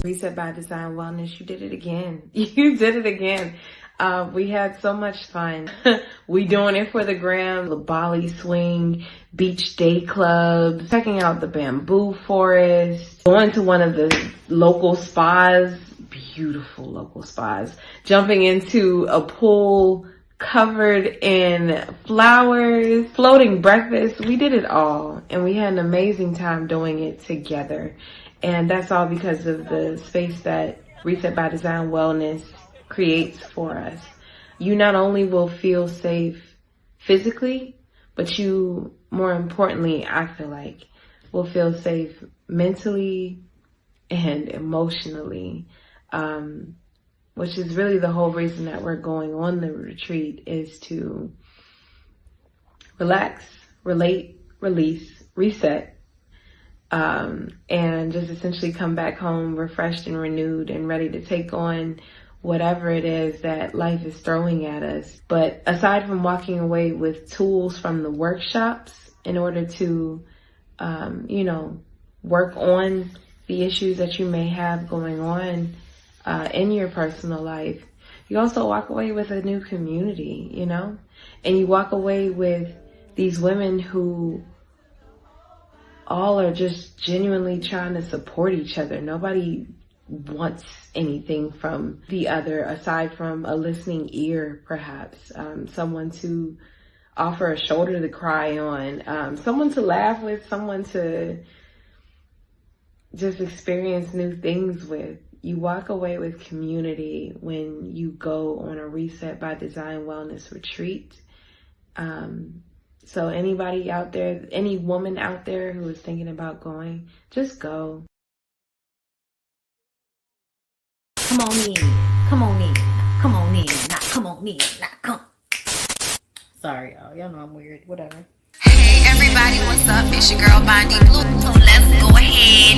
Reset by Design Wellness, you did it again. You did it again. We had so much fun. We doing it for the gram, the Bali swing, beach day club, checking out the bamboo forest, going to one of the local spas, beautiful local spas, jumping into a pool covered in flowers, floating breakfast. We did it all, and we had an amazing time doing it together. And that's all because of the space that Reset by Design Wellness creates for us. You not only will feel safe physically, but you, more importantly, I feel like, will feel safe mentally and emotionally, which is really the whole reason that we're going on the retreat, is to relax, relate, release, reset, and just essentially come back home refreshed and renewed and ready to take on whatever it is that life is throwing at us. But aside from walking away with tools from the workshops in order to, work on the issues that you may have going on in your personal life, you also walk away with a new community, and you walk away with these women who all are just genuinely trying to support each other. Nobody wants anything from the other aside from a listening ear, perhaps, someone to offer a shoulder to cry on, someone to laugh with, someone to just experience new things with. You walk away with community when you go on a Reset by Design Wellness retreat. So anybody out there, any woman out there who is thinking about going, just go. Come on in, come on in, come on in, not come on in, not come. Sorry, y'all know I'm weird, whatever. Hey everybody, what's up? It's your girl BondyBlue. So let's go ahead.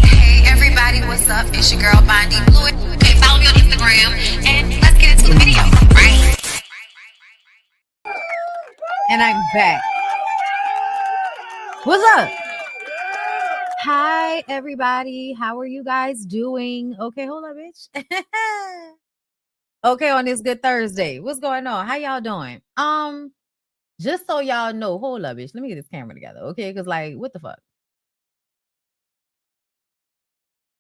Hey everybody, what's up? It's your girl BondyBlue. Okay, follow me on Instagram and let's get into the video, right? And I'm back. What's up? Hi everybody, how are you guys doing? Okay, hold up, bitch. Okay, on this good Thursday, what's going on? How y'all doing? Just so y'all know, hold up, bitch. Let me get this camera together, okay? Because, like, what the fuck?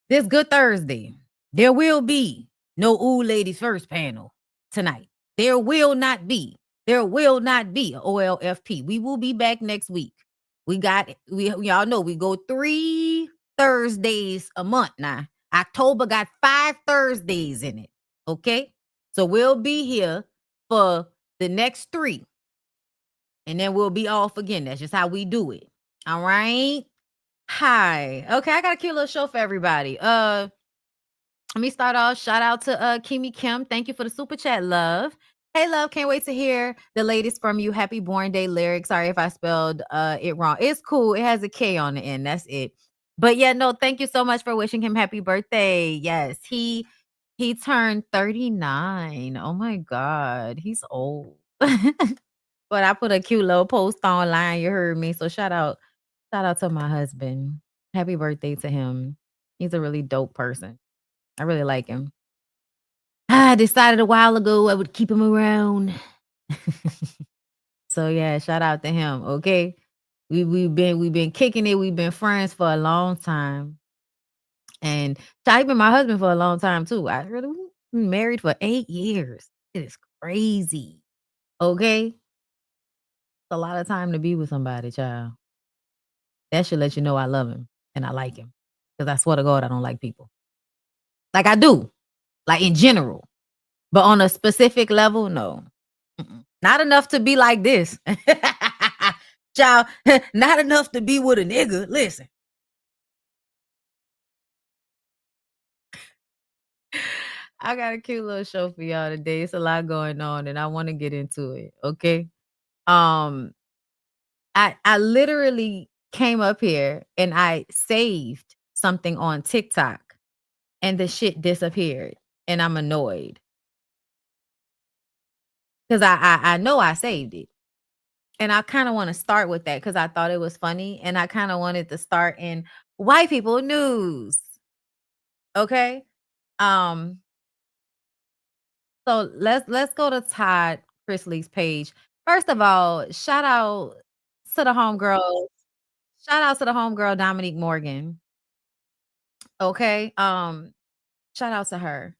This good Thursday, there will be no Ooh Ladies First panel tonight. There will not be OLFP. We will be back next week. Y'all know we go 3 Thursdays a month now. October got 5 Thursdays in it, okay? So we'll be here for the next 3. And then we'll be off again. That's just how we do it. All right. Hi. Okay, I got a cute little show for everybody. Let me start off. Shout out to Kimi Kim. Thank you for the super chat, love. Hey, love. Can't wait to hear the latest from you. Happy Born Day lyrics. Sorry if I spelled it wrong. It's cool. It has a K on the end. That's it. But yeah, no, thank you so much for wishing him happy birthday. Yes, he turned 39. Oh my God, he's old. But I put a cute little post online. You heard me. So shout out to my husband. Happy birthday to him. He's a really dope person. I really like him. I decided a while ago I would keep him around. So yeah, shout out to him. Okay. We've been kicking it. We've been friends for a long time. And I've been my husband for a long time too. We've been married for 8 years. It is crazy. Okay. A lot of time to be with somebody, child. That should let you know I love him and I like him. Because I swear to God, I don't like people. Like I do. Like in general. But on a specific level, no. Not enough to be like this. Child, not enough to be with a nigga. Listen. I got a cute little show for y'all today. It's a lot going on and I want to get into it. Okay. I literally came up here and I saved something on TikTok and the shit disappeared and I'm annoyed. Because I know I saved it. And I kind of want to start with that because I thought it was funny. And I kind of wanted to start in white people news. Okay. So let's go to Todd Chrisley's page. First of all, shout out to the homegirl. Shout out to the homegirl Dominique Morgan. Okay. Shout out to her.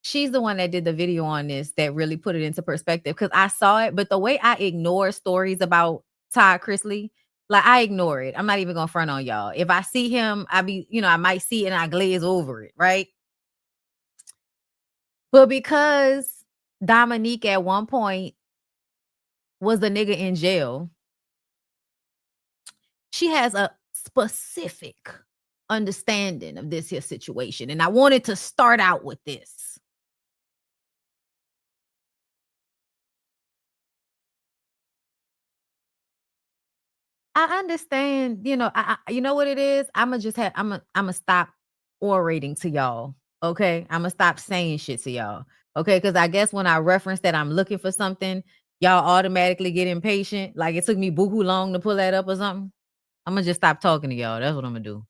She's the one that did the video on this that really put it into perspective because I saw it, but the way I ignore stories about Todd Chrisley, like I ignore it. I'm not even gonna front on y'all. If I see him, I might see it and I glaze over it, right? But because Dominique at one point was a nigga in jail, she has a specific understanding of this here situation. And I wanted to start out with this. I understand, you know, you know what it is? I'm gonna stop orating to y'all. Okay. I'm gonna stop saying shit to y'all. Okay. Cause I guess when I reference that I'm looking for something, y'all automatically get impatient. Like it took me boo-hoo long to pull that up or something. I'm gonna just stop talking to y'all. That's what I'm gonna do.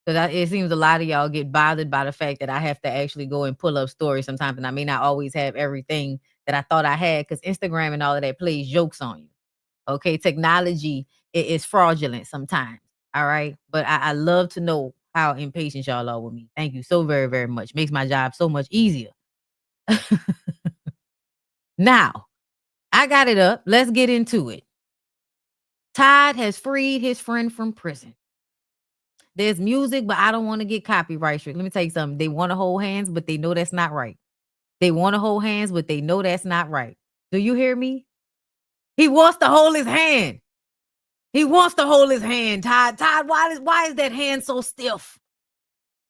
Because it seems a lot of y'all get bothered by the fact that I have to actually go and pull up stories sometimes, and I may not always have everything that I thought I had because Instagram and all of that plays jokes on you. Okay, technology is fraudulent sometimes. All right, but I love to know how impatient y'all are with me. Thank you so very, very much. Makes my job so much easier. Now, I got it up. Let's get into it. Todd has freed his friend from prison. There's music, but I don't want to get copyright strict. Let me tell you something. They want to hold hands, but they know that's not right. They want to hold hands, but they know that's not right. Do you hear me? He wants to hold his hand. He wants to hold his hand. Todd, why is that hand so stiff?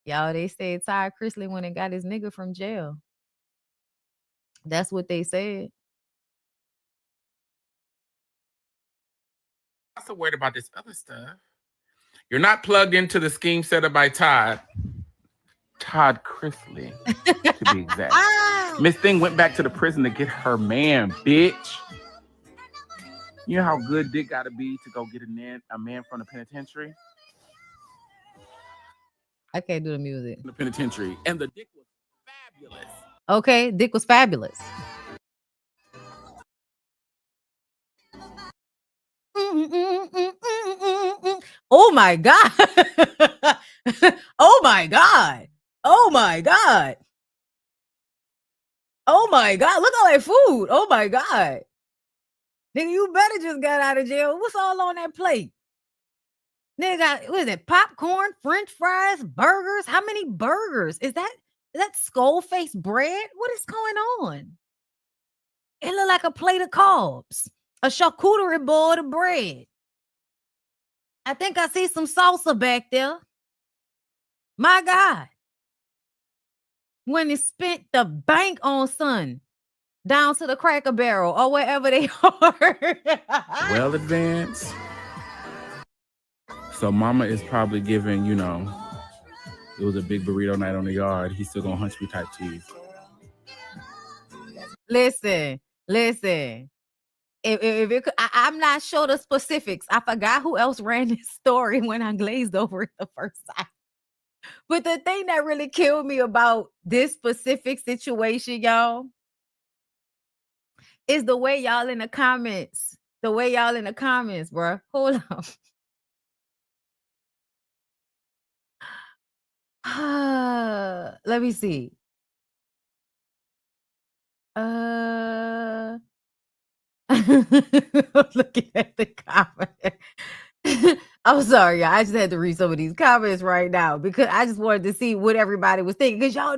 Y'all, they said Todd Chrisley went and got his nigga from jail. That's what they said. I'm also worried about this other stuff. You're not plugged into the scheme set up by Todd Chrisley, to be exact. Miss Thing went back to the prison to get her man, bitch. You know how good dick gotta be to go get a man from the penitentiary? I can't do the music. The penitentiary. And the dick was fabulous. Okay, dick was fabulous. Oh my God. Oh my God. Oh my God. Oh my God. Look at all that food. Oh my God. Nigga, you better just got out of jail. What's all on that plate? Nigga got, what is it? Popcorn, French fries, burgers. How many burgers? Is that skull face bread? What is going on? It look like a plate of carbs. A charcuterie board of bread. I think I see some salsa back there. My God. When they spent the bank on son down to the Cracker Barrel or wherever they are. Well advanced. So mama is probably giving, you know, it was a big burrito night on the yard. He's still gonna hunch me type cheese. Listen. If it could, I'm not sure the specifics. I forgot who else ran this story when I glazed over it the first time. But the thing that really killed me about this specific situation, y'all, is the way y'all in the comments. The way y'all in the comments, bro. Hold on. Let me see. Looking at the comment. I'm sorry, y'all. I just had to read some of these comments right now because I just wanted to see what everybody was thinking. Because y'all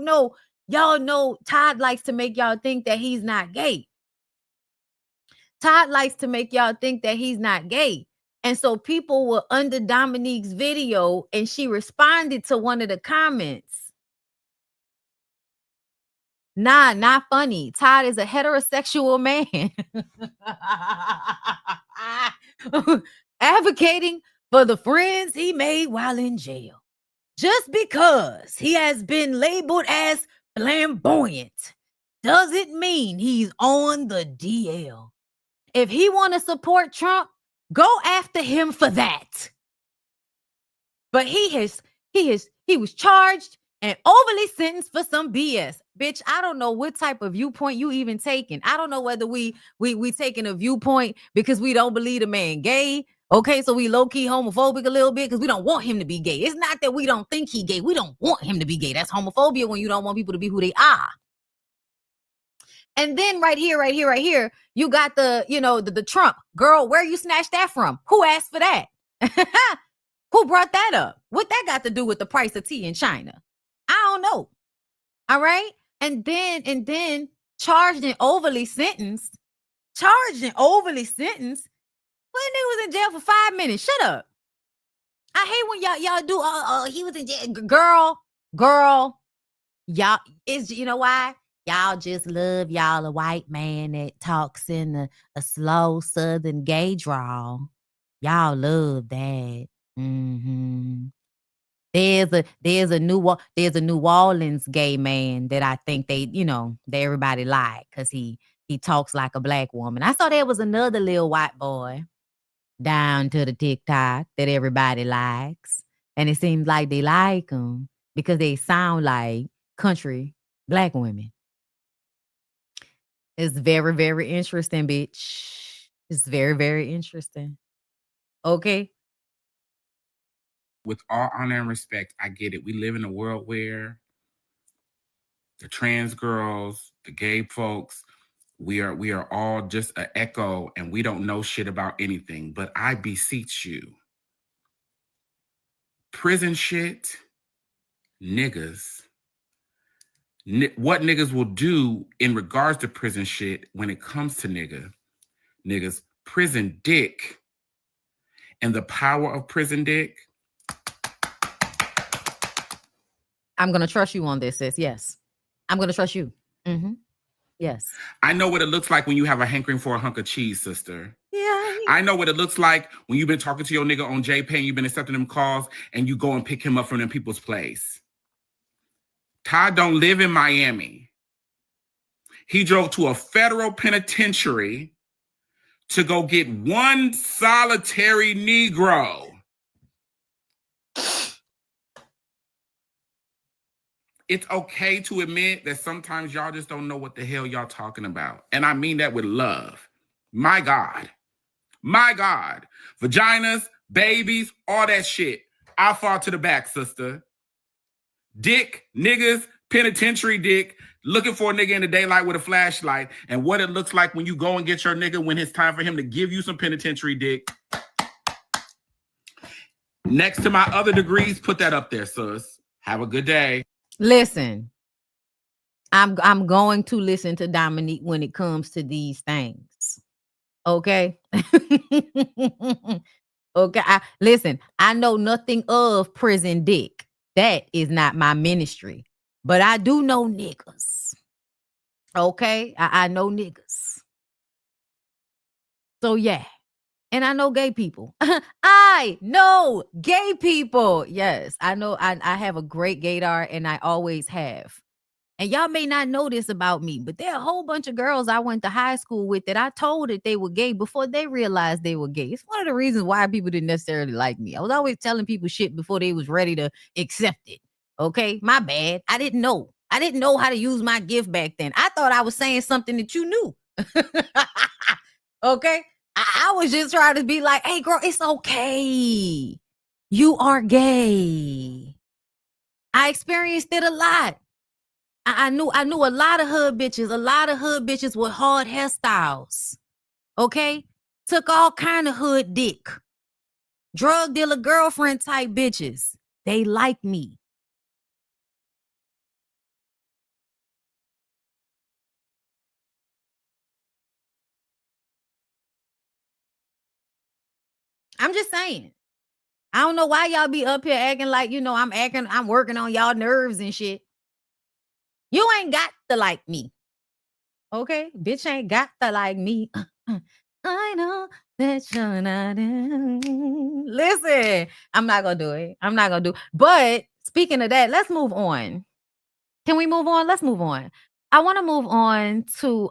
know Todd likes to make y'all think that he's not gay. Todd likes to make y'all think that he's not gay. And so people were under Dominique's video and she responded to one of the comments. Nah, not funny. Todd is a heterosexual man. Advocating for the friends he made while in jail. Just because he has been labeled as flamboyant doesn't mean he's on the DL. If he want to support Trump, go after him for that. But he was charged and overly sentenced for some BS. Bitch, I don't know what type of viewpoint you even taking. I don't know whether we taking a viewpoint because we don't believe the man gay. Okay, so we low-key homophobic a little bit because we don't want him to be gay. It's not that we don't think he gay. We don't want him to be gay. That's homophobia when you don't want people to be who they are. And then right here, you got the Trump. Girl, where you snatched that from? Who asked for that? Who brought that up? What that got to do with the price of tea in China? I don't know. All right. And then charged and overly sentenced. When nigga was in jail for 5 minutes. Shut up. I hate when y'all do he was in jail. Girl. Y'all you know why? Y'all just love y'all a white man that talks in a slow southern gay drawl. Y'all love that. Mm-hmm. There's a New Orleans gay man that I think that everybody like because he talks like a black woman. I saw there was another little white boy down to the TikTok that everybody likes, and it seems like they like them because they sound like country black women. It's very, very interesting, bitch. It's very, very interesting. Okay. With all honor and respect, I get it. We live in a world where the trans girls, the gay folks, we are all just an echo and we don't know shit about anything. But I beseech you, prison shit, niggas. What niggas will do in regards to prison shit when it comes to niggas, prison dick, and the power of prison dick. I'm going to trust you on this, sis. Yes. I'm going to trust you. Mm-hmm. Yes. I know what it looks like when you have a hankering for a hunk of cheese, sister. Yeah. I know what it looks like when you've been talking to your nigga on JPay and you've been accepting them calls and you go and pick him up from them people's place. Todd don't live in Miami. He drove to a federal penitentiary to go get one solitary Negro. It's okay to admit that sometimes y'all just don't know what the hell y'all talking about. And I mean that with love. My God. Vaginas, babies, all that shit. I fall to the back, sister. Dick, niggas, penitentiary dick, looking for a nigga in the daylight with a flashlight, and what it looks like when you go and get your nigga when it's time for him to give you some penitentiary dick. Next to my other degrees, put that up there, sis. Have a good day. Listen, I'm going to listen to Dominique when it comes to these things. Okay? Okay. Listen, I know nothing of prison dick. That is not my ministry. But I do know niggas. Okay? I know niggas. So yeah. And I know gay people. I know gay people. Yes, I know. I have a great gaydar and I always have. And y'all may not know this about me, but there are a whole bunch of girls I went to high school with that I told that they were gay before they realized they were gay. It's one of the reasons why people didn't necessarily like me. I was always telling people shit before they was ready to accept it. Okay, my bad. I didn't know. I didn't know how to use my gift back then. I thought I was saying something that you knew. Okay, I was just trying to be like, hey, girl, it's okay. You are gay. I experienced it a lot. I knew a lot of hood bitches with hard hairstyles. Okay? Took all kind of hood dick. Drug dealer girlfriend type bitches. They like me. I'm just saying. I don't know why y'all be up here acting like, I'm working on y'all nerves and shit. You ain't got to like me. Okay? Bitch ain't got to like me. I know that you're not in. Listen, I'm not going to do it. But speaking of that, let's move on. Can we move on? Let's move on. I want to move on to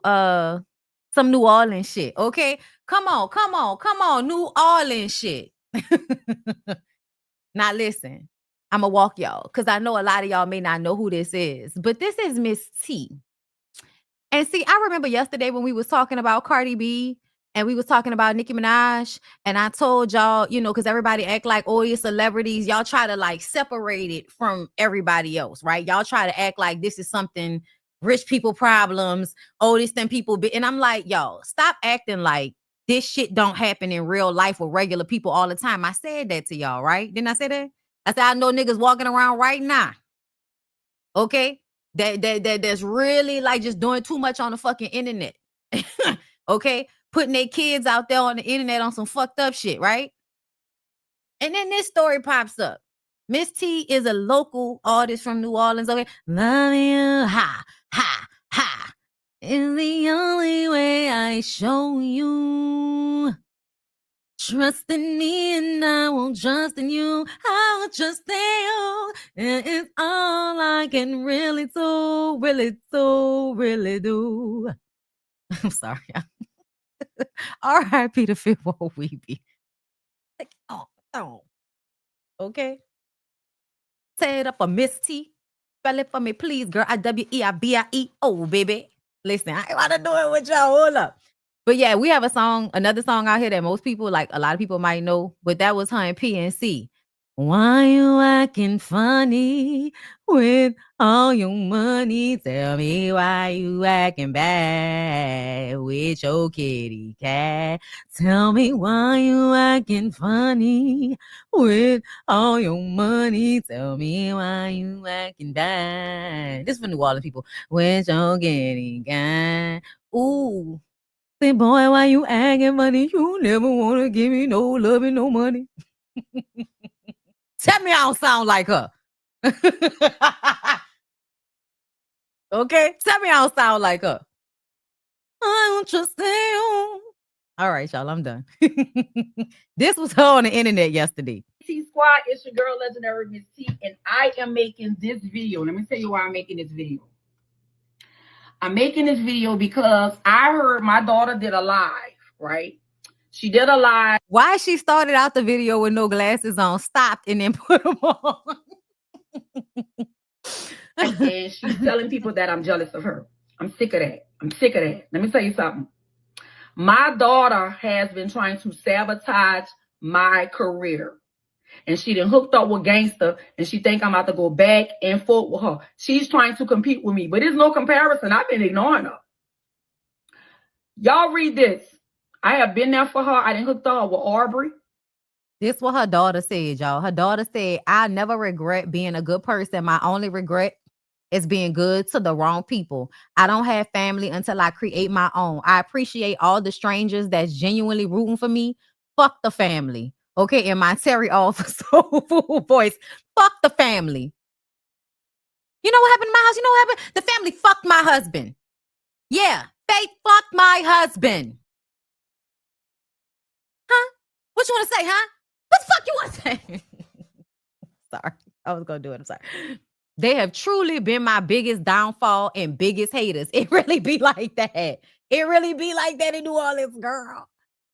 some New Orleans shit. Okay? Come on. New Orleans shit. Now listen. I'm going to walk y'all because I know a lot of y'all may not know who this is. But this is Miss T. And see, I remember yesterday when we was talking about Cardi B and we was talking about Nicki Minaj, and I told y'all, you know, because everybody act like all these celebrities, y'all try to like separate it from everybody else, right? Y'all try to act like this is something rich people problems, oh, this them people be, and I'm like, y'all, stop acting like this shit don't happen in real life with regular people all the time. I said that to y'all, right? Didn't I say that? I said I know niggas walking around right now. Okay? That's really like just doing too much on the fucking internet. Okay? Putting their kids out there on the internet on some fucked up shit, right? And then this story pops up. Miss T is a local artist from New Orleans. Okay. Love you, ha, ha, ha. Is the only way I show you. Trust in me and I won't trust in you. I will trust in you. And it's all I can really do, really do. I'm sorry. R.I.P. to Phil Weeby. Oh. Okay. Say it up for Miss T. Spell it for me, please, girl. I-W-E-I-B-I-E-O, baby. Listen, I want to do it with y'all. Hold up. But yeah, we have another song out here that most people, like a lot of people might know, but that was her and PNC. Why you acting funny with all your money? Tell me why you acting bad with your kitty cat. Tell me why you acting funny with all your money. Tell me why you acting bad. This is for New Orleans people. With your kitty cat. Ooh. Say, boy, why you acting funny? You never want to give me no love and no money. Tell me I don't sound like her. Okay? Tell me I don't sound like her. I don't trust you. All right, y'all, I'm done. This was her on the internet yesterday. T Squad, it's your girl, Legendary Miss T, and I am making this video. Let me tell you why I'm making this video. I'm making this video because I heard my daughter did a live, right? She did a live. Why she started out the video with no glasses on, stopped, and then put them on. And she's telling people that I'm jealous of her. I'm sick of that. Let me tell you something. My daughter has been trying to sabotage my career. And she done hooked up with gangster, and she think I'm about to go back and forth with her. She's trying to compete with me, but there's no comparison. I've been ignoring her. Y'all read this. I have been there for her. I didn't hook her with Aubrey. This what her daughter said, y'all. Her daughter said, I never regret being a good person. My only regret is being good to the wrong people. I don't have family until I create my own. I appreciate all the strangers that's genuinely rooting for me. Fuck the family. Okay, in my Terry off soulful voice. Fuck the family. You know what happened to my house? You know what happened? The family fucked my husband. Yeah, they fucked my husband. Huh? What you want to say, huh? What the fuck you want to say? Sorry, I was going to do it. I'm sorry. They have truly been my biggest downfall and biggest haters. It really be like that. It really be like that in New Orleans, girl.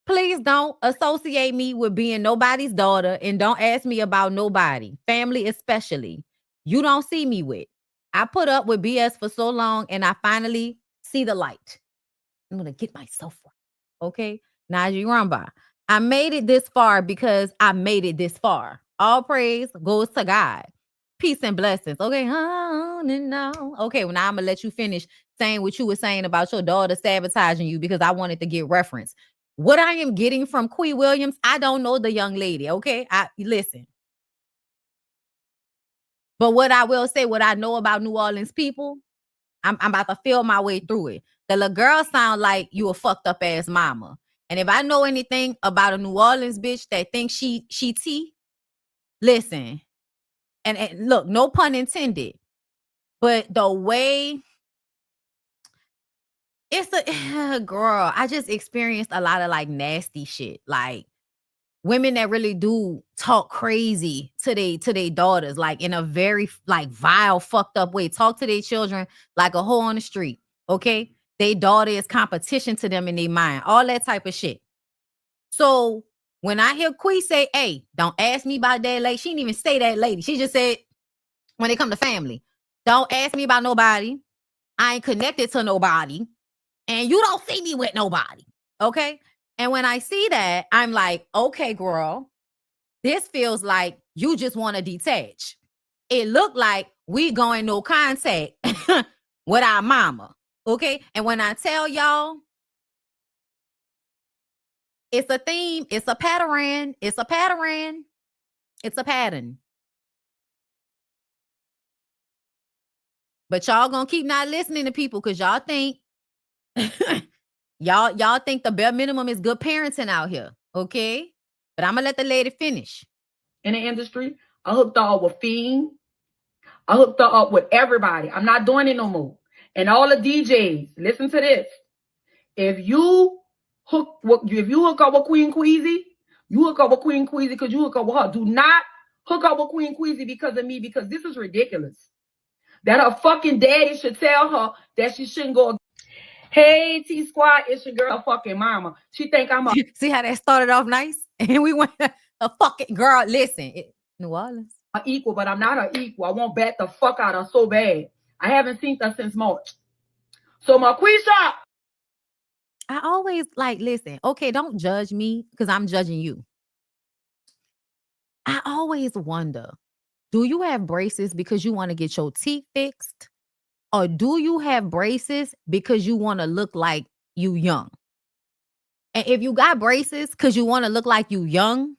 Please don't associate me with being nobody's daughter, and don't ask me about nobody, family especially. You don't see me with. I put up with BS for so long, and I finally see the light. I'm going to get myself right. Okay? Najee Rumba. I made it this far because I made it this far. All praise goes to God. Peace and blessings. Okay. Okay, well, now I'm going to let you finish saying what you were saying about your daughter sabotaging you, because I wanted to get reference. What I am getting from Quee Williams, I don't know the young lady, okay? Listen. But what I will say, what I know about New Orleans people, I'm about to feel my way through it. The little girl sound like you a fucked up ass mama. And if I know anything about a New Orleans bitch that thinks she T, listen. And look, no pun intended. But the way it's a girl, I just experienced a lot of like nasty shit. Like women that really do talk crazy to their daughters, like in a very like vile, fucked up way. Talk to their children like a hoe on the street. Okay. Their daughter is competition to them in their mind, all that type of shit. So When I hear Quee say, hey, don't ask me about that lady. She didn't even say that lady. She just said, when it come to family, don't ask me about nobody. I ain't connected to nobody. And you don't see me with nobody. Okay? And when I see that, I'm like, okay, girl, this feels like you just want to detach. It looked like we going no contact with our mama. Okay? And when I tell y'all, it's a theme, it's a pattern, it's a pattern, it's a pattern. But y'all gonna keep not listening to people because y'all think y'all think the bare minimum is good parenting out here, okay? But I'm gonna let the lady finish. In the industry, I hooked her up with Fiend. I hooked her up with everybody. I'm not doing it no more. And all the DJs, listen to this. If you hook up with Queen Queasy, you hook up with Queen Queasy because you hook up with her. Do not hook up with Queen Queasy because of me, because this is ridiculous. That her fucking daddy should tell her that she shouldn't go. Hey, T Squad, it's your girl, fucking mama. She think I'm a See how that started off nice? And we went a fucking girl. Listen, New Orleans. Equal, but I'm not an equal. I won't bat the fuck out of her so bad. I haven't seen her since March. So my queen shop. I always like, listen, okay, don't judge me because I'm judging you. I always wonder, do you have braces because you want to get your teeth fixed? Or do you have braces because you want to look like you young? And if you got braces because you want to look like you young,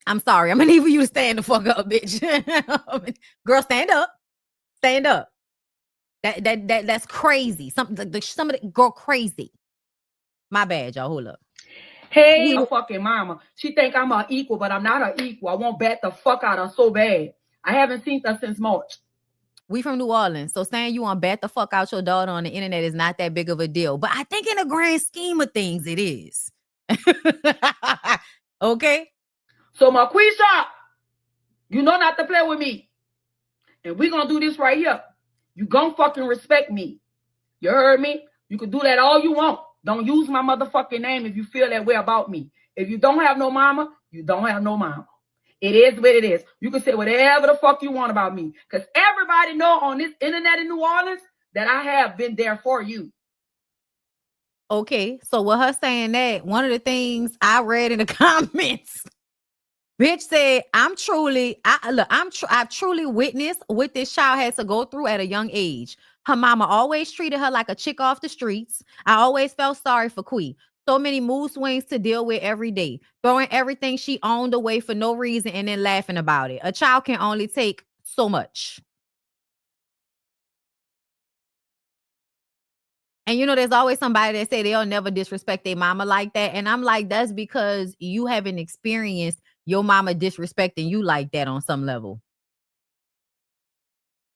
I'm sorry. I'm going to need for you to stand the fuck up, bitch. Girl, stand up. Stand up. That's crazy. Somebody go crazy. My bad, y'all. Hold up. Hey, fucking mama. She think I'm an equal, but I'm not an equal. I won't bat the fuck out of her so bad. I haven't seen her since March. We from New Orleans, so saying you want to bat the fuck out your daughter on the internet is not that big of a deal. But I think in the grand scheme of things, it is. Okay? So my queen shop, you know not to play with me. And we're going to do this right here. You gonna fucking respect me. You heard me? You can do that all you want. Don't use my motherfucking name if you feel that way about me. If you don't have no mama, you don't have no mama. It is what it is. You can say whatever the fuck you want about me. Because everybody know on this internet in New Orleans that I have been there for you. Okay, so with her saying that, one of the things I read in the comments, bitch said, I've truly witnessed what this child had to go through at a young age. Her mama always treated her like a chick off the streets. I always felt sorry for Quee. So many mood swings to deal with every day, throwing everything she owned away for no reason and then laughing about it. A child can only take so much. And you know, there's always somebody that say they'll never disrespect their mama like that. And I'm like, that's because you haven't experienced your mama disrespecting you like that on some level.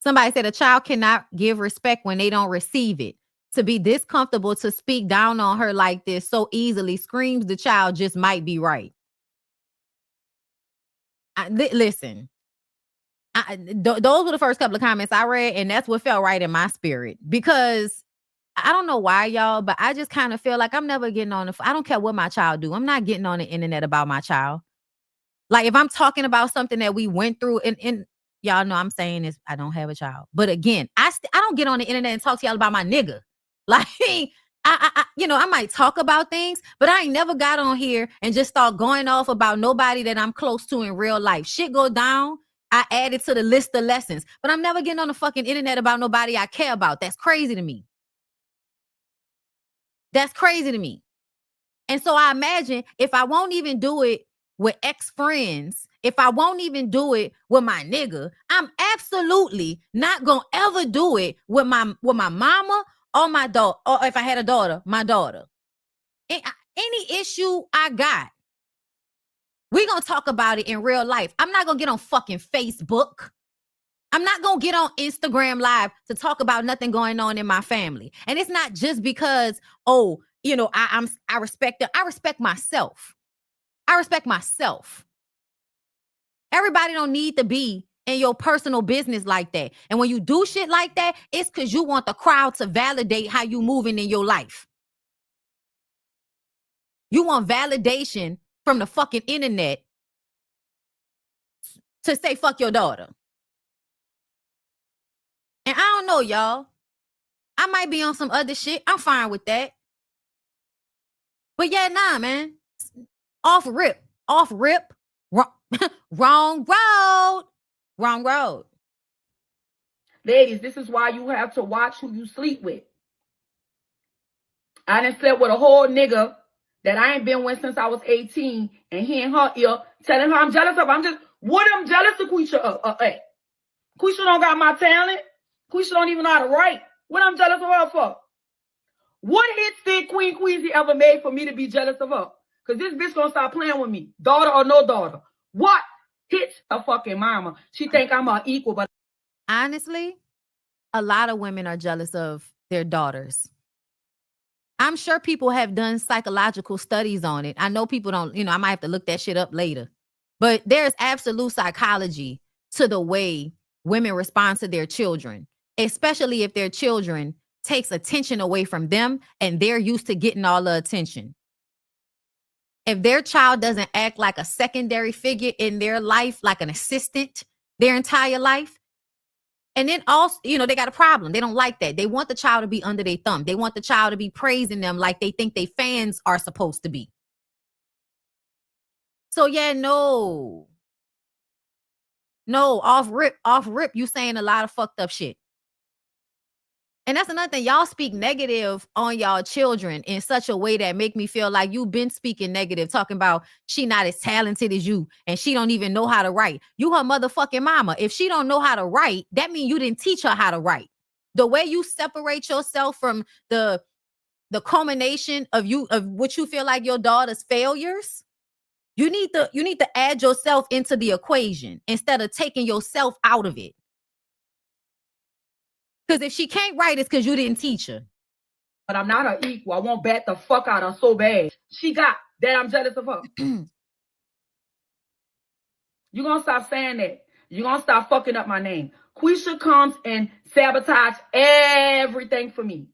Somebody said a child cannot give respect when they don't receive it. To be this comfortable to speak down on her like this so easily screams the child just might be right. Listen, those were the first couple of comments I read, and that's what felt right in my spirit. Because I don't know why, y'all, but I just kind of feel like I'm never getting on I don't care what my child do. I'm not getting on the internet about my child. Like if I'm talking about something that we went through, and y'all know I'm saying this, I don't have a child. But again, I don't get on the internet and talk to y'all about my nigga. Like, I might talk about things, but I ain't never got on here and just start going off about nobody that I'm close to in real life. Shit go down, I add it to the list of lessons. But I'm never getting on the fucking internet about nobody I care about. That's crazy to me. That's crazy to me. And so I imagine if I won't even do it with ex-friends, if I won't even do it with my nigga, I'm absolutely not gonna ever do it with my mama or my daughter, or if I had a daughter, my daughter. Any issue I got, we're gonna talk about it in real life. I'm not gonna get on fucking Facebook. I'm not gonna get on Instagram Live to talk about nothing going on in my family. And it's not just because, I respect them. I respect myself. I respect myself. Everybody don't need to be in your personal business like that. And when you do shit like that, it's because you want the crowd to validate how you moving in your life. You want validation from the fucking internet to say fuck your daughter. And I don't know, y'all. I might be on some other shit. I'm fine with that. But yeah, nah, man. Off rip. Wrong road. Wrong road. Ladies, this is why you have to watch who you sleep with. I done slept with a whole nigga that I ain't been with since I was 18, and he in her ear telling her I'm jealous of. What I'm jealous of Quisha of? Quisha don't got my talent. Quisha don't even know how to write. What I'm jealous of her for? What hits did Queen Queasy ever made for me to be jealous of her? Because this bitch gonna stop playing with me, daughter or no daughter. What hits her fucking mama? She think I'm her equal, but honestly, a lot of women are jealous of their daughters. I'm sure people have done psychological studies on it. I know people don't, I might have to look that shit up later. But there's absolute psychology to the way women respond to their children, especially if their children takes attention away from them and they're used to getting all the attention. If their child doesn't act like a secondary figure in their life, like an assistant their entire life, and then also, they got a problem. They don't like that. They want the child to be under their thumb. They want the child to be praising them like they think they fans are supposed to be. So yeah, no, off rip, you saying a lot of fucked up shit. And that's another thing. Y'all speak negative on y'all children in such a way that make me feel like you've been speaking negative, talking about she not as talented as you and she don't even know how to write. You her motherfucking mama. If she don't know how to write, that means you didn't teach her how to write. The way you separate yourself from the culmination of what you feel like your daughter's failures, you need to add yourself into the equation instead of taking yourself out of it. Because if she can't write, it's because you didn't teach her. But I'm not her equal. I won't bat the fuck out of her so bad. She got that I'm jealous of her. You're going to stop saying that. You're going to stop fucking up my name. Quisha comes and sabotage everything for me.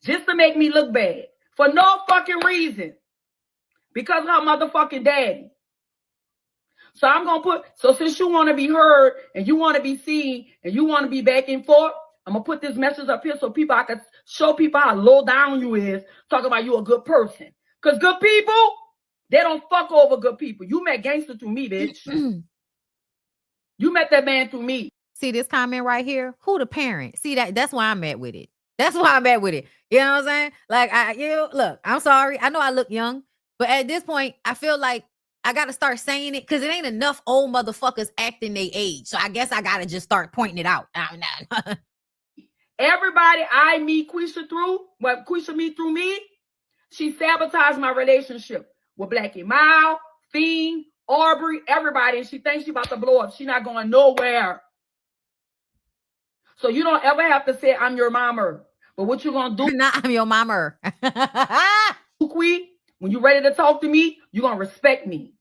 Just to make me look bad. For no fucking reason. Because of her motherfucking daddy. So I'm going to so since you want to be heard and you want to be seen and you want to be back and forth, I'm going to put this message up here so I can show people how low down you is, talking about you a good person. Because good people, they don't fuck over good people. You met gangster through me, bitch. You met that man through me. See this comment right here? Who the parent? See, that's why I'm at with it. That's why I'm at with it. You know what I'm saying? Like, look, I'm sorry. I know I look young, but at this point, I feel like I got to start saying it because it ain't enough old motherfuckers acting their age. So I guess I got to just start pointing it out. Everybody I meet Quisha through, what Quisha meet through me, she sabotaged my relationship with Blackie Mile, Fiend, Aubrey, everybody, and she thinks she about to blow up. She not going nowhere. So you don't ever have to say I'm your mama. But what you gonna do? Nah, I'm your mama. When you ready to talk to me, you gonna respect me.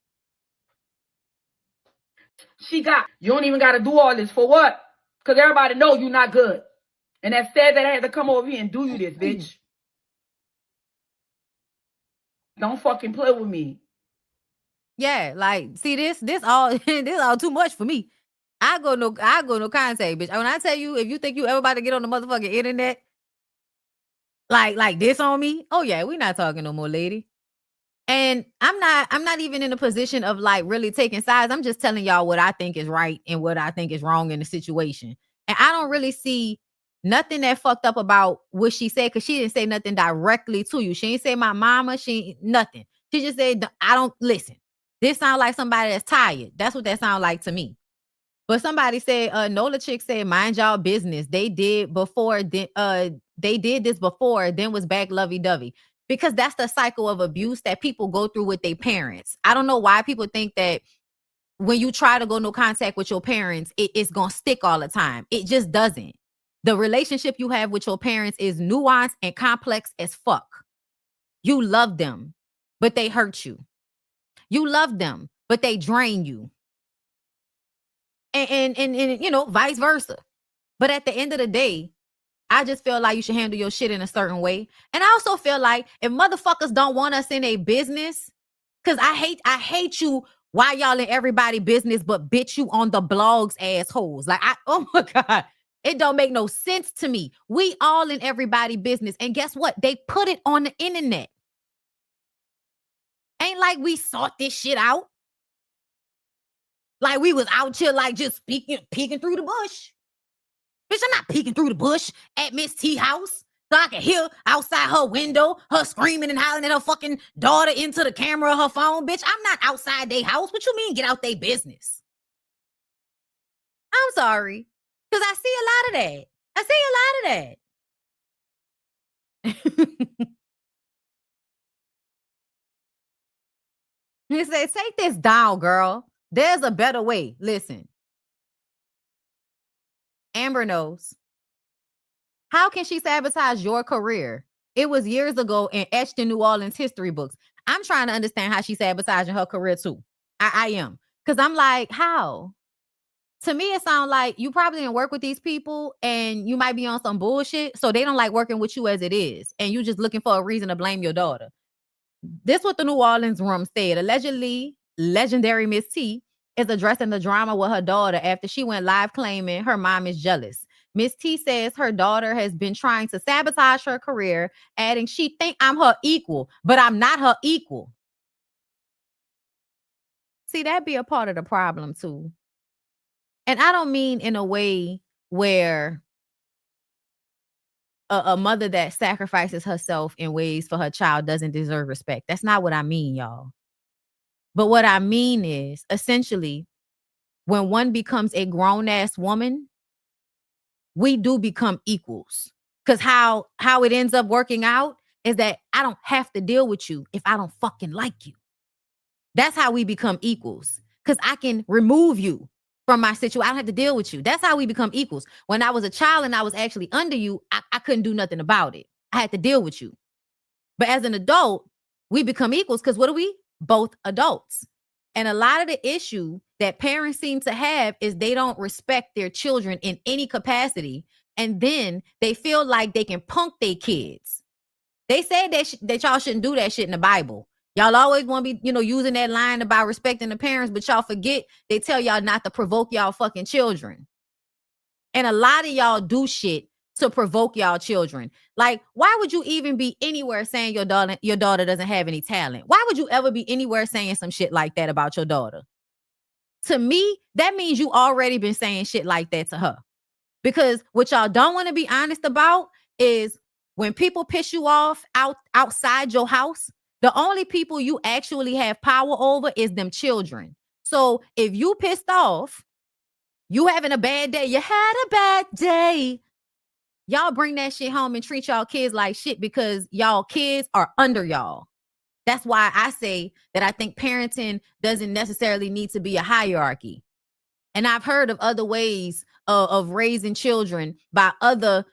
You don't even gotta do all this for what? Because everybody know you not good. And that said that I had to come over here and do you this, bitch. Don't fucking play with me. Yeah, like, see this all this all too much for me. I go no contact, bitch. When I tell you, if you think you ever about to get on the motherfucking internet, like this on me, oh yeah, we not talking no more, lady. And I'm not even in a position of like really taking sides. I'm just telling y'all what I think is right and what I think is wrong in the situation. And I don't really see nothing that fucked up about what she said, because she didn't say nothing directly to you. She didn't say my mama, nothing. She just said, I don't listen. This sounds like somebody that's tired. That's what that sounds like to me. But somebody said, Nola chick said, mind y'all business. They did this before, then was back lovey-dovey. Because that's the cycle of abuse that people go through with their parents. I don't know why people think that when you try to go no contact with your parents, it's going to stick all the time. It just doesn't. The relationship you have with your parents is nuanced and complex as fuck. You love them, but they hurt you. You love them, but they drain you. And vice versa. But at the end of the day, I just feel like you should handle your shit in a certain way. And I also feel like if motherfuckers don't want us in a business, because I hate you while y'all in everybody business, but bitch you on the blogs, assholes. Like, oh my God, it don't make no sense to me. We all in everybody business. And guess what? They put it on the internet. Ain't like we sought this shit out. Like we was out here like just peeking through the bush. Bitch, I'm not peeking through the bush at Miss T house so I can hear outside her window her screaming and hollering at her fucking daughter into the camera of her phone. Bitch, I'm not outside their house. What you mean get out their business? I'm sorry. Because I see a lot of that. I see a lot of that. He said, take this down, girl. There's a better way. Listen. Amber knows. How can she sabotage your career? It was years ago and etched in New Orleans history books. I'm trying to understand how she's sabotaging her career too. I am. Because I'm like, how? To me, it sounds like you probably didn't work with these people and you might be on some bullshit. So they don't like working with you as it is. And you just looking for a reason to blame your daughter. This what the New Orleans room said. Allegedly, legendary Miss T is addressing the drama with her daughter after she went live claiming her mom is jealous. Miss T says her daughter has been trying to sabotage her career, adding, she think I'm her equal, but I'm not her equal. See, that'd be a part of the problem too. And I don't mean in a way where a mother that sacrifices herself in ways for her child doesn't deserve respect. That's not what I mean, y'all. But what I mean is, essentially, when one becomes a grown-ass woman, we do become equals. Because how it ends up working out is that I don't have to deal with you if I don't fucking like you. That's how we become equals. Because I can remove you from my situation. I don't have to deal with you. That's how we become equals. When I was a child and I was actually under you, I couldn't do nothing about it. I had to deal with you. But as an adult, we become equals because what are we? Both adults. And a lot of the issue that parents seem to have is they don't respect their children in any capacity. And then they feel like they can punk their kids. They said that y'all shouldn't do that shit in the Bible. Y'all always want to be, using that line about respecting the parents, but y'all forget they tell y'all not to provoke y'all fucking children. And a lot of y'all do shit to provoke y'all children. Like, why would you even be anywhere saying your daughter doesn't have any talent? Why would you ever be anywhere saying some shit like that about your daughter? To me, that means you already been saying shit like that to her. Because what y'all don't want to be honest about is when people piss you off outside your house, the only people you actually have power over is them children. So if you pissed off, you having a bad day, you had a bad day, y'all bring that shit home and treat y'all kids like shit because y'all kids are under y'all. That's why I say that I think parenting doesn't necessarily need to be a hierarchy. And I've heard of other ways of raising children by other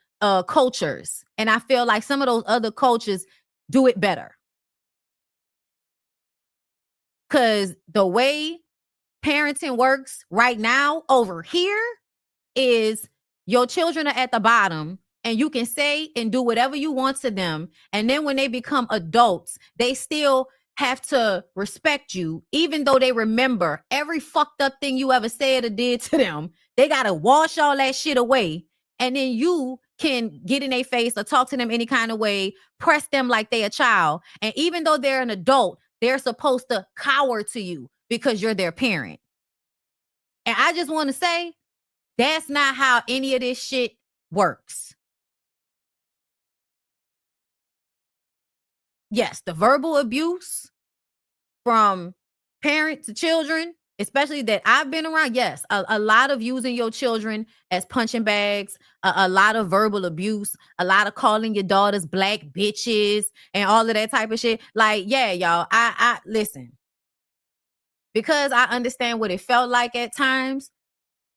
cultures. And I feel like some of those other cultures do it better. Because the way parenting works right now over here is your children are at the bottom and you can say and do whatever you want to them. And then when they become adults, they still have to respect you, even though they remember every fucked up thing you ever said or did to them. They got to wash all that shit away. And then you can get in their face or talk to them any kind of way, press them like they a child. And even though they're an adult, they're supposed to cower to you because you're their parent. And I just want to say, that's not how any of this shit works. Yes, the verbal abuse from parent to children, especially that I've been around. Yes, a lot of using your children as punching bags, a lot of verbal abuse, a lot of calling your daughters black bitches and all of that type of shit. Like, yeah, y'all, I listen, because I understand what it felt like at times.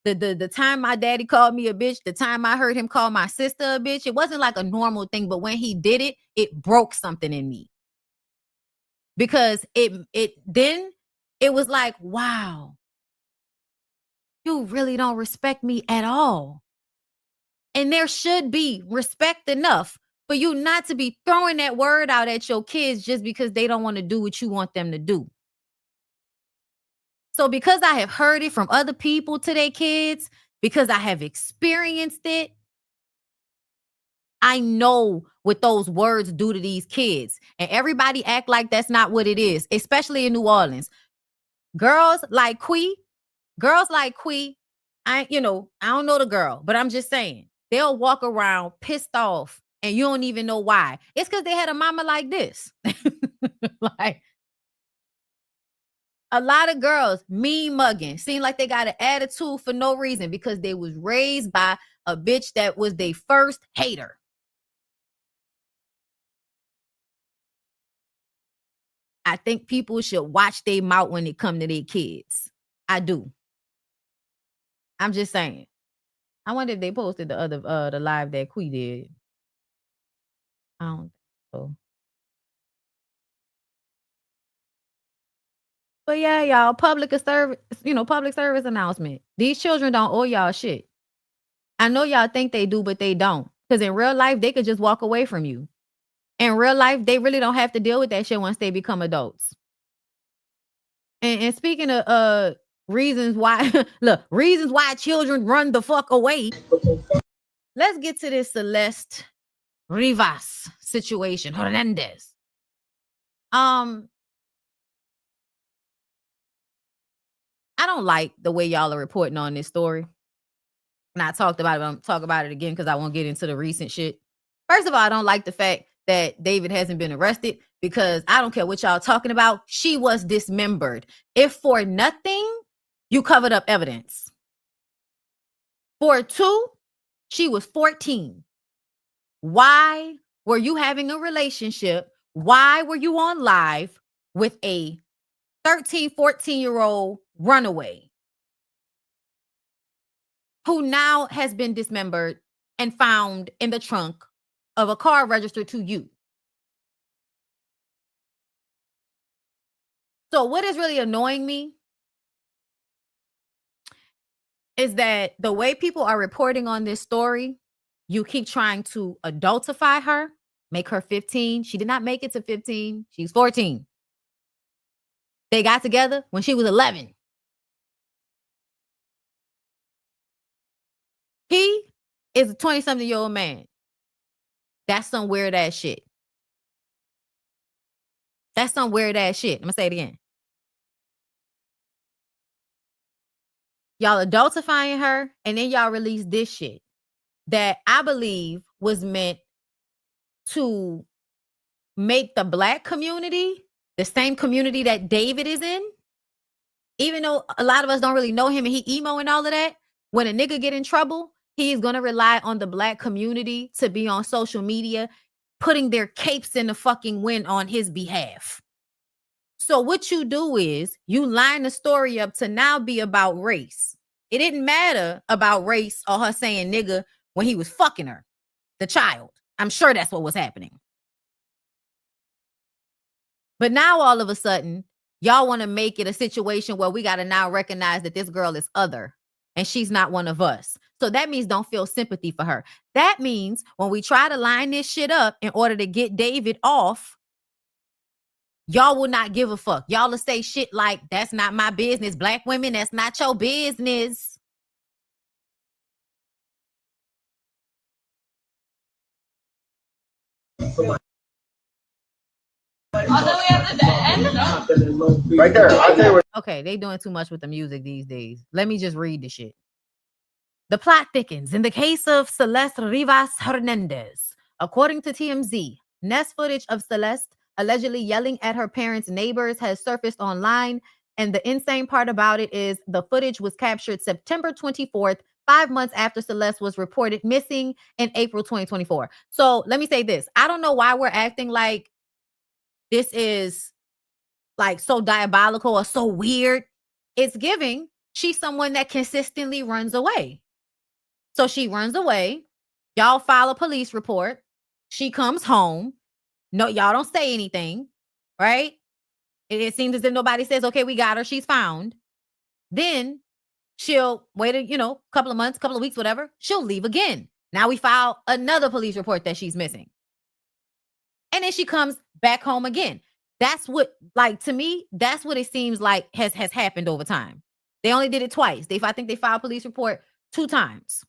The time my daddy called me a bitch, the time I heard him call my sister a bitch, it wasn't like a normal thing, but when he did it, it broke something in me. Because then it was like, wow, you really don't respect me at all. And there should be respect enough for you not to be throwing that word out at your kids just because they don't want to do what you want them to do. So because I have heard it from other people to their kids, because I have experienced it, I know what those words do to these kids. And everybody act like that's not what it is, especially in New Orleans. Girls like CLIQUE, I don't know the girl, but I'm just saying, they'll walk around pissed off and you don't even know why. It's because they had a mama like this. Like, a lot of girls mean mugging, seem like they got an attitude for no reason because they was raised by a bitch that was their first hater. I think people should watch their mouth when it come to their kids. I do. I'm just saying. I wonder if they posted the live that CLIQUE did. I don't think so. But yeah, y'all, public service announcement. These children don't owe y'all shit. I know y'all think they do, but they don't. Because in real life, they could just walk away from you. In real life, they really don't have to deal with that shit once they become adults. And speaking of reasons why, reasons why children run the fuck away. Let's get to this Celeste Rivas situation. Hernandez. I don't like the way y'all are reporting on this story. And I talked about it, but I'm talk about it again because I won't get into the recent shit. First of all, I don't like the fact that David hasn't been arrested because I don't care what y'all talking about. She was dismembered. If for nothing, you covered up evidence. For two, she was 14. Why were you having a relationship? Why were you on live with a 13, 14-year-old runaway who now has been dismembered and found in the trunk of a car registered to you? So what is really annoying me is that the way people are reporting on this story, you keep trying to adultify her, make her 15. She did not make it to 15. She's 14. They got together when she was 11. He is a 20-something-year-old man. That's some weird ass shit. That's some weird ass shit. I'm going to say it again. Y'all adultifying her, and then y'all release this shit that I believe was meant to make the Black community the same community that David is in. Even though a lot of us don't really know him and he emo and all of that, when a nigga get in trouble, he's going to rely on the Black community to be on social media, putting their capes in the fucking wind on his behalf. So what you do is you line the story up to now be about race. It didn't matter about race or her saying nigga when he was fucking her, the child. I'm sure that's what was happening. But now all of a sudden, y'all want to make it a situation where we got to now recognize that this girl is other and she's not one of us. So that means don't feel sympathy for her. That means when we try to line this shit up in order to get David off, y'all will not give a fuck. Y'all will say shit like, that's not my business. Black women, that's not your business. Right there. I'll tell you what. Okay, they doing too much with the music these days. Let me just read the shit. The plot thickens in the case of Celeste Rivas Hernandez. According to TMZ, Nest footage of Celeste allegedly yelling at her parents' neighbors has surfaced online. And the insane part about it is the footage was captured September 24th, 5 months after Celeste was reported missing in April 2024. So let me say this. I don't know why we're acting like this is like so diabolical or so weird. It's giving. She's someone that consistently runs away. So she runs away. Y'all file a police report. She comes home. No, y'all don't say anything, right? It seems as if nobody says, okay, we got her. She's found. Then she'll wait a couple of months, couple of weeks, whatever. She'll leave again. Now we file another police report that she's missing. And then she comes back home again. That's what, like, to me, that's what it seems like has happened over time. They only did it twice. I think they filed a police report 2 times.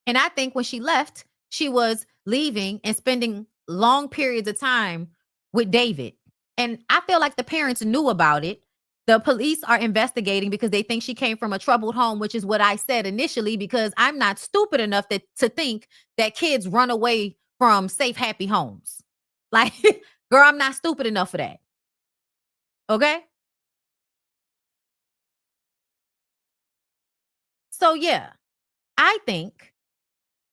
And I think when she left, she was leaving and spending long periods of time with David. And I feel like the parents knew about it. The police are investigating because they think she came from a troubled home, which is what I said initially, because I'm not stupid enough to think that kids run away from safe, happy homes. Like, girl, I'm not stupid enough for that. Okay? So, yeah, I think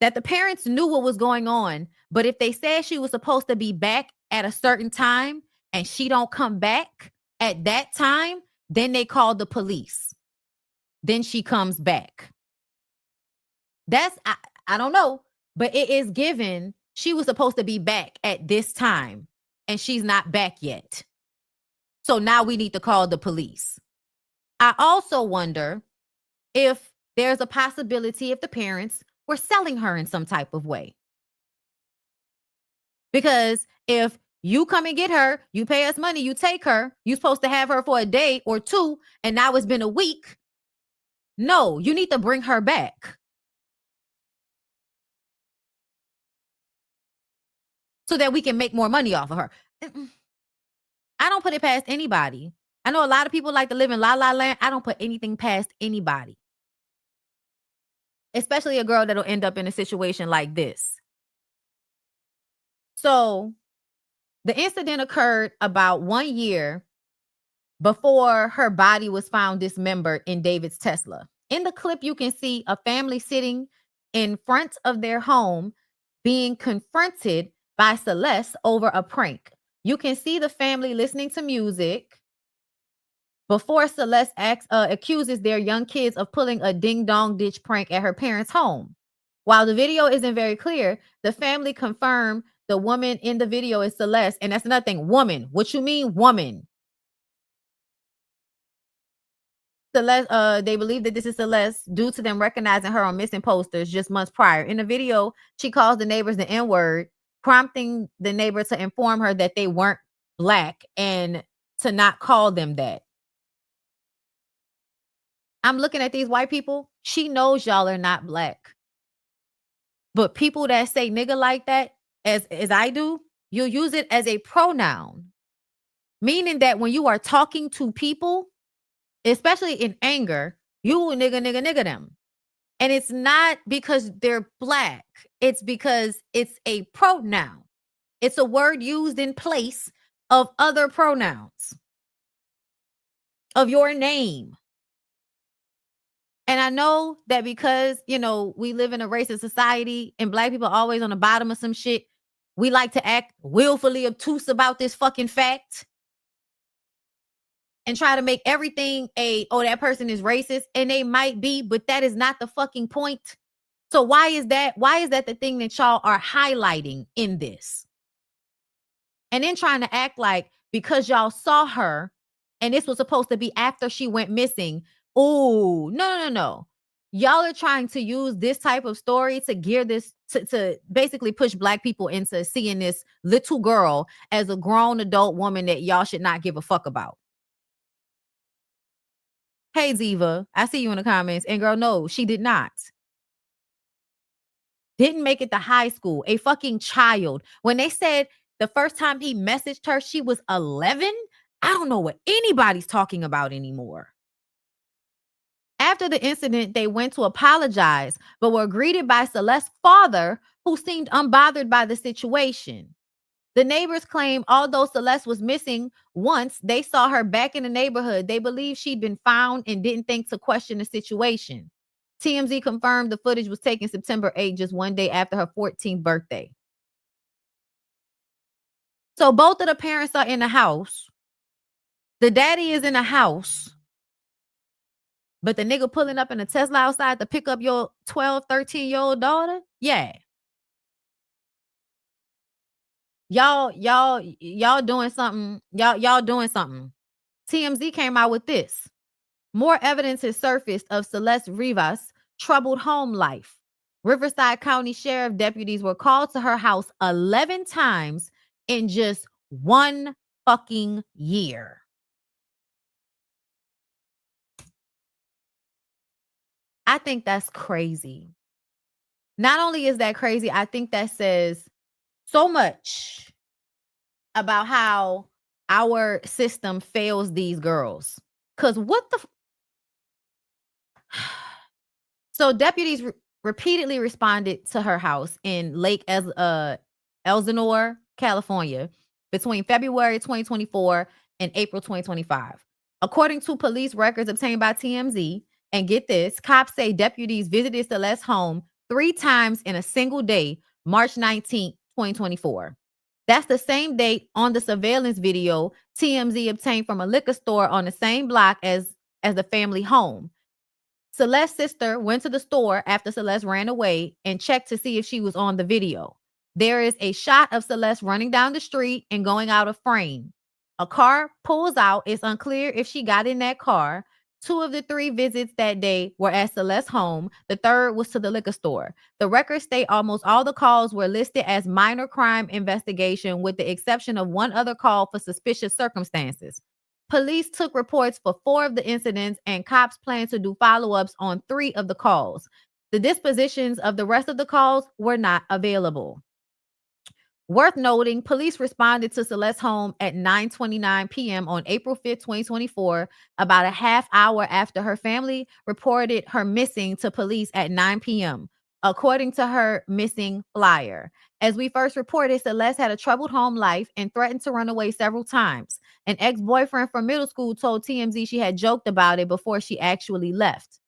that the parents knew what was going on, but if they said she was supposed to be back at a certain time and she don't come back at that time, then they called the police. Then she comes back. That's, I don't know, but it is given she was supposed to be back at this time and she's not back yet. So now we need to call the police. I also wonder if there's a possibility if the parents were selling her in some type of way. Because if you come and get her, you pay us money, you take her, you're supposed to have her for a day or 2, and now it's been a week. No, you need to bring her back. So that we can make more money off of her. I don't put it past anybody. I know a lot of people like to live in la la land. I don't put anything past anybody. Especially a girl that'll end up in a situation like this. So the incident occurred about 1 year before her body was found dismembered in David's Tesla. In the clip, you can see a family sitting in front of their home being confronted by Celeste over a prank. You can see the family listening to music before Celeste accuses their young kids of pulling a ding-dong ditch prank at her parents' home. While the video isn't very clear, the family confirmed the woman in the video is Celeste, and that's another thing. Woman. What you mean, woman? Celeste, they believe that this is Celeste due to them recognizing her on missing posters just months prior. In the video, she calls the neighbors the N-word, prompting the neighbor to inform her that they weren't Black and to not call them that. I'm looking at these white people. She knows y'all are not Black. But people that say nigga like that, as I do, you'll use it as a pronoun. Meaning that when you are talking to people, especially in anger, you will nigga them. And it's not because they're Black. It's because it's a pronoun. It's a word used in place of other pronouns. Of your name. And I know that because, you know, we live in a racist society and Black people are always on the bottom of some shit, we like to act willfully obtuse about this fucking fact and try to make everything that person is racist, and they might be, but that is not the fucking point. So why is that the thing that y'all are highlighting in this? And then trying to act like because y'all saw her and this was supposed to be after she went missing. Oh, no. Y'all are trying to use this type of story to gear this to basically push Black people into seeing this little girl as a grown adult woman that y'all should not give a fuck about. Hey, Ziva, I see you in the comments. And girl, no, she did not. Didn't make it to high school. A fucking child. When they said the first time he messaged her, she was 11. I don't know what anybody's talking about anymore. After the incident, they went to apologize, but were greeted by Celeste's father, who seemed unbothered by the situation. The neighbors claim although Celeste was missing once, they saw her back in the neighborhood. They believe she'd been found and didn't think to question the situation. TMZ confirmed the footage was taken September 8th, just one day after her 14th birthday. So both of the parents are in the house. The daddy is in the house. But the nigga pulling up in a Tesla outside to pick up your 12, 13-year-old daughter? Yeah. Y'all doing something. Y'all doing something. TMZ came out with this. More evidence has surfaced of Celeste Rivas' troubled home life. Riverside County Sheriff deputies were called to her house 11 times in just 1 fucking year. I think that's crazy. Not only is that crazy, I think that says so much about how our system fails these girls. Because what the... So deputies repeatedly responded to her house in Lake Elsinore, California, between February 2024 and April 2025. According to police records obtained by TMZ, and get this, cops say deputies visited Celeste's home 3 times in a single day, March 19, 2024. That's the same date on the surveillance video TMZ obtained from a liquor store on the same block as the family home. Celeste's sister went to the store after Celeste ran away and checked to see if she was on the video. There is a shot of Celeste running down the street and going out of frame. A car pulls out. It's unclear if she got in that car. 2 of the 3 visits that day were at Celeste's home. The 3rd was to the liquor store. The records state almost all the calls were listed as minor crime investigation, with the exception of 1 other call for suspicious circumstances. Police took reports for 4 of the incidents, and cops plan to do follow-ups on 3 of the calls. The dispositions of the rest of the calls were not available. Worth noting, police responded to Celeste's home at 9:29 p.m. on April 5th, 2024, about a half hour after her family reported her missing to police at 9 p.m., according to her missing flyer. As we first reported, Celeste had a troubled home life and threatened to run away several times. An ex-boyfriend from middle school told TMZ she had joked about it before she actually left.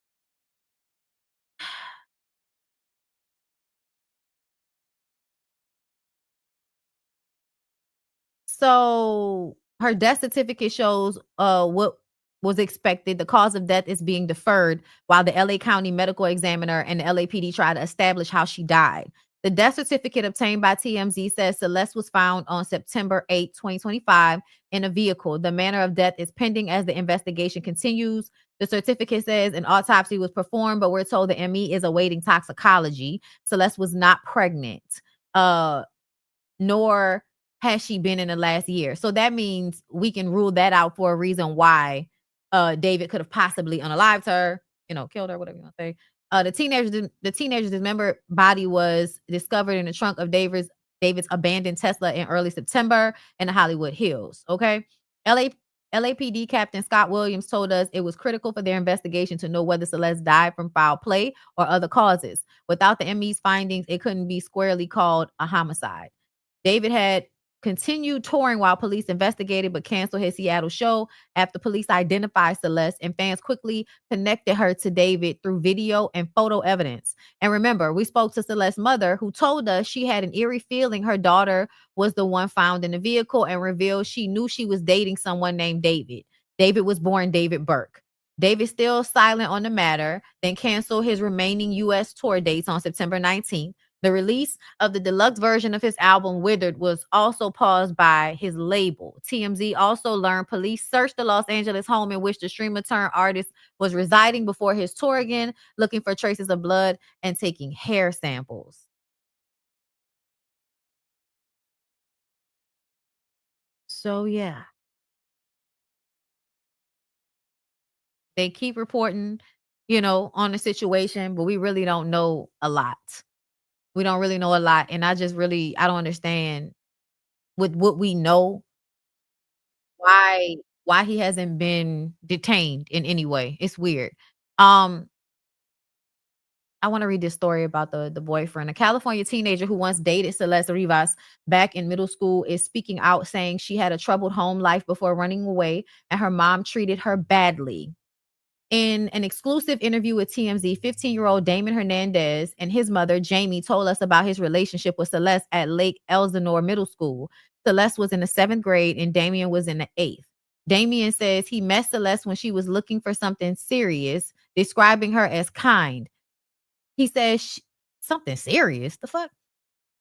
So her death certificate shows what was expected. The cause of death is being deferred while the LA County medical examiner and the LAPD try to establish how she died. The death certificate obtained by TMZ says Celeste was found on September 8, 2025 in a vehicle. The manner of death is pending as the investigation continues. The certificate says an autopsy was performed, but we're told the ME is awaiting toxicology. Celeste was not pregnant, nor has she been in the last year. So that means we can rule that out for a reason why David could have possibly unalived her, killed her, whatever you want to say. The teenager's dismembered body was discovered in the trunk of David's abandoned Tesla in early September in the Hollywood Hills. Okay. LAPD Captain Scott Williams told us it was critical for their investigation to know whether Celeste died from foul play or other causes. Without the ME's findings, it couldn't be squarely called a homicide. David had continued touring while police investigated, but canceled his Seattle show after police identified Celeste, and fans quickly connected her to David through video and photo evidence. And remember, we spoke to Celeste's mother, who told us she had an eerie feeling her daughter was the one found in the vehicle, and revealed she knew she was dating someone named David. David was born David Burke. David still silent on the matter, then canceled his remaining U.S. tour dates on September 19th. The release of the deluxe version of his album Withered was also paused by his label. TMZ also learned police searched the Los Angeles home in which the streamer-turned artist was residing before his tour again, looking for traces of blood and taking hair samples. So yeah. They keep reporting, on the situation, but we really don't know a lot. We don't really know a lot. And I don't understand with what we know why he hasn't been detained in any way. It's weird. I want to read this story about the boyfriend. A California teenager who once dated Celeste Rivas back in middle school is speaking out, saying she had a troubled home life before running away and her mom treated her badly. In an exclusive interview with TMZ, 15-year-old Damon Hernandez and his mother, Jamie, told us about his relationship with Celeste at Lake Elsinore Middle School. Celeste was in the 7th grade and Damien was in the 8th. Damien says he met Celeste when she was looking for something serious, describing her as kind. He says, something serious? The fuck?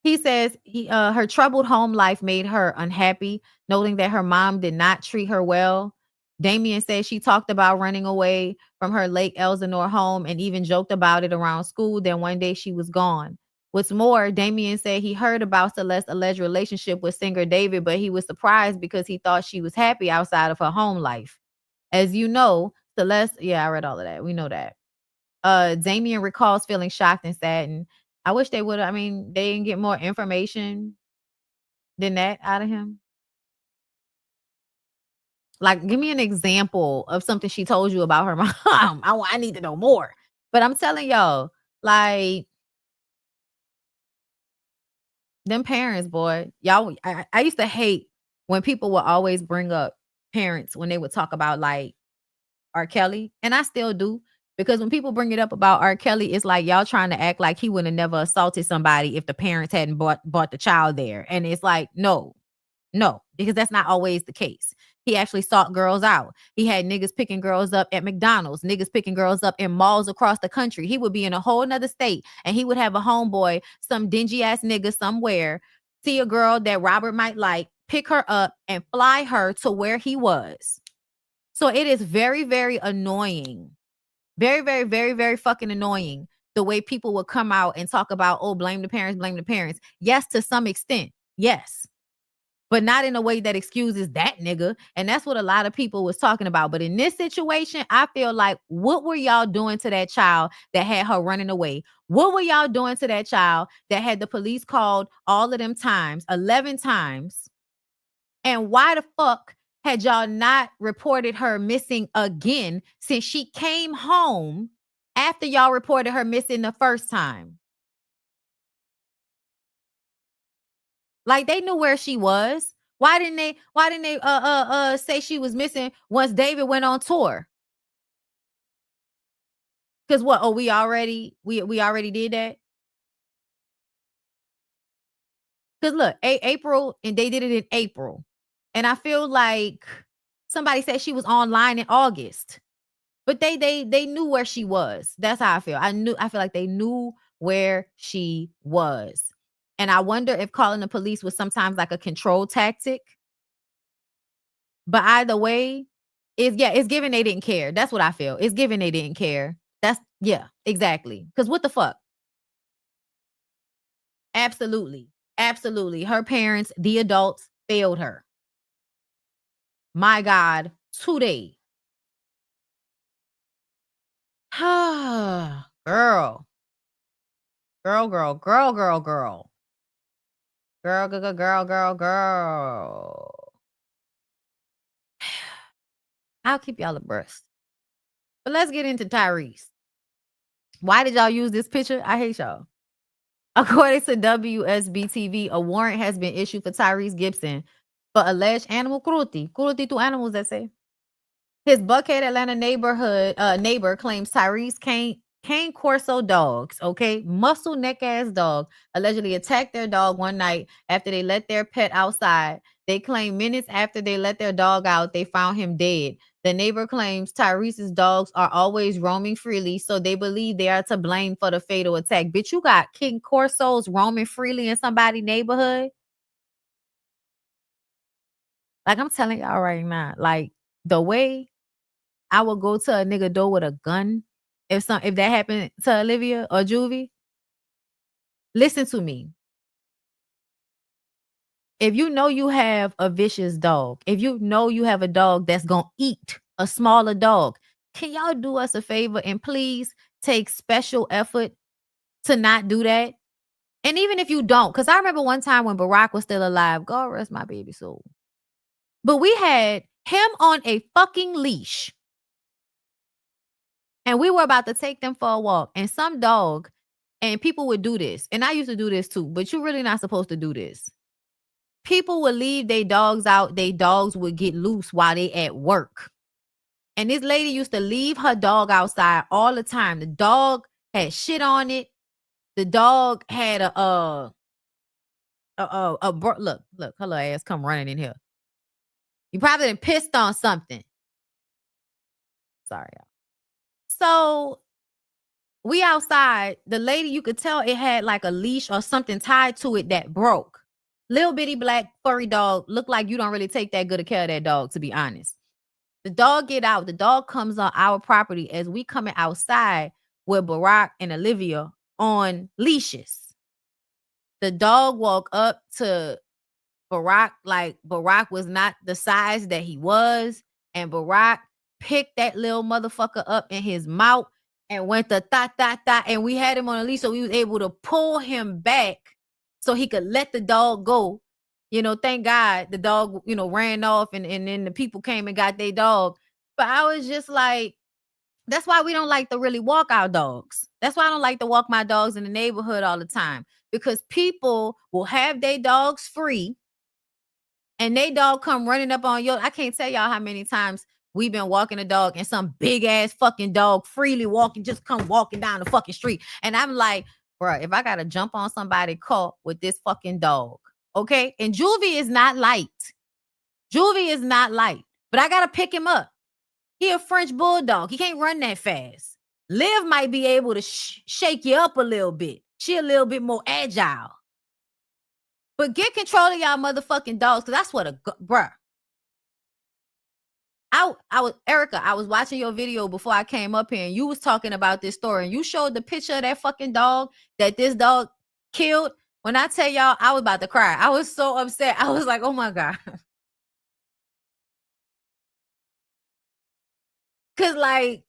He says her troubled home life made her unhappy, noting that her mom did not treat her well. Damien said she talked about running away from her Lake Elsinore home and even joked about it around school. Then one day she was gone. What's more, Damien said he heard about Celeste's alleged relationship with singer David, but he was surprised because he thought she was happy outside of her home life. As you know, Celeste, yeah, I read all of that. We know that. Damien recalls feeling shocked and saddened. I wish they would have, they didn't get more information than that out of him. Like, give me an example of something she told you about her mom. I need to know more. But I'm telling y'all, like, them parents, boy, y'all, I used to hate when people would always bring up parents when they would talk about, like, R. Kelly. And I still do. Because when people bring it up about R. Kelly, it's like y'all trying to act like he would have never assaulted somebody if the parents hadn't brought the child there. And it's like, no, because that's not always the case. He actually sought girls out. He had niggas picking girls up at McDonald's, niggas picking girls up in malls across the country. He would be in a whole nother state and he would have a homeboy, some dingy ass nigga somewhere, see a girl that Robert might like, pick her up and fly her to where he was. So it is very, very annoying. Very, very, very, very fucking annoying the way people will come out and talk about, oh, blame the parents, blame the parents. Yes, to some extent. Yes. But not in a way that excuses that nigga. And that's what a lot of people was talking about. But in this situation, I feel like, what were y'all doing to that child that had her running away? What were y'all doing to that child that had the police called all of them times, 11 times? And why the fuck had y'all not reported her missing again since she came home after y'all reported her missing the first time? Like, they knew where she was. Why didn't they say she was missing once David went on tour? Because what? Oh, we already did that? Because look, April, and they did it in April. And I feel like somebody said she was online in August. But they knew where she was. That's how I feel. I feel like they knew where she was. And I wonder if calling the police was sometimes like a control tactic. But either way, it's given they didn't care. That's what I feel. It's given they didn't care. Exactly. Because what the fuck? Absolutely. Her parents, the adults, failed her. My God, today. Girl. I'll keep y'all abreast. But let's get into Tyrese. Why did y'all use this picture? I hate y'all. According to WSB-TV, a warrant has been issued for Tyrese Gibson for alleged animal cruelty. Cruelty to animals, they say. His Buckhead, Atlanta neighbor claims Tyrese Cane Corso dogs, okay, muscle neck ass dog, allegedly attacked their dog one night after they let their pet outside. They claim minutes after they let their dog out, they found him dead. The neighbor claims Tyrese's dogs are always roaming freely, so they believe they are to blame for the fatal attack. Bitch, you got King Corsos roaming freely in somebody's neighborhood? Like, I'm telling y'all right now, like, the way I would go to a nigga door with a gun if that happened to Olivia or Juvie. Listen to me. If you know you have a vicious dog, if you know you have a dog that's going to eat a smaller dog, can y'all do us a favor and please take special effort to not do that? And even if you don't, because I remember one time when Barack was still alive, God rest my baby soul. But we had him on a fucking leash. And we were about to take them for a walk. And some dog, and people would do this. And I used to do this too. But you're really not supposed to do this. People would leave their dogs out. Their dogs would get loose while they at work. And this lady used to leave her dog outside all the time. The dog had shit on it. The dog had look, her little ass come running in here. You probably done pissed on something. Sorry, y'all. So we outside. The lady, you could tell it had like a leash or something tied to it that broke. Little bitty black furry dog. Looked like you don't really take that good of care of that dog, to be honest. The dog get out. The dog comes on our property as we coming outside with Barack and Olivia on leashes. The dog walk up to Barack like Barack was not the size that he was. And Barack picked that little motherfucker up in his mouth and went to ta. And we had him on a leash, so we was able to pull him back so he could let the dog go. You know, thank God the dog, you know, ran off and then the people came and got their dog. But I was just like, that's why we don't like to really walk our dogs. That's why I don't like to walk my dogs in the neighborhood all the time, because people will have their dogs free and they dog come running up on your. I can't tell y'all how many times we've been walking a dog and some big ass fucking dog freely walking, just come walking down the fucking street. And I'm like, bro, if I got to jump on somebody caught with this fucking dog, okay? And Juvie is not light. Juvie is not light, but I got to pick him up. He a French bulldog. He can't run that fast. Liv might be able to shake you up a little bit. She a little bit more agile. But get control of y'all motherfucking dogs, because that's what bruh. I was Erica, I was watching your video before I came up here, and you was talking about this story, and you showed the picture of that fucking dog that this dog killed. When I tell y'all, I was about to cry. I was so upset. I was like, oh my God. Cause like,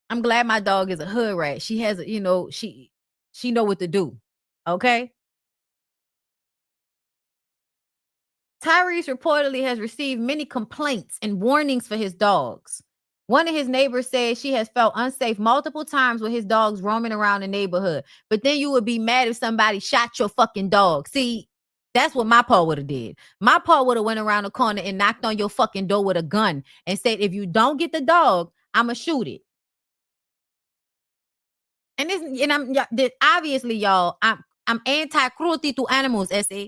I'm glad my dog is a hood rat. She has, you know, she know what to do. Okay. Tyrese reportedly has received many complaints and warnings for his dogs. One of his neighbors said she has felt unsafe multiple times with his dogs roaming around the neighborhood. But then you would be mad if somebody shot your fucking dog. See, that's what my paw would have did. My paw would have went around the corner and knocked on your fucking door with a gun and said, if you don't get the dog, I'ma shoot it. And I'm obviously, y'all, I'm anti-cruelty to animals, SA.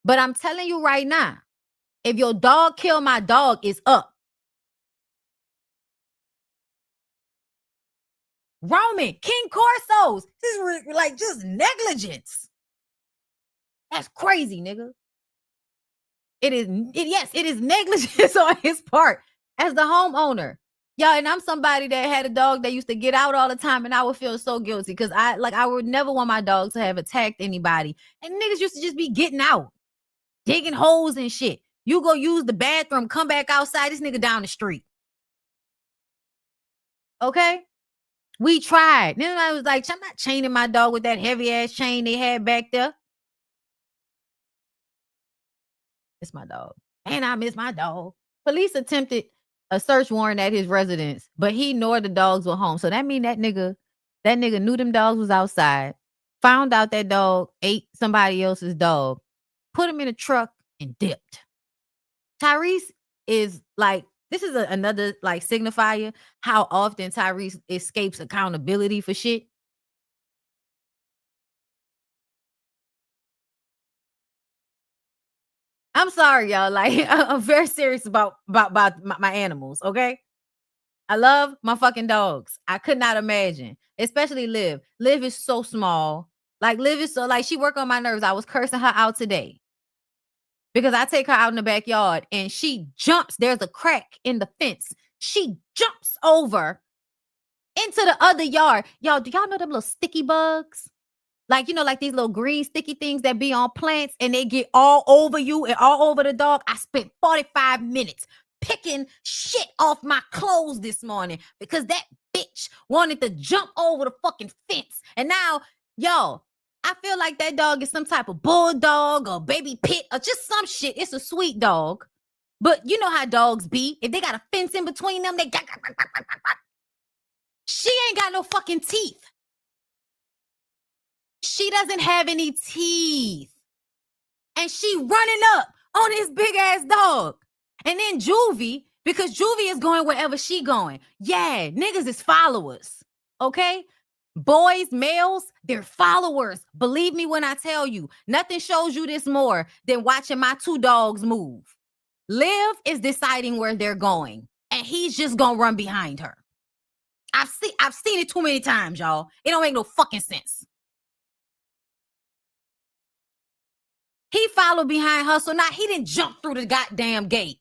But I'm telling you right now, if your dog kill my dog, it's up. Roman, King Corsos. This is like just negligence. That's crazy, nigga. Yes, it is negligence on his part as the homeowner. Y'all, and I'm somebody that had a dog that used to get out all the time, and I would feel so guilty because I would never want my dog to have attacked anybody. And niggas used to just be getting out, digging holes and shit. You go use the bathroom, come back outside, this nigga down the street. Okay? We tried. Then I was like, I'm not chaining my dog with that heavy ass chain they had back there. It's my dog. And I miss my dog. Police attempted a search warrant at his residence, but he nor the dogs were home. So that mean that nigga knew them dogs was outside, found out that dog ate somebody else's dog, put him in a truck and dipped. Tyrese is like, this is another like signifier how often Tyrese escapes accountability for shit. I'm sorry, y'all. Like, I'm very serious about my animals, okay? I love my fucking dogs. I could not imagine, especially Liv. Liv is so small. Like, Liv is so, like, she work on my nerves. I was cursing her out today because I take her out in the backyard and she jumps. There's a crack in the fence. She jumps over into the other yard. Y'all, do y'all know them little sticky bugs? Like, you know, like these little green sticky things that be on plants and they get all over you and all over the dog. I spent 45 minutes picking shit off my clothes this morning because that bitch wanted to jump over the fucking fence. And now, y'all, I feel like that dog is some type of bulldog or baby pit or just some shit. It's a sweet dog. But you know how dogs be. If they got a fence in between them, they got... She ain't got no fucking teeth. She doesn't have any teeth. And she running up on this big ass dog. And then Juvie, because Juvie is going wherever she going. Yeah, niggas is followers. Okay? Boys, males, they're followers. Believe me when I tell you, nothing shows you this more than watching my two dogs move. Liv is deciding where they're going. And he's just gonna run behind her. I've seen it too many times, y'all. It don't make no fucking sense. He followed behind her, so now he didn't jump through the goddamn gate.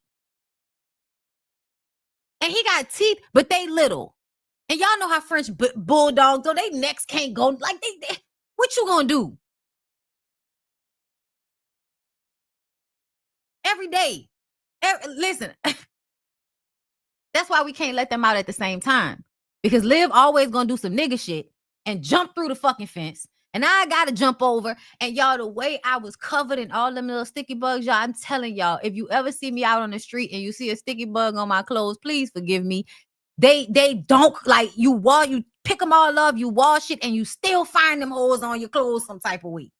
And he got teeth, but they little. And y'all know how French bulldogs, though, they necks can't go. Like, they what you gonna do? Every day. Listen, that's why we can't let them out at the same time. Because Liv always gonna do some nigga shit and jump through the fucking fence. And I gotta jump over. And y'all, the way I was covered in all them little sticky bugs, y'all, I'm telling y'all, if you ever see me out on the street and you see a sticky bug on my clothes, please forgive me. They don't, like, you pick them all up, you wash it, and you still find them holes on your clothes some type of way.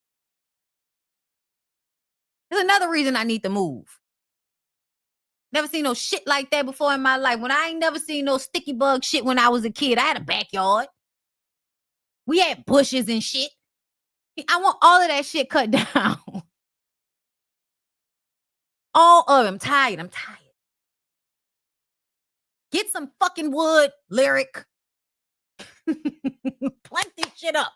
There's another reason I need to move. Never seen no shit like that before in my life. When I ain't never seen no sticky bug shit when I was a kid. I had a backyard. We had bushes and shit. I want all of that shit cut down. All of them. I'm tired. Get some fucking wood, Lyric. Plant this shit up.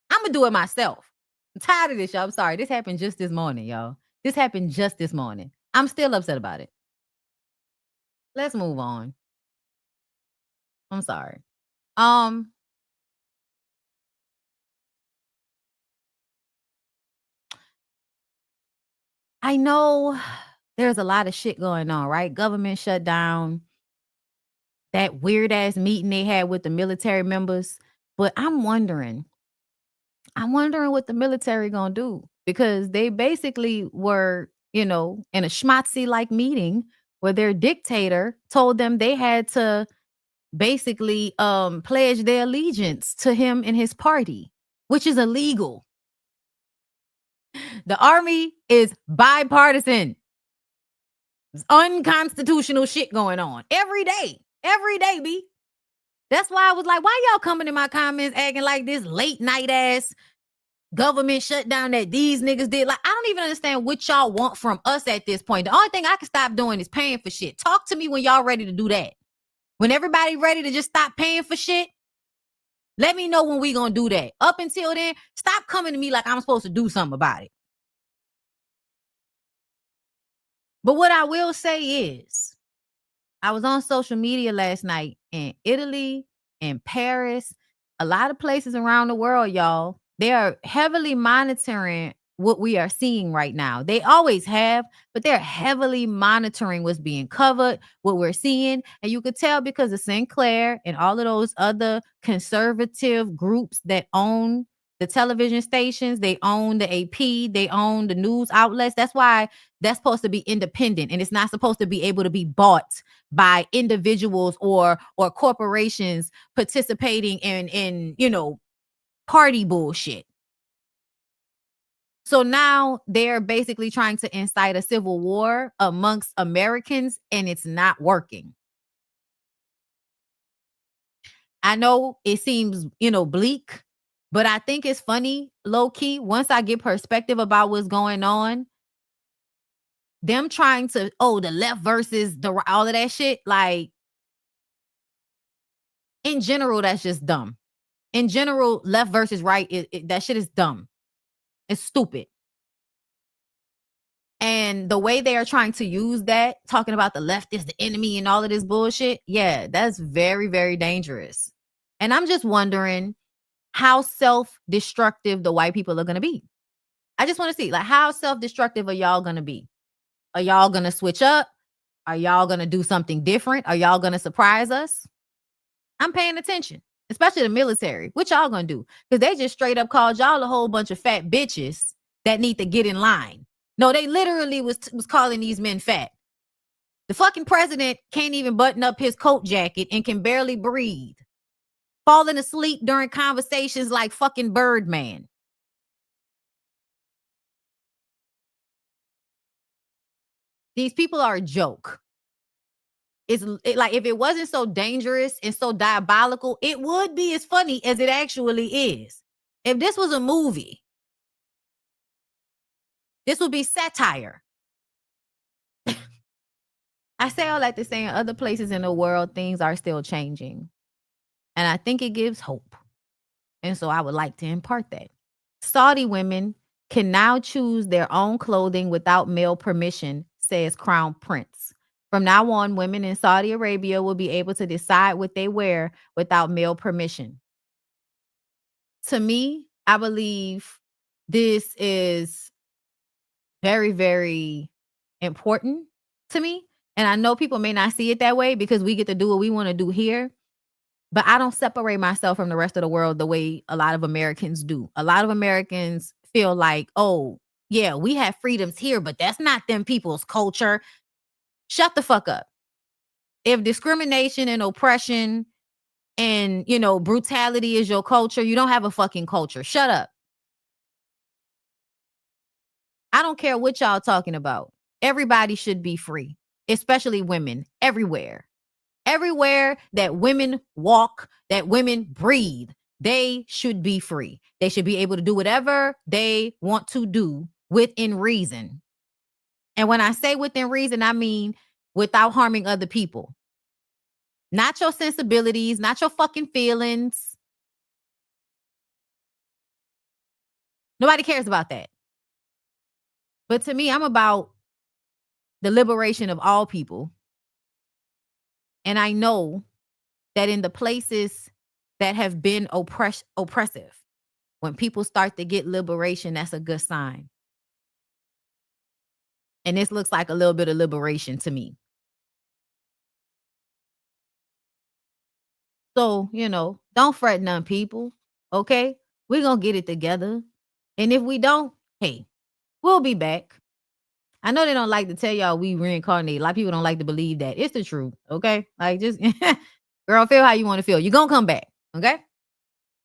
I'm gonna do it myself. I'm tired of this, y'all. I'm sorry. This happened just this morning, y'all. This happened just this morning. I'm still upset about it. Let's move on. I'm sorry. I know there's a lot of shit going on, right? Government shut down. That weird ass meeting they had with the military members. But I'm wondering what the military gonna do, because they basically were, in a schmatzy-like meeting where their dictator told them they had to basically pledge their allegiance to him and his party, which is illegal. The army is bipartisan. It's unconstitutional shit going on every day, B. That's why I was like, why y'all coming in my comments acting like this late night ass government shutdown that these niggas did? Like, I don't even understand what y'all want from us at this point. The only thing I can stop doing is paying for shit. Talk to me when y'all ready to do that. When everybody ready to just stop paying for shit, let me know when we gonna do that. Up until then, stop coming to me like I'm supposed to do something about it. But what I will say is, I was on social media last night in Italy, in Paris, a lot of places around the world, y'all. They are heavily monitoring what we are seeing right now. They always have, but they're heavily monitoring what's being covered, what we're seeing. And you could tell because of Sinclair and all of those other conservative groups that own the television stations, they own the AP, they own the news outlets. That's why that's supposed to be independent, and it's not supposed to be able to be bought by individuals or corporations participating in party bullshit. So now they're basically trying to incite a civil war amongst Americans, and it's not working. I know it seems, bleak, but I think it's funny, low key, once I get perspective about what's going on, them trying to, the left versus the right, all of that shit, like, in general, that's just dumb. In general, left versus right, that shit is dumb. It's stupid. And the way they are trying to use that, talking about the left is the enemy and all of this bullshit, yeah, that's very, very dangerous. And I'm just wondering how self-destructive the white people are going to be. I just want to see, like, how self-destructive are y'all going to be? Are y'all going to switch up? Are y'all going to do something different? Are y'all going to surprise us? I'm paying attention, especially the military. What y'all going to do? Because they just straight up called y'all a whole bunch of fat bitches that need to get in line. No, they literally was calling these men fat. The fucking president can't even button up his coat jacket and can barely breathe. Falling asleep during conversations like fucking Birdman. These people are a joke. Like, if it wasn't so dangerous and so diabolical, it would be as funny as it actually is. If this was a movie, this would be satire. I say all that to say in other places in the world, things are still changing. And I think it gives hope. And so I would like to impart that. Saudi women can now choose their own clothing without male permission, says Crown Prince. From now on, women in Saudi Arabia will be able to decide what they wear without male permission. To me, I believe this is very, very important to me. And I know people may not see it that way because we get to do what we want to do here. But I don't separate myself from the rest of the world the way a lot of Americans do. A lot of Americans feel like, oh, yeah, we have freedoms here, but that's not them people's culture. Shut the fuck up. If discrimination and oppression and, brutality is your culture, you don't have a fucking culture. Shut up. I don't care what y'all talking about. Everybody should be free, especially women, everywhere. Everywhere that women walk, that women breathe, they should be free. They should be able to do whatever they want to do within reason. And when I say within reason, I mean without harming other people. Not your sensibilities, not your fucking feelings. Nobody cares about that. But to me, I'm about the liberation of all people. And I know that in the places that have been oppressive, when people start to get liberation, that's a good sign. And this looks like a little bit of liberation to me. So, don't fret none, people. Okay? We're going to get it together. And if we don't, hey, we'll be back. I know they don't like to tell y'all we reincarnate. A lot of people don't like to believe that. It's the truth. Okay? Like, just, girl, feel how you want to feel. You're going to come back. Okay?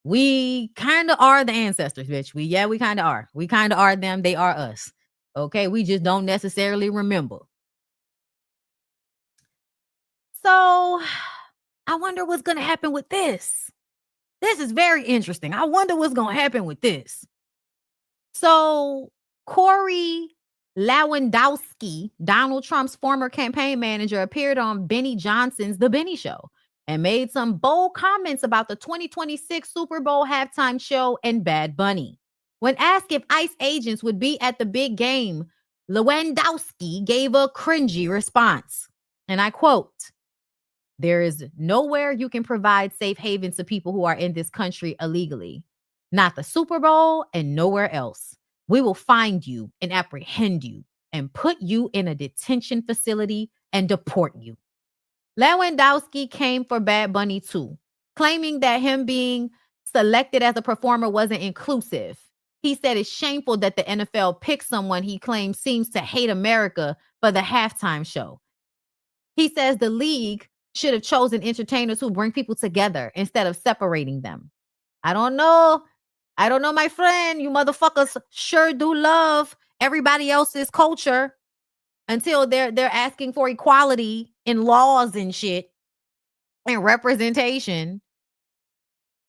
We kind of are the ancestors, bitch. We kind of are. We kind of are them. They are us. Okay? We just don't necessarily remember. So, I wonder what's going to happen with this. This is very interesting. I wonder what's going to happen with this. So, Corey Lewandowski, Donald Trump's former campaign manager, appeared on Benny Johnson's The Benny Show and made some bold comments about the 2026 Super Bowl halftime show and Bad Bunny. When asked if ICE agents would be at the big game, Lewandowski gave a cringy response. And I quote, "There is nowhere you can provide safe havens to people who are in this country illegally. Not the Super Bowl and nowhere else. We will find you and apprehend you and put you in a detention facility and deport you." Lewandowski came for Bad Bunny too, claiming that him being selected as a performer wasn't inclusive. He said it's shameful that the NFL picked someone he claims seems to hate America for the halftime show. He says the league should have chosen entertainers who bring people together instead of separating them. I don't know, my friend. You motherfuckers sure do love everybody else's culture until they're asking for equality in laws and shit and representation.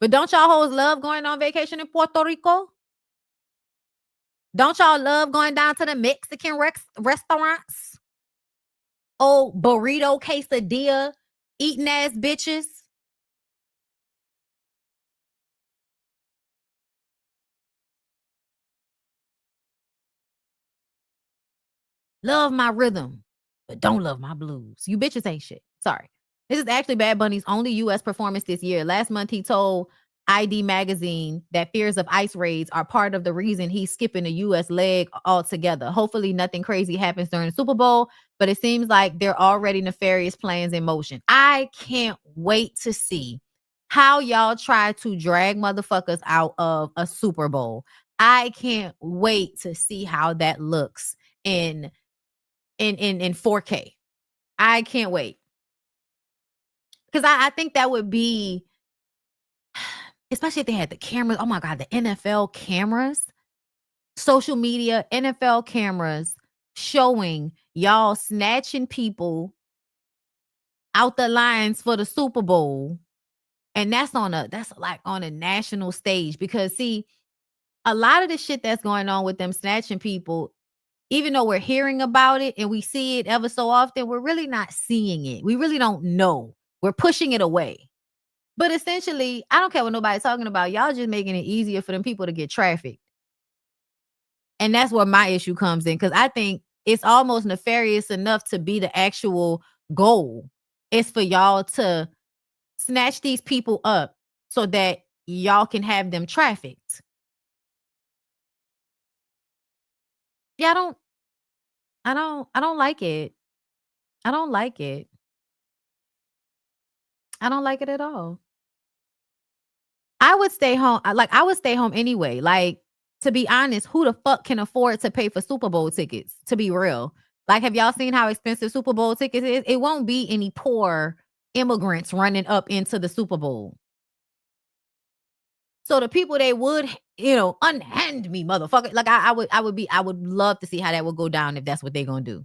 But don't y'all hoes love going on vacation in Puerto Rico? Don't y'all love going down to the Mexican restaurants? Oh, burrito quesadilla eating ass bitches. Love my rhythm, but don't love my blues. You bitches ain't shit. Sorry. This is actually Bad Bunny's only U.S. performance this year. Last month, he told ID Magazine that fears of ICE raids are part of the reason he's skipping the U.S. leg altogether. Hopefully nothing crazy happens during the Super Bowl, but it seems like there are already nefarious plans in motion. I can't wait to see how y'all try to drag motherfuckers out of a Super Bowl. I can't wait to see how that looks in 4K. I can't wait. Because I think that would be, especially if they had the cameras. Oh my God, the NFL cameras, social media, NFL cameras showing y'all snatching people out the lines for the Super Bowl. And that's like on a national stage. Because see, a lot of the shit that's going on with them snatching people, even though we're hearing about it and we see it ever so often, we're really not seeing it. We really don't know. We're pushing it away. But essentially, I don't care what nobody's talking about. Y'all just making it easier for them people to get trafficked. And that's where my issue comes in, because I think it's almost nefarious enough to be the actual goal. It's for y'all to snatch these people up so that y'all can have them trafficked. Yeah, I don't like it. I don't like it. I don't like it at all. I would stay home. I would stay home anyway. Like, to be honest, who the fuck can afford to pay for Super Bowl tickets? To be real. Like, have y'all seen how expensive Super Bowl tickets is? It won't be any poor immigrants running up into the Super Bowl. So the people they would, unhand me, motherfucker. Like, I would love to see how that would go down if that's what they're gonna do.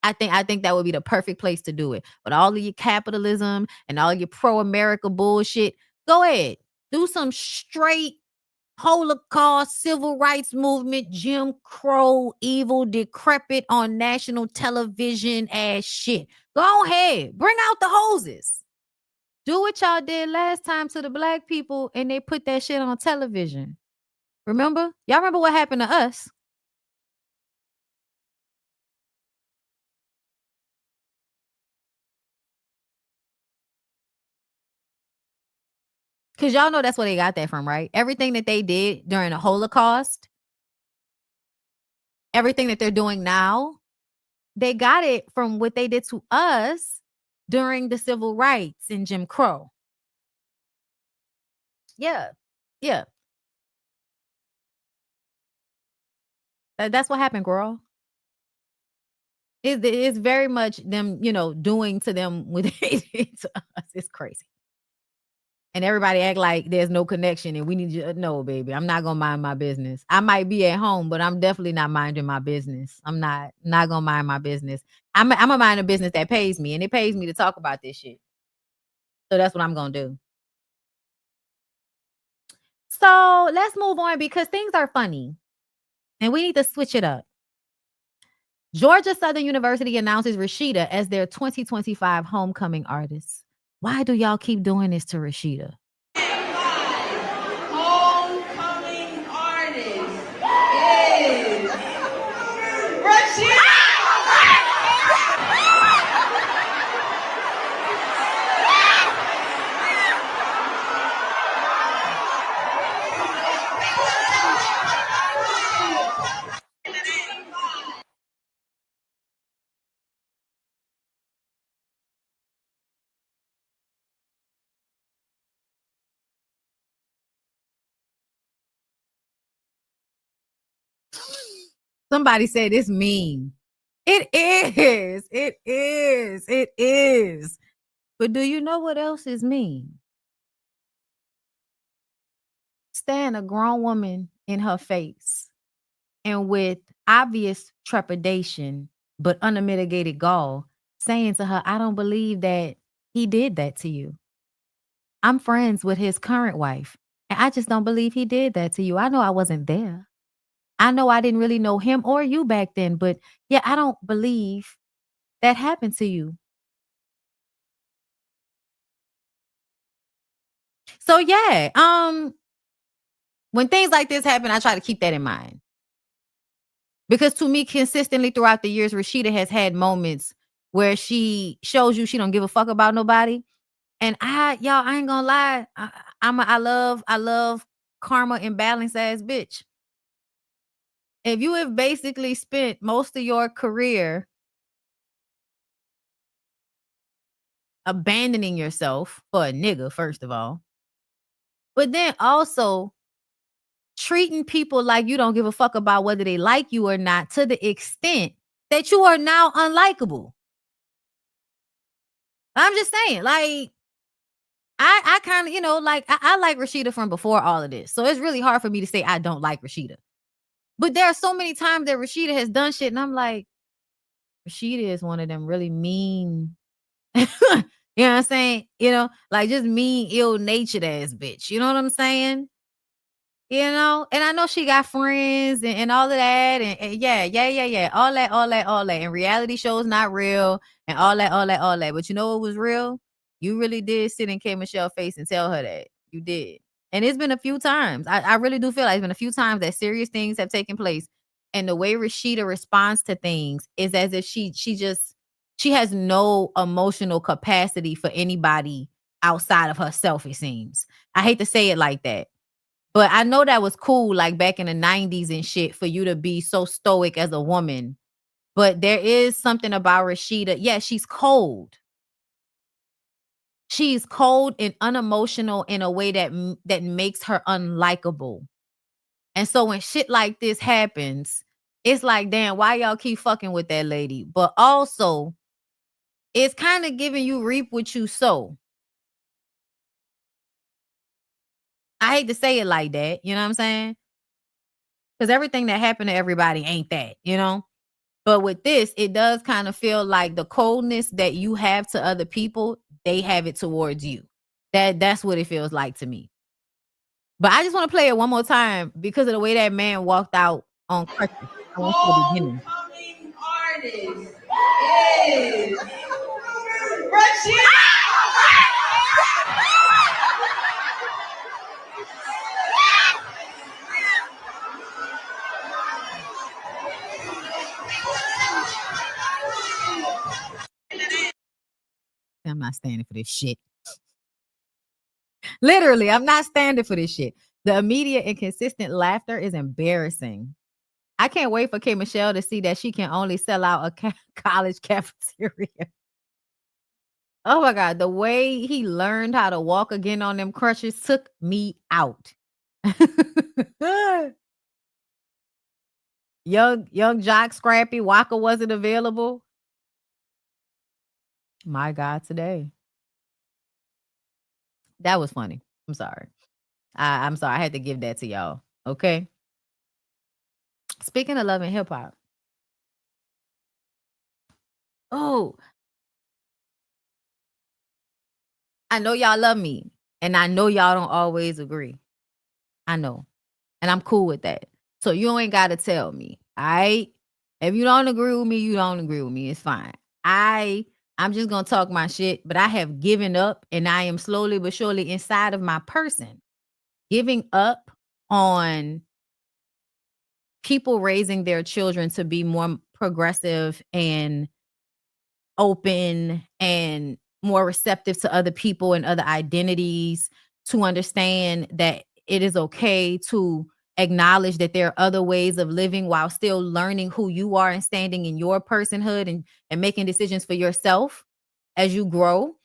I think that would be the perfect place to do it. But all of your capitalism and all your pro-America bullshit, go ahead. Do some straight Holocaust, civil rights movement, Jim Crow, evil, decrepit on national television ass shit. Go ahead. Bring out the hoses. Do what y'all did last time to the black people and they put that shit on television. Remember? Y'all remember what happened to us? Because y'all know that's where they got that from, right? Everything that they did during the Holocaust, everything that they're doing now, they got it from what they did to us during the civil rights and Jim Crow. Yeah. Yeah. That's what happened, girl. It's very much them, doing to them what they did to us. It's crazy. And everybody act like there's no connection and we need you. No, baby, I'm not going to mind my business. I might be at home, but I'm definitely not minding my business. I'm not going to mind my business. I'm going to mind a business that pays me, and it pays me to talk about this shit. So that's what I'm going to do. So let's move on because things are funny and we need to switch it up. Georgia Southern University announces Rashida as their 2025 homecoming artist. Why do y'all keep doing this to Rashida? Homecoming artist is Rashida. Somebody said it's mean. It is. It is. It is. But do you know what else is mean? Staring a grown woman in her face and with obvious trepidation, but unmitigated gall, saying to her, I don't believe that he did that to you. I'm friends with his current wife, and I just don't believe he did that to you. I know I wasn't there. I know I didn't really know him or you back then, but yeah, I don't believe that happened to you. So yeah, when things like this happen, I try to keep that in mind. Because to me, consistently throughout the years, Rashida has had moments where she shows you she don't give a fuck about nobody. And I ain't gonna lie, I love karma and balance ass bitch. If you have basically spent most of your career abandoning yourself for a nigga, first of all, but then also treating people like you don't give a fuck about whether they like you or not, to the extent that you are now unlikable. I'm just saying, like, I kind of, I like Rashida from before all of this. So it's really hard for me to say I don't like Rashida. But there are so many times that Rashida has done shit and I'm like, Rashida is one of them really mean, you know what I'm saying? Like just mean, ill-natured ass bitch. You know what I'm saying? And I know she got friends and all of that. And yeah. All that. And reality shows not real and all that. But you know what was real? You really did sit in K. Michelle's face and tell her that. You did. And it's been a few times. I really do feel like it's been a few times that serious things have taken place. And the way Rashida responds to things is as if she has no emotional capacity for anybody outside of herself, it seems. I hate to say it like that. But I know that was cool, like back in the 90s and shit, for you to be so stoic as a woman. But there is something about Rashida. Yeah, she's cold. She's cold and unemotional in a way that makes her unlikable. And so when shit like this happens, it's like, damn, why y'all keep fucking with that lady? But also, it's kind of giving you reap what you sow. I hate to say it like that, you know what I'm saying? Because everything that happened to everybody ain't that, you know? But with this, it does kind of feel like the coldness that you have to other people, they have it towards you. That's what it feels like to me. But I just want to play it one more time because of the way that man walked out on crutches. I want to the beginning. Homecoming artist is Rashida. I'm not standing for this shit. Literally, I'm not standing for this shit. The immediate and consistent laughter is embarrassing. I can't wait for K. Michelle to see that she can only sell out a college cafeteria. Oh my God, the way he learned how to walk again on them crutches took me out. young Jock Scrappy Walker wasn't available. My God, today. That was funny. I'm sorry. I'm sorry. I had to give that to y'all. Okay. Speaking of love and hip hop. Oh, I know y'all love me. And I know y'all don't always agree. I know. And I'm cool with that. So you ain't got to tell me. All right. If you don't agree with me, you don't agree with me. It's fine. I'm just going to talk my shit, but I have given up and I am slowly but surely inside of my person giving up on people raising their children to be more progressive and open and more receptive to other people and other identities, to understand that it is okay to acknowledge that there are other ways of living while still learning who you are and standing in your personhood and making decisions for yourself as you grow.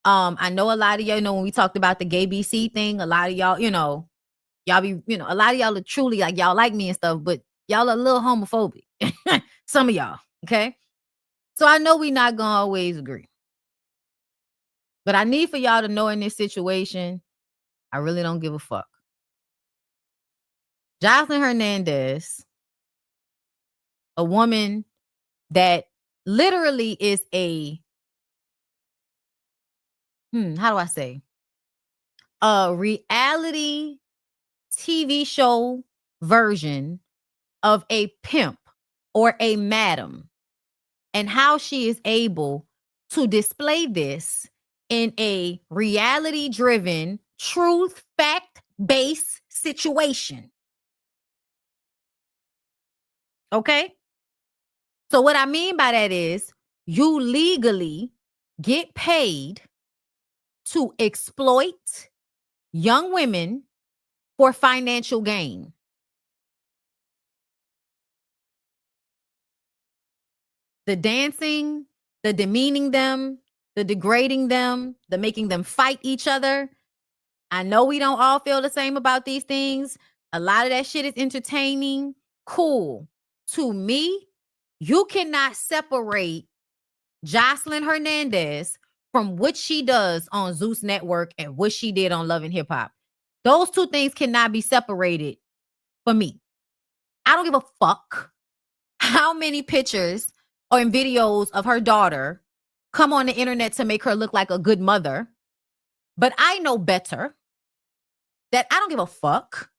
I know a lot of y'all, when we talked about the gay BC thing, a lot of y'all, y'all be, a lot of y'all are truly like, y'all like me and stuff, but y'all are a little homophobic. Some of y'all, okay? So I know we not gonna always agree. But I need for y'all to know in this situation, I really don't give a fuck. Jocelyn Hernandez, a woman that literally is a, how do I say? A reality TV show version of a pimp or a madam, and how she is able to display this in a reality-driven, truth, fact-based situation. Okay? So what I mean by that is you legally get paid to exploit young women for financial gain. The dancing, the demeaning them, the degrading them, the making them fight each other. I know we don't all feel the same about these things. A lot of that shit is entertaining. Cool. To me, you cannot separate Jocelyn Hernandez from what she does on Zeus Network and what she did on Love and Hip Hop. Those two things cannot be separated for me. I don't give a fuck how many pictures or videos of her daughter come on the internet to make her look like a good mother. But I know better that I don't give a fuck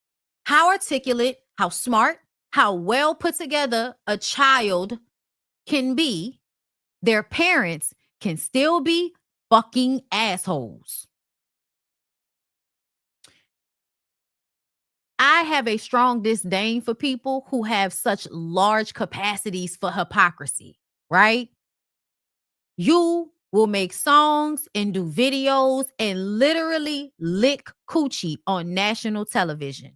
how articulate, how smart, how well put together a child can be. Their parents can still be fucking assholes. I have a strong disdain for people who have such large capacities for hypocrisy, right? You will make songs and do videos and literally lick coochie on national television.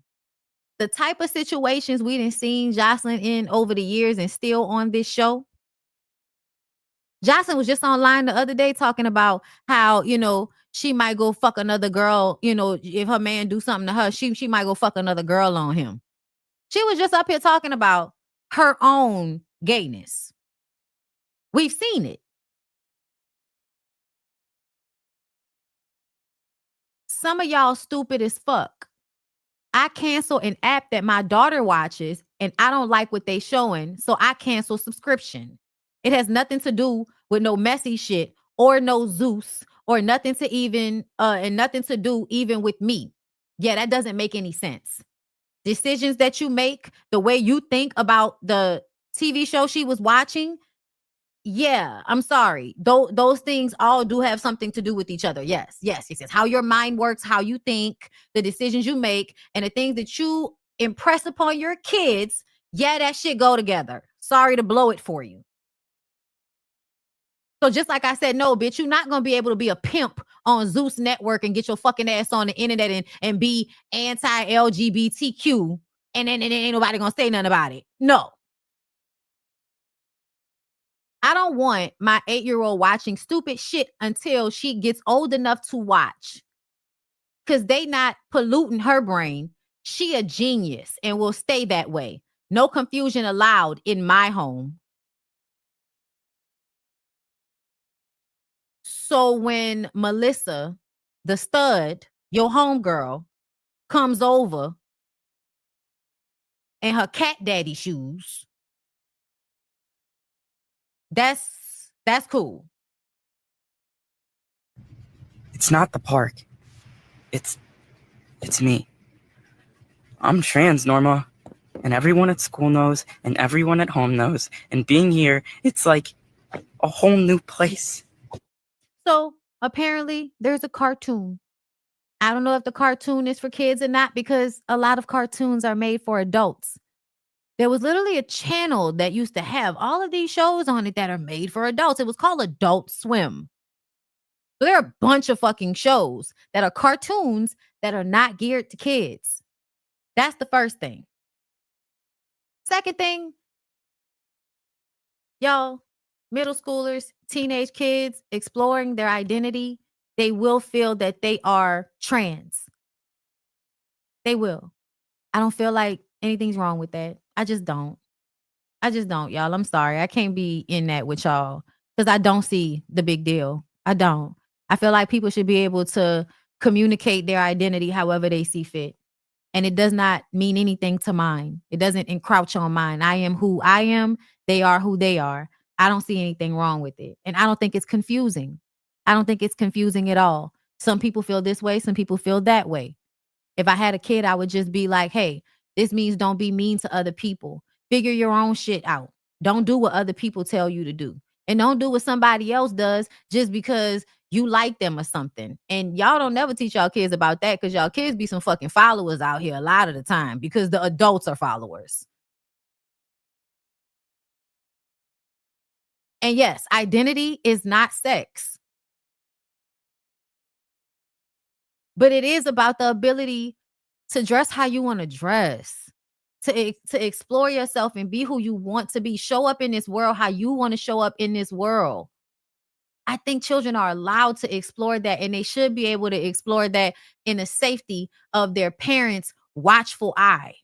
The type of situations we done seen Jocelyn in over the years and still on this show. Jocelyn was just online the other day talking about how, you know, she might go fuck another girl, you know, if her man do something to her, she might go fuck another girl on him. She was just up here talking about her own gayness. We've seen it. Some of y'all stupid as fuck. I cancel an app that my daughter watches and I don't like what they showing, so I cancel subscription. It has nothing to do with no messy shit or no Zeus or nothing to even and nothing to do even with me. Yeah, that doesn't make any sense. Decisions that you make, the way you think about the TV show she was watching, yeah, I'm sorry. Those things all do have something to do with each other. Yes. How your mind works, how you think, the decisions you make, and the things that you impress upon your kids, yeah, that shit go together. Sorry to blow it for you. So just like I said, no, bitch, you're not going to be able to be a pimp on Zeus Network and get your fucking ass on the internet and be anti-LGBTQ and then ain't nobody going to say nothing about it. No. I don't want my 8-year-old watching stupid shit until she gets old enough to watch. Because they not polluting her brain. She a genius and will stay that way. No confusion allowed in my home. So when Melissa, the stud, your homegirl, comes over in her cat daddy shoes, that's cool. It's not the park. It's me. I'm trans, Norma. And everyone at school knows, and everyone at home knows. And being here, it's like a whole new place. So apparently there's a cartoon. I don't know if the cartoon is for kids or not because a lot of cartoons are made for adults. There was literally a channel that used to have all of these shows on it that are made for adults. It was called Adult Swim. So there are a bunch of fucking shows that are cartoons that are not geared to kids. That's the first thing. Second thing, y'all, middle schoolers, teenage kids exploring their identity, they will feel that they are trans. They will. I don't feel like anything's wrong with that. I just don't, y'all. I'm sorry. I can't be in that with y'all because I don't see the big deal. I don't. I feel like people should be able to communicate their identity however they see fit. And it does not mean anything to mine. It doesn't encroach on mine. I am who I am. They are who they are. I don't see anything wrong with it. And I don't think it's confusing. I don't think it's confusing at all. Some people feel this way. Some people feel that way. If I had a kid, I would just be like, hey, this means don't be mean to other people. Figure your own shit out. Don't do what other people tell you to do. And don't do what somebody else does just because you like them or something. And y'all don't never teach y'all kids about that because y'all kids be some fucking followers out here a lot of the time because the adults are followers. And yes, identity is not sex. But it is about the ability to dress how you want to dress, to explore yourself and be who you want to be. Show up in this world how you want to show up in this world. I think children are allowed to explore that, and they should be able to explore that in the safety of their parents' watchful eye.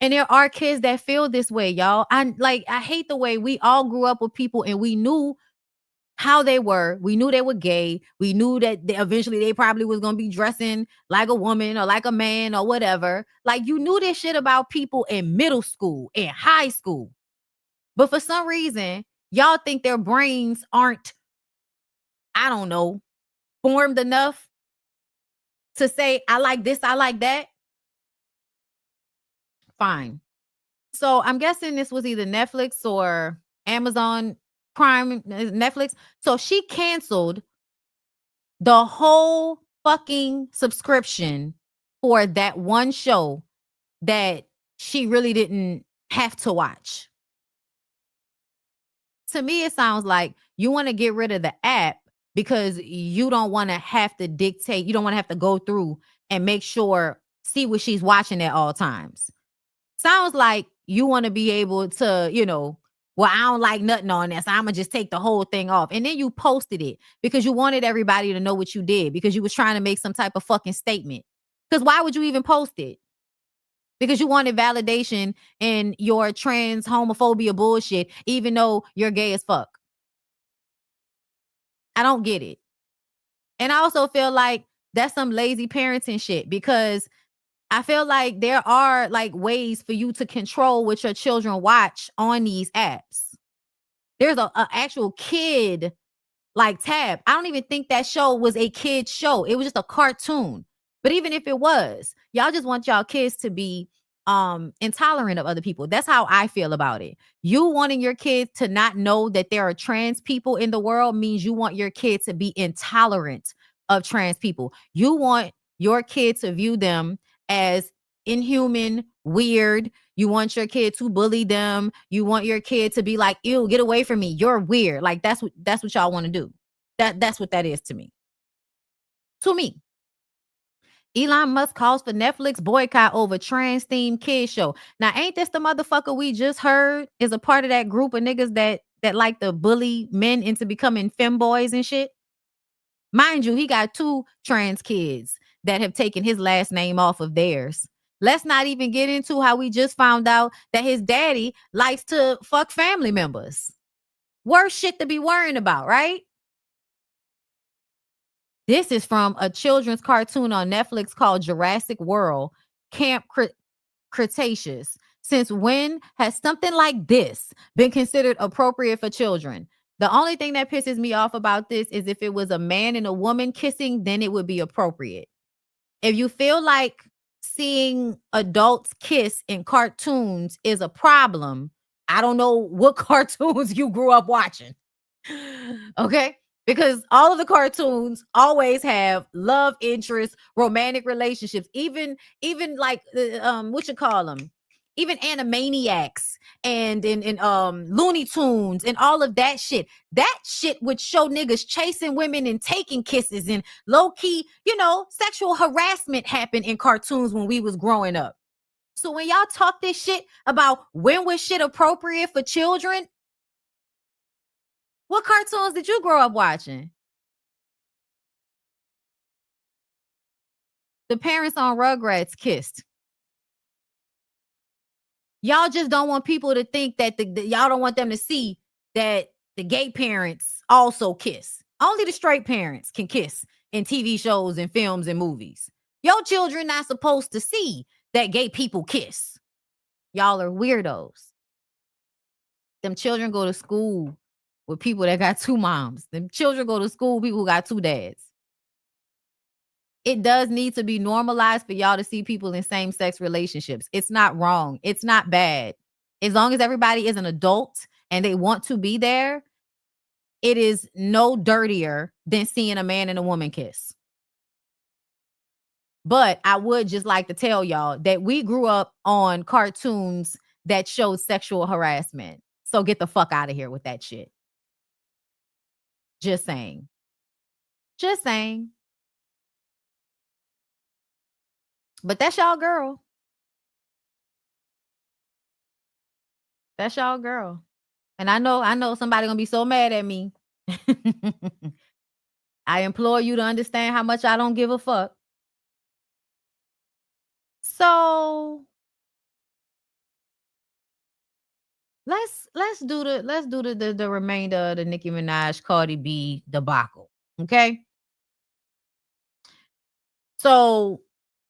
And there are kids that feel this way, y'all. I hate the way we all grew up with people and we knew how they were. We knew they were gay. We knew that eventually they probably was going to be dressing like a woman or like a man or whatever. Like, you knew this shit about people in middle school and high school. But for some reason, y'all think their brains aren't, I don't know, formed enough to say, I like this, I like that. Fine. So I'm guessing this was either Netflix or Amazon Prime, Netflix. So she canceled the whole fucking subscription for that one show that she really didn't have to watch. To me, it sounds like you want to get rid of the app because you don't want to have to dictate. You don't want to have to go through and make sure, see what she's watching at all times. Sounds like you want to be able to, you know, well, I don't like nothing on this. I'm going to just take the whole thing off. And then you posted it because you wanted everybody to know what you did, because you was trying to make some type of fucking statement. Because why would you even post it? Because you wanted validation in your trans homophobia bullshit, even though you're gay as fuck. I don't get it. And I also feel like that's some lazy parenting shit, because I feel like there are like ways for you to control what your children watch on these apps. There's a actual kid like tab. I don't even think that show was a kid show. It was just a cartoon. But even if it was, y'all just want y'all kids to be intolerant of other people. That's how I feel about it. You wanting your kids to not know that there are trans people in the world means you want your kids to be intolerant of trans people. You want your kids to view them as inhuman, weird. You want your kid to bully them. You want your kid to be like, ew, get away from me. You're weird. Like that's what y'all want to do. That's what that is to me. To me. Elon Musk calls for Netflix boycott over trans-themed kids show. Now, ain't this the motherfucker we just heard is a part of that group of niggas that like to bully men into becoming femboys and shit? Mind you, he got 2 trans kids that have taken his last name off of theirs. Let's not even get into how we just found out that his daddy likes to fuck family members. Worse shit to be worrying about, right? This is from a children's cartoon on Netflix called Jurassic World, Camp Cretaceous. Since when has something like this been considered appropriate for children? The only thing that pisses me off about this is if it was a man and a woman kissing, then it would be appropriate. If you feel like seeing adults kiss in cartoons is a problem, I don't know what cartoons you grew up watching. Okay? Because all of the cartoons always have love interests, romantic relationships, even like what you call them, even Animaniacs and Looney Tunes and all of that shit. That shit would show niggas chasing women and taking kisses, and low key, you know, sexual harassment happened in cartoons when we was growing up. So when y'all talk this shit about when was shit appropriate for children, what cartoons did you grow up watching? The parents on Rugrats kissed. Y'all just don't want people to think that y'all don't want them to see that the gay parents also kiss. Only the straight parents can kiss in TV shows and films and movies. Your children not supposed to see that gay people kiss. Y'all are weirdos. Them children go to school with people that got 2 moms. Them children go to school with people who got 2 dads. It does need to be normalized for y'all to see people in same-sex relationships. It's not wrong. It's not bad. As long as everybody is an adult and they want to be there, it is no dirtier than seeing a man and a woman kiss. But I would just like to tell y'all that we grew up on cartoons that showed sexual harassment. So get the fuck out of here with that shit. Just saying. Just saying. But that's y'all girl. That's y'all girl. And I know somebody gonna be so mad at me. I implore you to understand how much I don't give a fuck. So let's do the remainder of the Nicki Minaj Cardi B debacle. Okay. So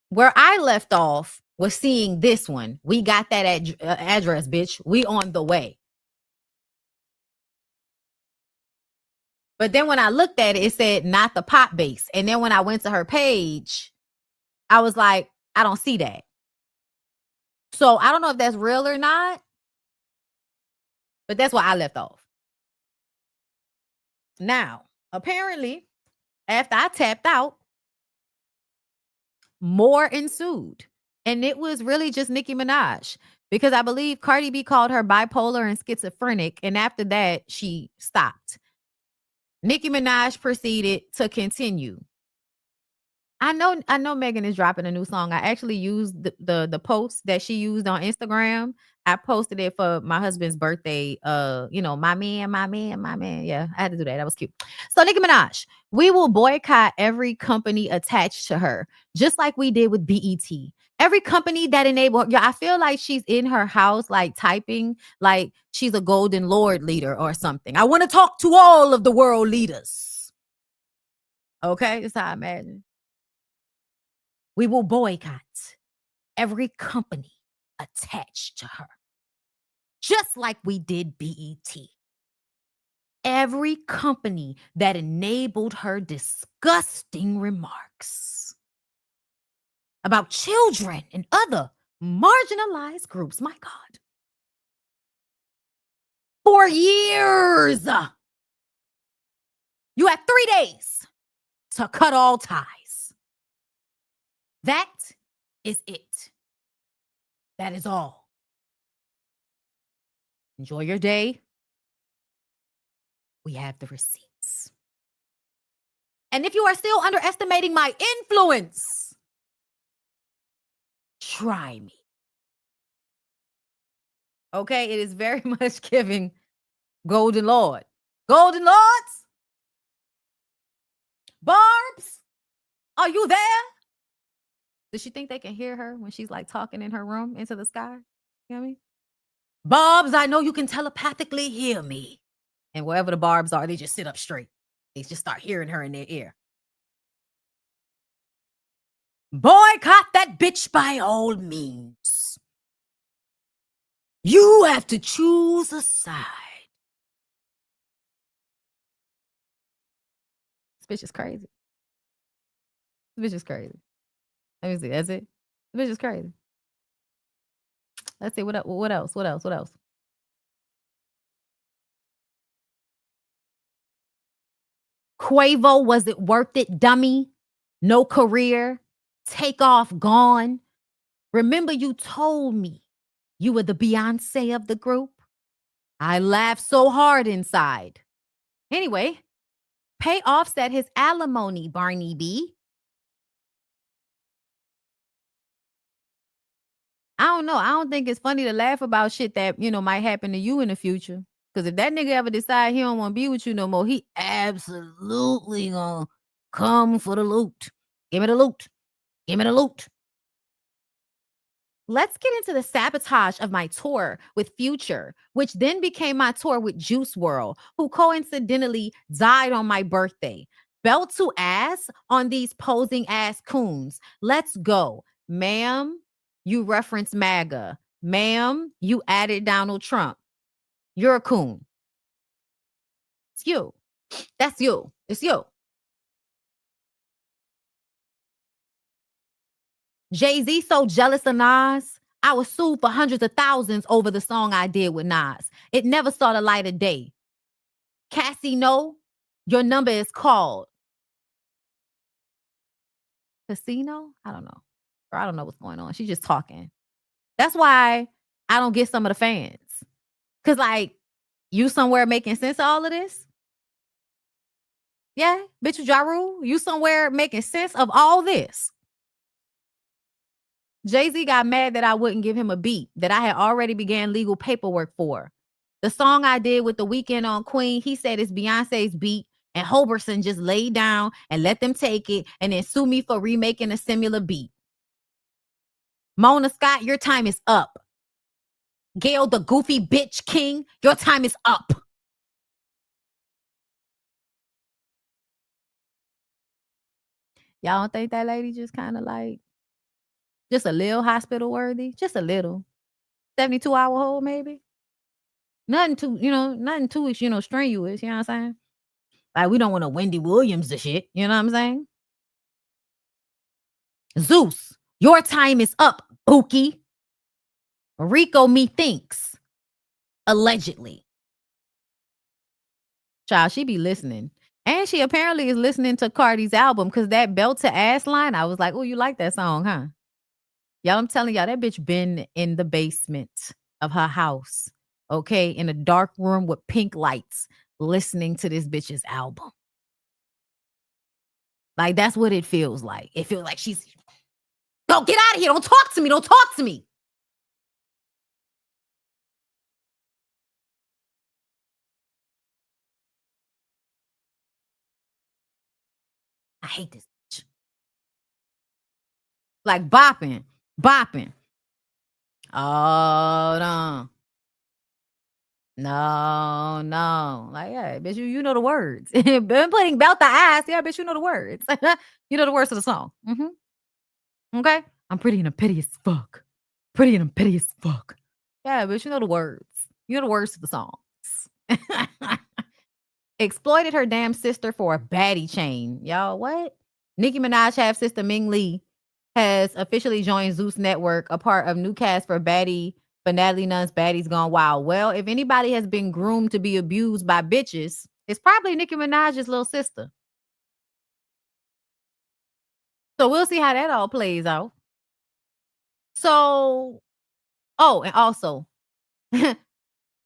where I left off was seeing this one. We got that address, bitch. We on the way. But then when I looked at it, it said not the pop base. And then when I went to her page, I was like, I don't see that. So I don't know if that's real or not. But that's why I left off. Now, apparently, after I tapped out, more ensued. And it was really just Nicki Minaj, because I believe Cardi B called her bipolar and schizophrenic. And after that, she stopped. Nicki Minaj proceeded to continue. I know Megan is dropping a new song. I actually used the post that she used on Instagram. I posted it for my husband's birthday. My man. Yeah, I had to do that. That was cute. So Nicki Minaj, we will boycott every company attached to her, just like we did with BET. Every company that enabled, I feel like she's in her house, like typing, like she's a Golden Lord leader or something. I want to talk to all of the world leaders. Okay, that's how I imagine. We will boycott every company attached to her, just like we did BET. Every company that enabled her disgusting remarks about children and other marginalized groups. My God. For years. You had 3 days to cut all ties. That is it. That is all. Enjoy your day. We have the receipts. And if you are still underestimating my influence, try me. Okay, it is very much giving Golden Lord. Golden Lords? Barbs? Are you there? Does she think they can hear her when she's like talking in her room into the sky? You know what I mean? Barbs, I know you can telepathically hear me. And wherever the barbs are, they just sit up straight. They just start hearing her in their ear. Boycott that bitch by all means. You have to choose a side. This bitch is crazy. This bitch is crazy. Let me see. That's it. This bitch is crazy. Let's see. What else? Quavo, was it worth it, dummy? No career. Take off, gone. Remember you told me you were the Beyonce of the group? I laughed so hard inside. Anyway, pay Offset his alimony, Barney B. I don't know. I don't think it's funny to laugh about shit that, might happen to you in the future. Because if that nigga ever decide he don't want to be with you no more, he absolutely gonna come for the loot. Give me the loot. Give me the loot. Let's get into the sabotage of my tour with Future, which then became my tour with Juice WRLD, who coincidentally died on my birthday. Belt to ass on these posing ass coons. Let's go. Ma'am, you reference MAGA. Ma'am, you added Donald Trump. You're a coon. It's you. That's you. It's you. Jay-Z so jealous of Nas. I was sued for hundreds of thousands over the song I did with Nas. It never saw the light of day. Cassie, no, your number is called. Casino? I don't know. Or I don't know what's going on. She's just talking. That's why I don't get some of the fans. Because, like, you somewhere making sense of all of this? Yeah, bitch, Ja Rule, you somewhere making sense of all this? Jay-Z got mad that I wouldn't give him a beat that I had already began legal paperwork for. The song I did with The Weeknd on Queen, he said it's Beyonce's beat, and Hoberson just laid down and let them take it and then sue me for remaking a similar beat. Mona Scott, your time is up. Gail, the goofy bitch king, your time is up. Y'all don't think that lady just kind of like, just a little hospital worthy? Just a little. 72-hour hold, maybe? Nothing too strenuous, you know what I'm saying? Like, we don't want a Wendy Williams and shit, you know what I'm saying? Zeus, your time is up, Pookie. Rico methinks. Allegedly. Child, she be listening. And she apparently is listening to Cardi's album because that belt to ass line, I was like, oh, you like that song, huh? Y'all, I'm telling y'all, that bitch been in the basement of her house, okay, in a dark room with pink lights, listening to this bitch's album. Like, that's what it feels like. It feels like she's, go, get out of here. Don't talk to me. Don't talk to me. I hate this bitch. Like bopping. Oh, no. Like, yeah, bitch, you know the words. Been putting belt the ass. Yeah, bitch, you know the words. You know the words of the song. Okay? I'm pretty and I'm petty as fuck. Pretty and I'm petty as fuck. Yeah, bitch, you know the words. You know the words to the songs. Exploited her damn sister for a baddie chain. Y'all, what? Nicki Minaj half-sister Ming Lee has officially joined Zeus Network, a part of new cast for Natalie Nunn's Baddies Gone Wild. Well, if anybody has been groomed to be abused by bitches, it's probably Nicki Minaj's little sister. So we'll see how that all plays out. So, oh, and also,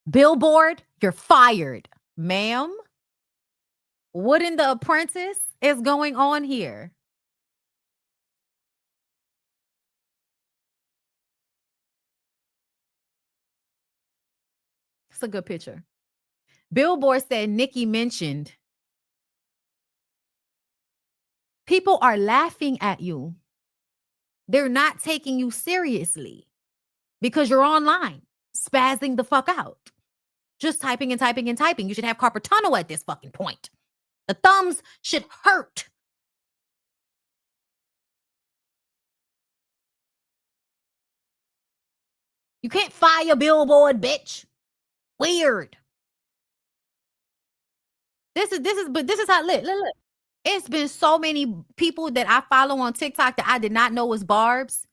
Billboard, you're fired, ma'am. What in The Apprentice is going on here? It's a good picture. Billboard said Nicki mentioned, people are laughing at you. They're not taking you seriously because you're online, spazzing the fuck out. Just typing and typing and typing. You should have carpal tunnel at this fucking point. The thumbs should hurt. You can't fire Billboard, bitch. Weird. This is how look. It's been so many people that I follow on TikTok that I did not know was Barbs.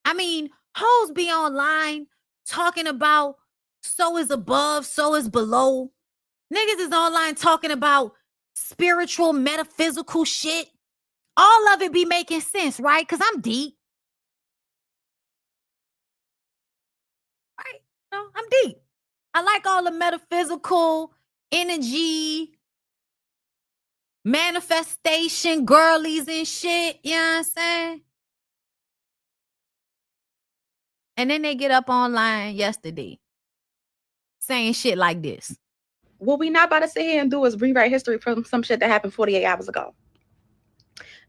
I mean, hoes be online talking about so is above, so is below. Niggas is online talking about spiritual, metaphysical shit. All of it be making sense, right? Because I'm deep. Right? No, I'm deep. I like all the metaphysical energy, manifestation, girlies and shit. You know what I'm saying? And then they get up online yesterday saying shit like this. What we not about to sit here and do is rewrite history from some shit that happened 48 hours ago.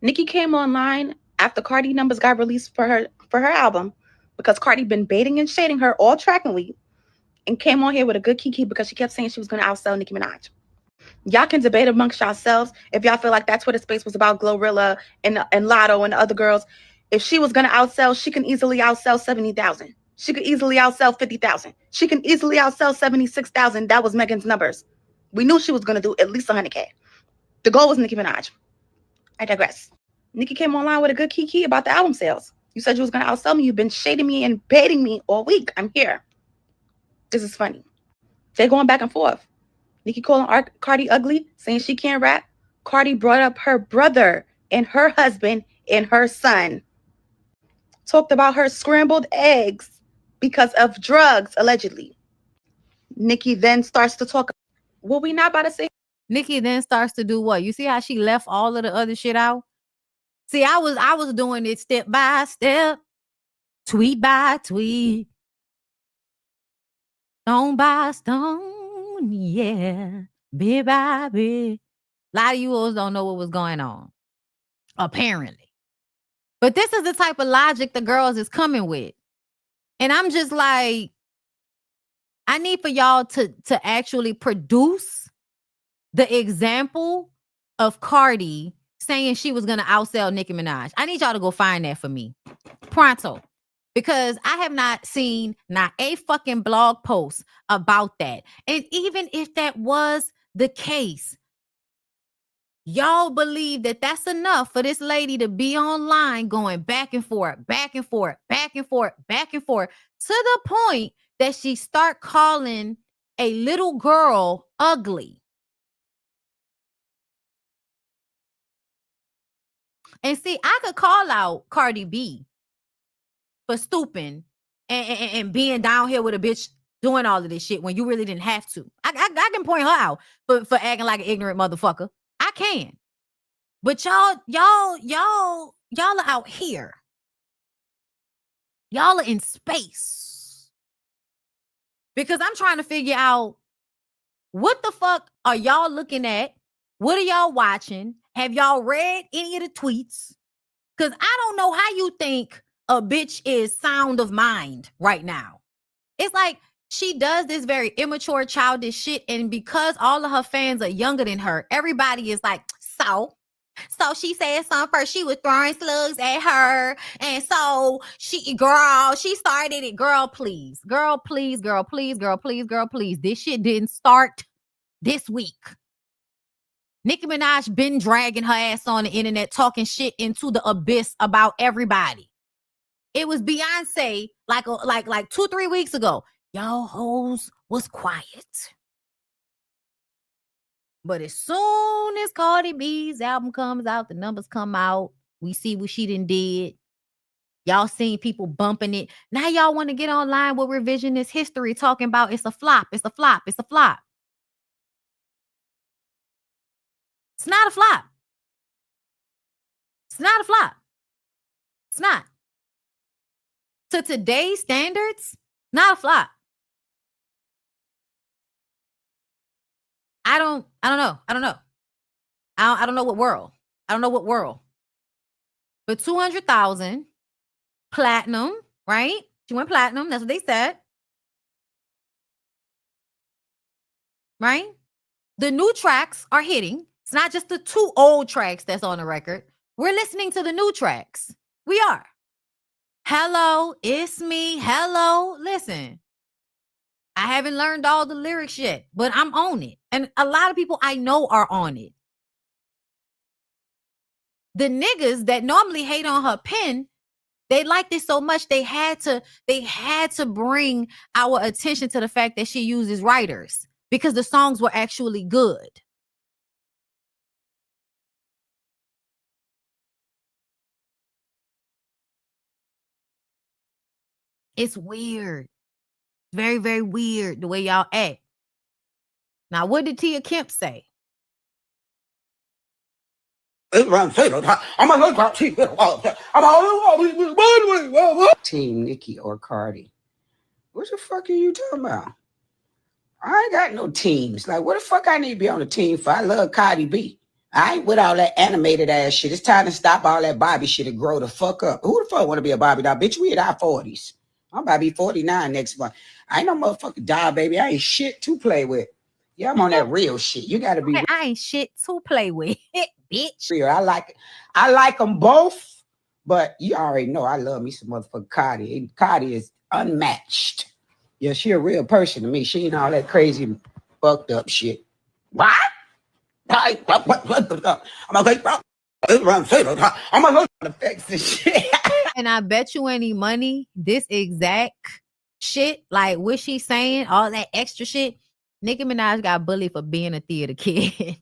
Nicki came online after Cardi numbers got released for her album because Cardi been baiting and shading her all track and week, and came on here with a good kiki because she kept saying she was going to outsell Nicki Minaj. Y'all can debate amongst yourselves if y'all feel like that's what the space was about, Glorilla and Lotto and the other girls. If she was going to outsell, she can easily outsell 70,000. She could easily outsell 50,000. She can easily outsell 76,000. That was Megan's numbers. We knew she was going to do at least 100K. The goal was Nicki Minaj. I digress. Nicki came online with a good kiki about the album sales. You said you was going to outsell me. You've been shading me and baiting me all week. I'm here. This is funny. They're going back and forth. Nicki calling Cardi ugly, saying she can't rap. Cardi brought up her brother and her husband and her son. Talked about her scrambled eggs because of drugs, allegedly. Nicki then starts to talk. What we not about to say? Nicki then starts to do what? You see how she left all of the other shit out? See, I was doing it step by step, tweet by tweet, stone by stone, yeah, bit by bit. A lot of you all don't know what was going on, apparently. But this is the type of logic the girls is coming with. And I'm just like, I need for y'all to actually produce the example of Cardi saying she was going to outsell Nicki Minaj. I need y'all to go find that for me. Pronto. Because I have not seen not a fucking blog post about that. And even if that was the case, y'all believe that that's enough for this lady to be online going back and forth, back and forth, back and forth, back and forth, to the point that she start calling a little girl ugly. And see, I could call out Cardi B for stooping and being down here with a bitch doing all of this shit when you really didn't have to. I can point her out for acting like an ignorant motherfucker. I can. But y'all are out here. Y'all are in space. Because I'm trying to figure out what the fuck are y'all looking at? What are y'all watching? Have y'all read any of the tweets? Because I don't know how you think a bitch is sound of mind right now. It's like she does this very immature, childish shit. And because all of her fans are younger than her, everybody is like, so she said something first. She was throwing slugs at her. And so she started it. Girl, please. Girl, please. Girl, please. Girl, please. Girl, please. This shit didn't start this week. Nicki Minaj been dragging her ass on the internet, talking shit into the abyss about everybody. It was Beyonce like 2-3 weeks ago. Y'all hoes was quiet. But as soon as Cardi B's album comes out, the numbers come out, we see what she done did. Y'all seen people bumping it. Now y'all want to get online with revisionist history talking about it's a flop, it's a flop, it's a flop. It's not a flop. It's not a flop. It's not. To today's standards, not a flop. I don't know. I don't know what world. I don't know what world. But 200,000 platinum, right? She went platinum. That's what they said. Right? The new tracks are hitting. It's not just the 2 old tracks that's on the record. We're listening to the new tracks. We are. Hello, it's me. Hello. Listen, I haven't learned all the lyrics yet, but I'm on it. And a lot of people I know are on it. The niggas that normally hate on her pen, they liked it so much they had to bring our attention to the fact that she uses writers because the songs were actually good. It's weird. Very, very weird the way y'all act. Now, what did Tia Kemp say? Team Nicki or Cardi. What the fuck are you talking about? I ain't got no teams. Like, what the fuck I need to be on the team for? I love Cardi B. I ain't with all that animated ass shit. It's time to stop all that Barbie shit and grow the fuck up. Who the fuck want to be a Barbie doll? Bitch, we at our 40s. I'm about to be 49 next month. I ain't no motherfucking doll, baby. I ain't shit to play with. Yeah, I'm on that real shit. You got to be. I ain't shit to play with, bitch. Real. I like them both, but you already know I love me some motherfucking Cardi. Cardi is unmatched. Yeah, she a real person to me. She ain't all that crazy fucked up shit. What? I'm gonna fix this shit. And I bet you any money, this exact shit, like what she's saying, all that extra shit, Nicki Minaj got bullied for being a theater kid.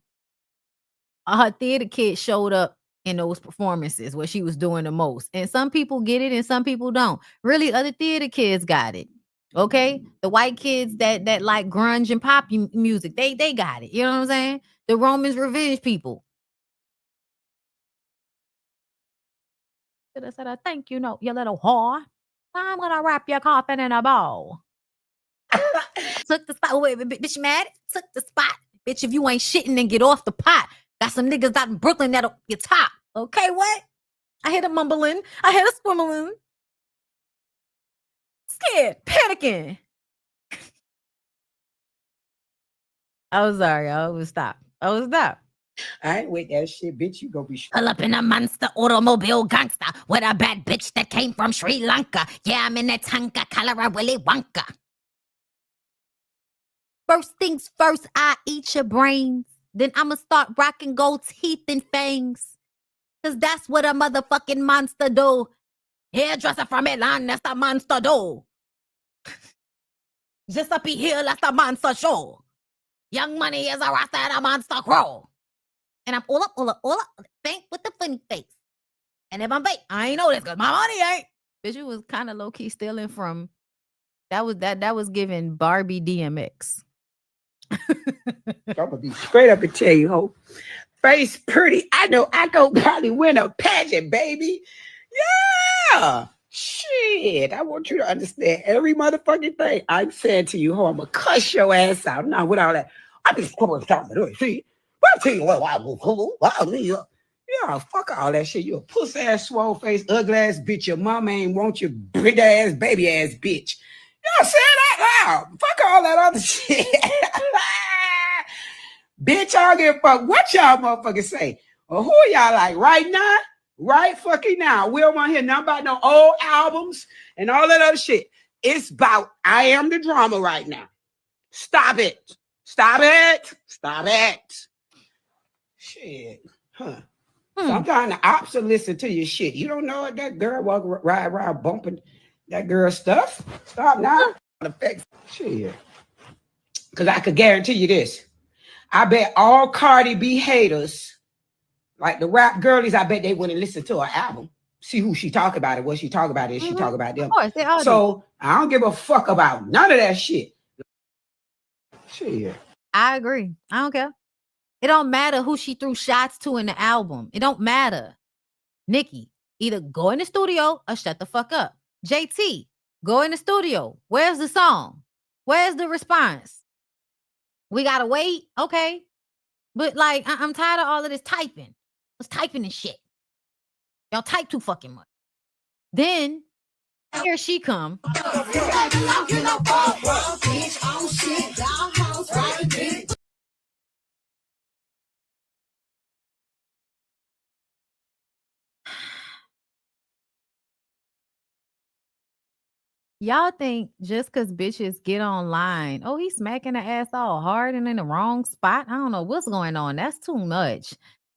Her theater kid showed up in those performances where she was doing the most. And some people get it and some people don't. Really, other theater kids got it. Okay? The white kids that like grunge and pop music, they got it. You know what I'm saying? The Romans revenge people. Should have said, thank you, no, you little whore. I'm gonna wrap your coffin in a ball. Took the spot. Wait, bitch, you mad? Took the spot. Bitch, if you ain't shitting, then get off the pot. Got some niggas out in Brooklyn that'll your top. Okay, what? I hear the mumbling. I hear the squimmling. Scared, panicking. I was sorry. I was stop. I ain't with that shit, bitch. You gonna be Pull up in a monster automobile gangster with a bad bitch that came from Sri Lanka. Yeah, I'm in that tanka, color Willy Wonka. First things first, I eat your brains. Then I'ma start rocking gold teeth and fangs. Cause that's what a motherfucking monster do. Hairdresser from Milan, that's the monster do. Just up here, that's the monster show. Young Money is a rasta and a monster crow. And I'm all up, think with the funny face. And if I'm fake, I ain't know this because my money ain't. Bitch, you was kind of low key stealing from. That was giving Barbie DMX. I'm gonna be straight up and tell you, ho. Face pretty. I know I go probably win a pageant, baby. Yeah. Shit. I want you to understand every motherfucking thing I'm saying to you, ho. I'm gonna cuss your ass out. Now with all that. I just come and talk to you. See, I'll tell you what. Yeah, fuck all that shit. You a pussy ass, swole face, ugly ass bitch. Your mama ain't want you, big ass, baby ass bitch. Y'all say it out loud. Fuck all that other shit. Bitch, I don't give a fuck what y'all motherfuckers say. Or who are y'all like right now? Right fucking now. We don't want to hear nothing about no old albums and all that other shit. It's about I am the drama right now. Stop it. Stop it. Stop it. Shit. Huh. Sometimes the ops will listen to your shit. You don't know what that girl ride around bumping that girl stuff. Stop now. Shit. Because I could guarantee you this. I bet all Cardi B haters, like the rap girlies, I bet they wouldn't listen to her album. See who she talk about it, what she talk about it, she talk about them. Of course, they all so I don't give a fuck about none of that shit. Shit. I agree. I don't care. It don't matter who she threw shots to in the album. It don't matter. Nicki, either go in the studio or shut the fuck up. JT, go in the studio. Where's the song? Where's the response? We gotta wait? Okay. But like, I'm tired of all of this typing. Let's typing and shit. Y'all type too fucking much. Then, here she come. Y'all think just because bitches get online, oh, he's smacking the ass all hard and in the wrong spot. I don't know what's going on. That's too much.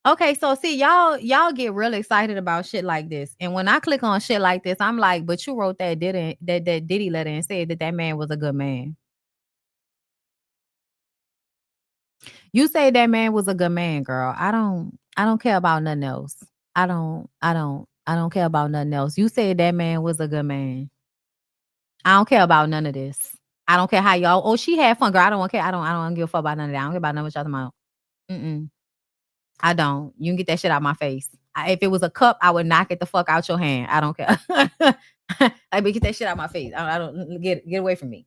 Okay, so see, y'all get real excited about shit like this. And when I click on shit like this, I'm like, but you wrote that Diddy letter and said that man was a good man. You say that man was a good man, girl. I don't care about nothing else. I don't care about nothing else. You said that man was a good man. I don't care about none of this. I don't care how y'all. Oh, she had fun, girl. I don't care. I don't give a fuck about none of that. I don't care about none of what y'all talking about. I don't. You can get that shit out my face. If it was a cup, I would knock it the fuck out your hand. I don't care. Like, get that shit out my face. I don't get away from me.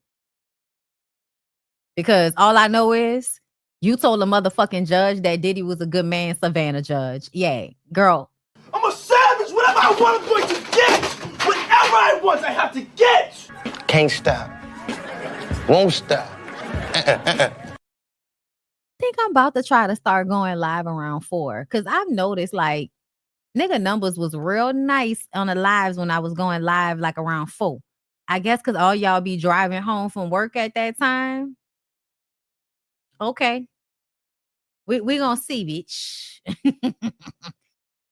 Because all I know is you told a motherfucking judge that Diddy was a good man, Savannah Judge. Yeah, girl. I'm a savage. Whatever I want, I'm going to get. Whatever I want, I have to get. Can't stop. Won't stop. I think I'm about to try to start going live around 4 because I've noticed like nigga numbers was real nice on the lives when I was going live like around 4. I guess because all y'all be driving home from work at that time. Okay. We gonna see, bitch.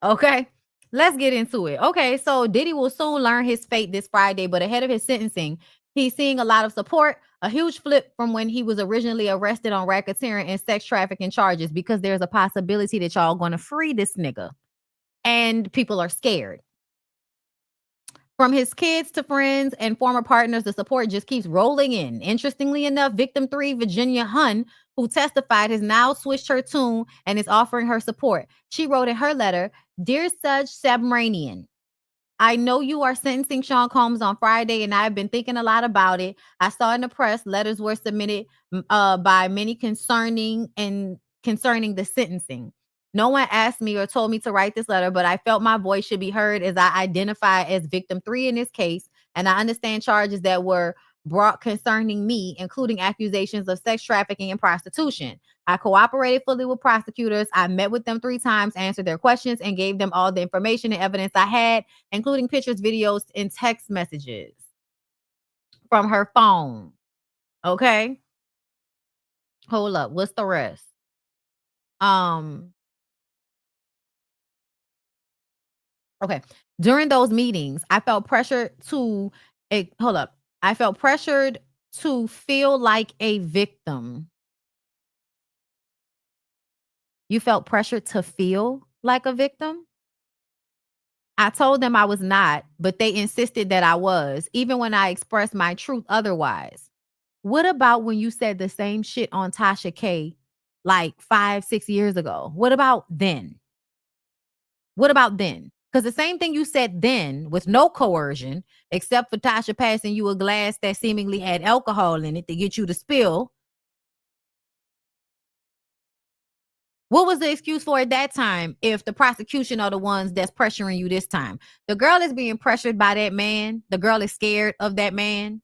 Okay. Let's get into it. Okay, so Diddy will soon learn his fate this Friday, but ahead of his sentencing, he's seeing a lot of support, a huge flip from when he was originally arrested on racketeering and sex trafficking charges because there's a possibility that y'all going to free this nigga. And people are scared. From his kids to friends and former partners, the support just keeps rolling in. Interestingly enough, victim 3, Virginia Hunn, who testified, has now switched her tune and is offering her support. She wrote in her letter, "Dear Judge Subramanian, I know you are sentencing Sean Combs on Friday, and I've been thinking a lot about it. I saw in the press letters were submitted by many concerning the sentencing. No one asked me or told me to write this letter, but I felt my voice should be heard as I identify as victim 3 in this case, and I understand charges that were brought concerning me, including accusations of sex trafficking and prostitution. I cooperated fully with prosecutors. I met with them 3 times, answered their questions, and gave them all the information and evidence I had, including pictures, videos, and text messages from her phone." Okay. Hold up. What's the rest? Okay. During those meetings, I felt pressured to I felt pressured to feel like a victim. You felt pressured to feel like a victim? I told them I was not, but they insisted that I was, even when I expressed my truth otherwise. What about when you said the same shit on Tasha K like 5-6 years ago? What about then? What about then? Because the same thing you said then with no coercion, except for Tasha passing you a glass that seemingly had alcohol in it to get you to spill. What was the excuse for at that time if the prosecution are the ones that's pressuring you this time? The girl is being pressured by that man. The girl is scared of that man.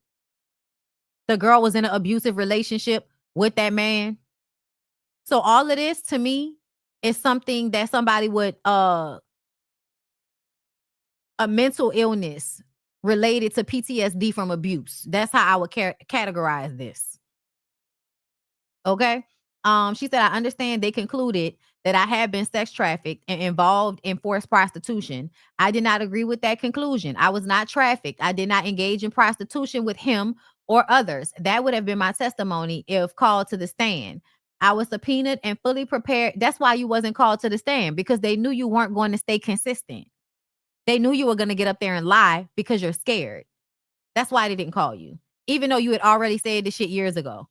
The girl was in an abusive relationship with that man. So all of this to me is something that somebody would a mental illness related to PTSD from abuse. That's how I would categorize this. Okay. She said, I understand they concluded that I had been sex trafficked and involved in forced prostitution. I did not agree with that conclusion. I was not trafficked. I did not engage in prostitution with him or others. That would have been my testimony if called to the stand. I was subpoenaed and fully prepared. That's why you wasn't called to the stand, because they knew you weren't going to stay consistent. They knew you were going to get up there and lie because you're scared. That's why they didn't call you, even though you had already said this shit years ago.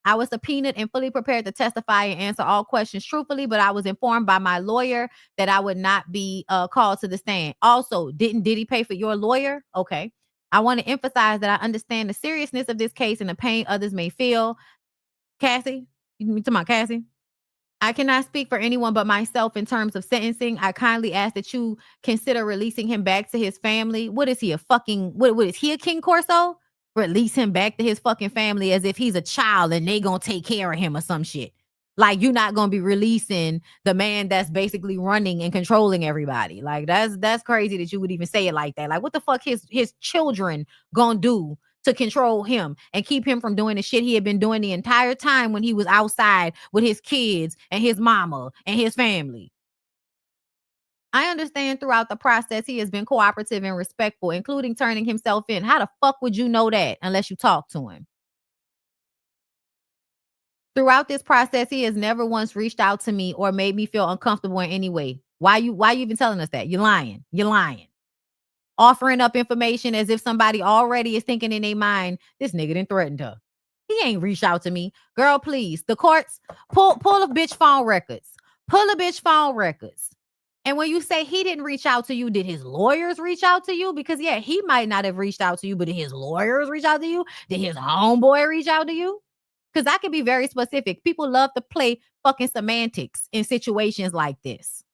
I was subpoenaed and fully prepared to testify and answer all questions truthfully, but I was informed by my lawyer that I would not be called to the stand. Also, didn't Diddy pay for your lawyer? Okay. I want to emphasize that I understand the seriousness of this case and the pain others may feel. Cassie? You talking about Cassie? I cannot speak for anyone but myself in terms of sentencing. I kindly ask that you consider releasing him back to his family. What is he, a fucking, what is he, a King Corso? Release him back to his fucking family as if he's a child and they gonna take care of him or some shit. Like, you're not gonna be releasing the man that's basically running and controlling everybody. Like, that's crazy that you would even say it like that. Like, what the fuck his children gonna do to control him and keep him from doing the shit he had been doing the entire time when he was outside with his kids and his mama and his family? I understand throughout the process he has been cooperative and respectful, including turning himself in. How the fuck would you know that unless you talk to him? Throughout this process, he has never once reached out to me or made me feel uncomfortable in any way. Why you even telling us that? You're lying. You're lying. Offering up information as if somebody already is thinking in their mind, this nigga done threatened her. He ain't reached out to me. Girl, please. The courts, pull a bitch phone records. Pull a bitch phone records. And when you say he didn't reach out to you, did his lawyers reach out to you? Because, yeah, he might not have reached out to you, but did his lawyers reach out to you? Did his homeboy reach out to you? Because I can be very specific. People love to play fucking semantics in situations like this.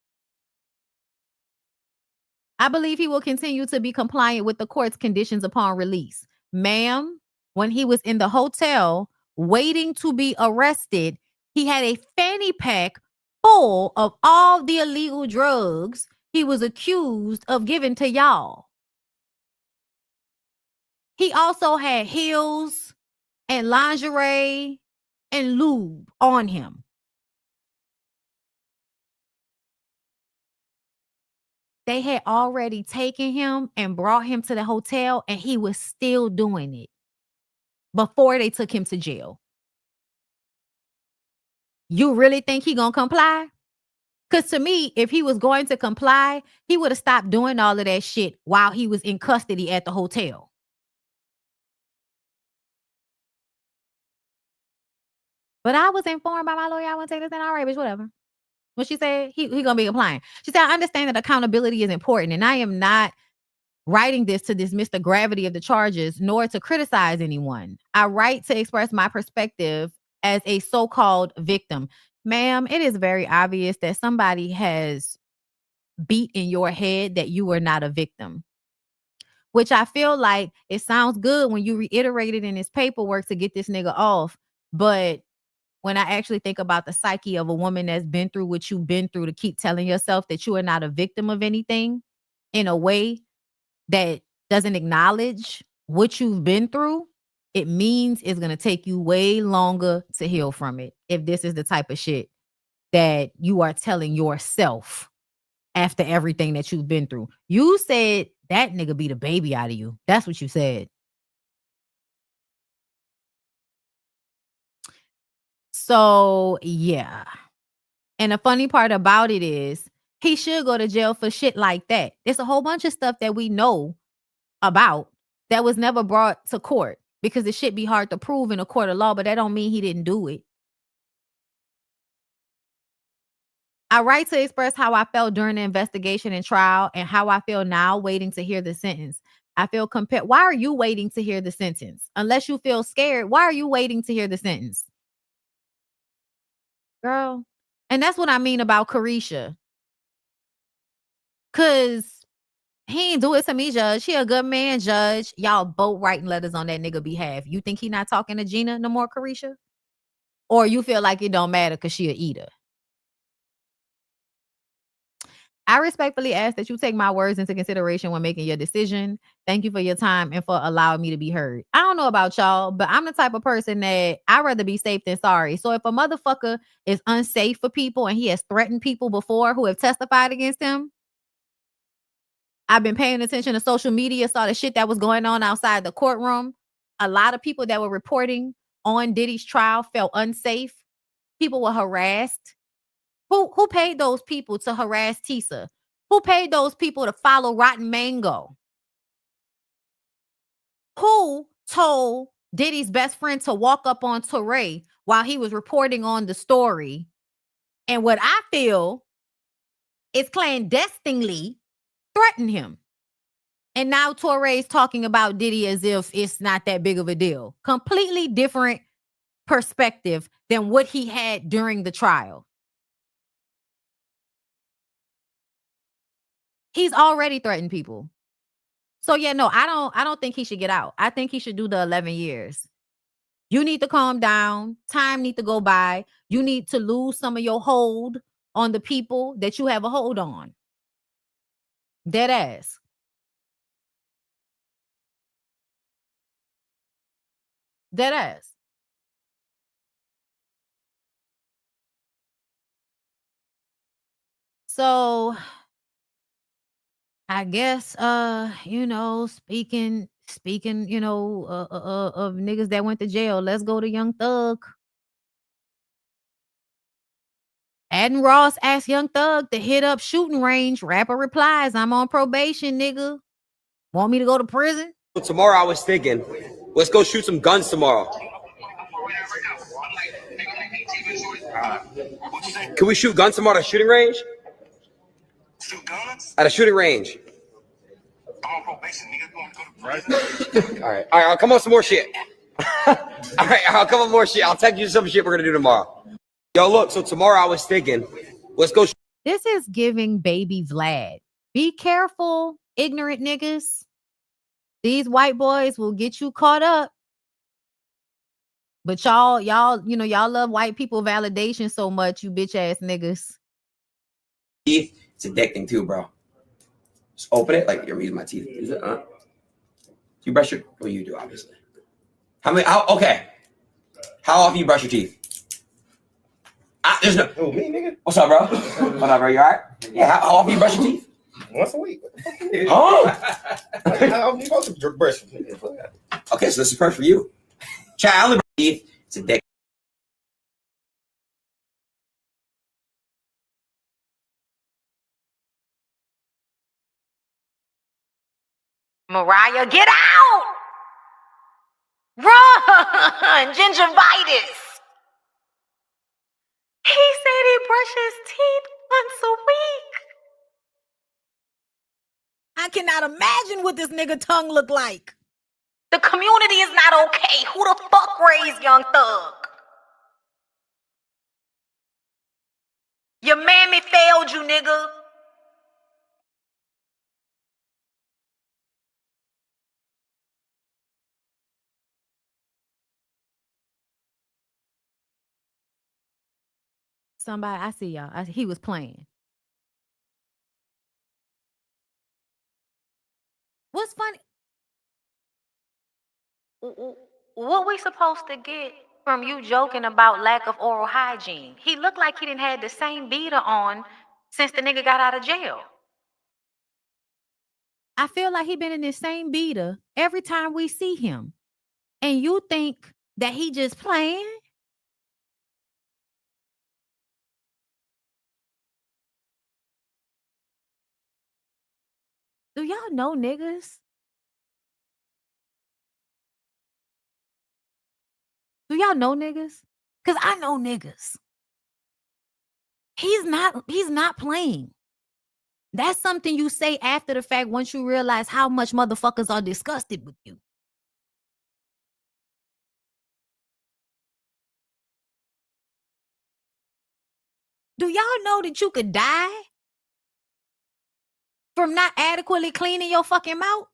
I believe he will continue to be compliant with the court's conditions upon release. Ma'am, when he was in the hotel waiting to be arrested, he had a fanny pack full of all the illegal drugs he was accused of giving to y'all. He also had heels and lingerie and lube on him. They had already taken him and brought him to the hotel, and he was still doing it before they took him to jail. You really think he gonna comply? Because to me, if he was going to comply, he would have stopped doing all of that shit while he was in custody at the hotel. But I was informed by my lawyer I wouldn't take this in. All right, bitch, whatever. What she said, he gonna be complying. She said, I understand that accountability is important, and I am not writing this to dismiss the gravity of the charges, nor to criticize anyone. I write to express my perspective as a so-called victim. Ma'am, it is very obvious that somebody has beat in your head that you are not a victim, which I feel like it sounds good when you reiterate it in his paperwork to get this nigga off. But when I actually think about the psyche of a woman that's been through what you've been through, to keep telling yourself that you are not a victim of anything in a way that doesn't acknowledge what you've been through, it means it's going to take you way longer to heal from it. If this is the type of shit that you are telling yourself after everything that you've been through. You said that nigga beat a baby out of you. That's what you said. So, yeah. And the funny part about it is he should go to jail for shit like that. There's a whole bunch of stuff that we know about that was never brought to court because the shit be hard to prove in a court of law, but that don't mean he didn't do it. I write to express how I felt during the investigation and trial and how I feel now waiting to hear the sentence. I feel compelled. Why are you waiting to hear the sentence? Unless you feel scared, why are you waiting to hear the sentence? Girl. And that's what I mean about Carisha. Because he ain't do it to me, Judge. He a good man, Judge. Y'all both writing letters on that nigga behalf. You think he not talking to Gina no more, Carisha? Or you feel like it don't matter because she a eater? I respectfully ask that you take my words into consideration when making your decision. Thank you for your time and for allowing me to be heard. I don't know about y'all, but I'm the type of person that I'd rather be safe than sorry. So if a motherfucker is unsafe for people and he has threatened people before who have testified against him, I've been paying attention to social media, saw the shit that was going on outside the courtroom. A lot of people that were reporting on Diddy's trial felt unsafe. People were harassed. Who paid those people to harass Tisa? Who paid those people to follow Rotten Mango? Who told Diddy's best friend to walk up on Touré while he was reporting on the story? And what I feel is clandestinely threatened him. And now Touré's talking about Diddy as if it's not that big of a deal. Completely different perspective than what he had during the trial. He's already threatened people. So yeah, no, I don't think he should get out. I think he should do the 11 years. You need to calm down. Time need to go by. You need to lose some of your hold on the people that you have a hold on. Dead ass. Dead ass. So I guess you know, speaking, you know, of niggas that went to jail, let's go to Young Thug. Adden Ross asked Young Thug to hit up shooting range. Rapper replies, I'm on probation, nigga. Want me to go to prison? Tomorrow I was thinking, let's go shoot some guns tomorrow. Can we shoot guns tomorrow at a shooting range? Shoot guns? At a shooting range. I'm on probation, nigga. You want to go to prison? All right, I'll come up with some more shit. All right, I'll come up with more shit. I'll text you some shit we're going to do tomorrow. Yo, look, so tomorrow I was thinking, let's go. This is giving baby Vlad. Be careful, ignorant niggas. These white boys will get you caught up. But y'all, you know, y'all love white people validation so much, you bitch ass niggas. Teeth, it's addicting too, bro. Just open it, like you're using my teeth. Is it? You brush your, well, you do, obviously. Okay. How often you brush your teeth? There's no. Oh, me, nigga. What's up, bro? What up, bro? You all right? Yeah, how often you brush your teeth? Once a week. Oh! How often you supposed to brush your teeth? Okay, so this is perfect for you. Child, teeth, it's addicting. Mariah, get out! Run! Gingivitis! He said he brushes teeth once a week. I cannot imagine what this nigga tongue look like. The community is not okay. Who the fuck raised Young Thug? Your mammy failed you, nigga. Somebody, I see y'all. He was playing. What's funny? What we supposed to get from you joking about lack of oral hygiene? He looked like he didn't had the same beater on since the nigga got out of jail. I feel like he been in the same beater every time we see him. And you think that he just playing? Do y'all know niggas? Do y'all know niggas? Because I know niggas. He's not playing. That's something you say after the fact once you realize how much motherfuckers are disgusted with you. Do y'all know that you could die from not adequately cleaning your fucking mouth?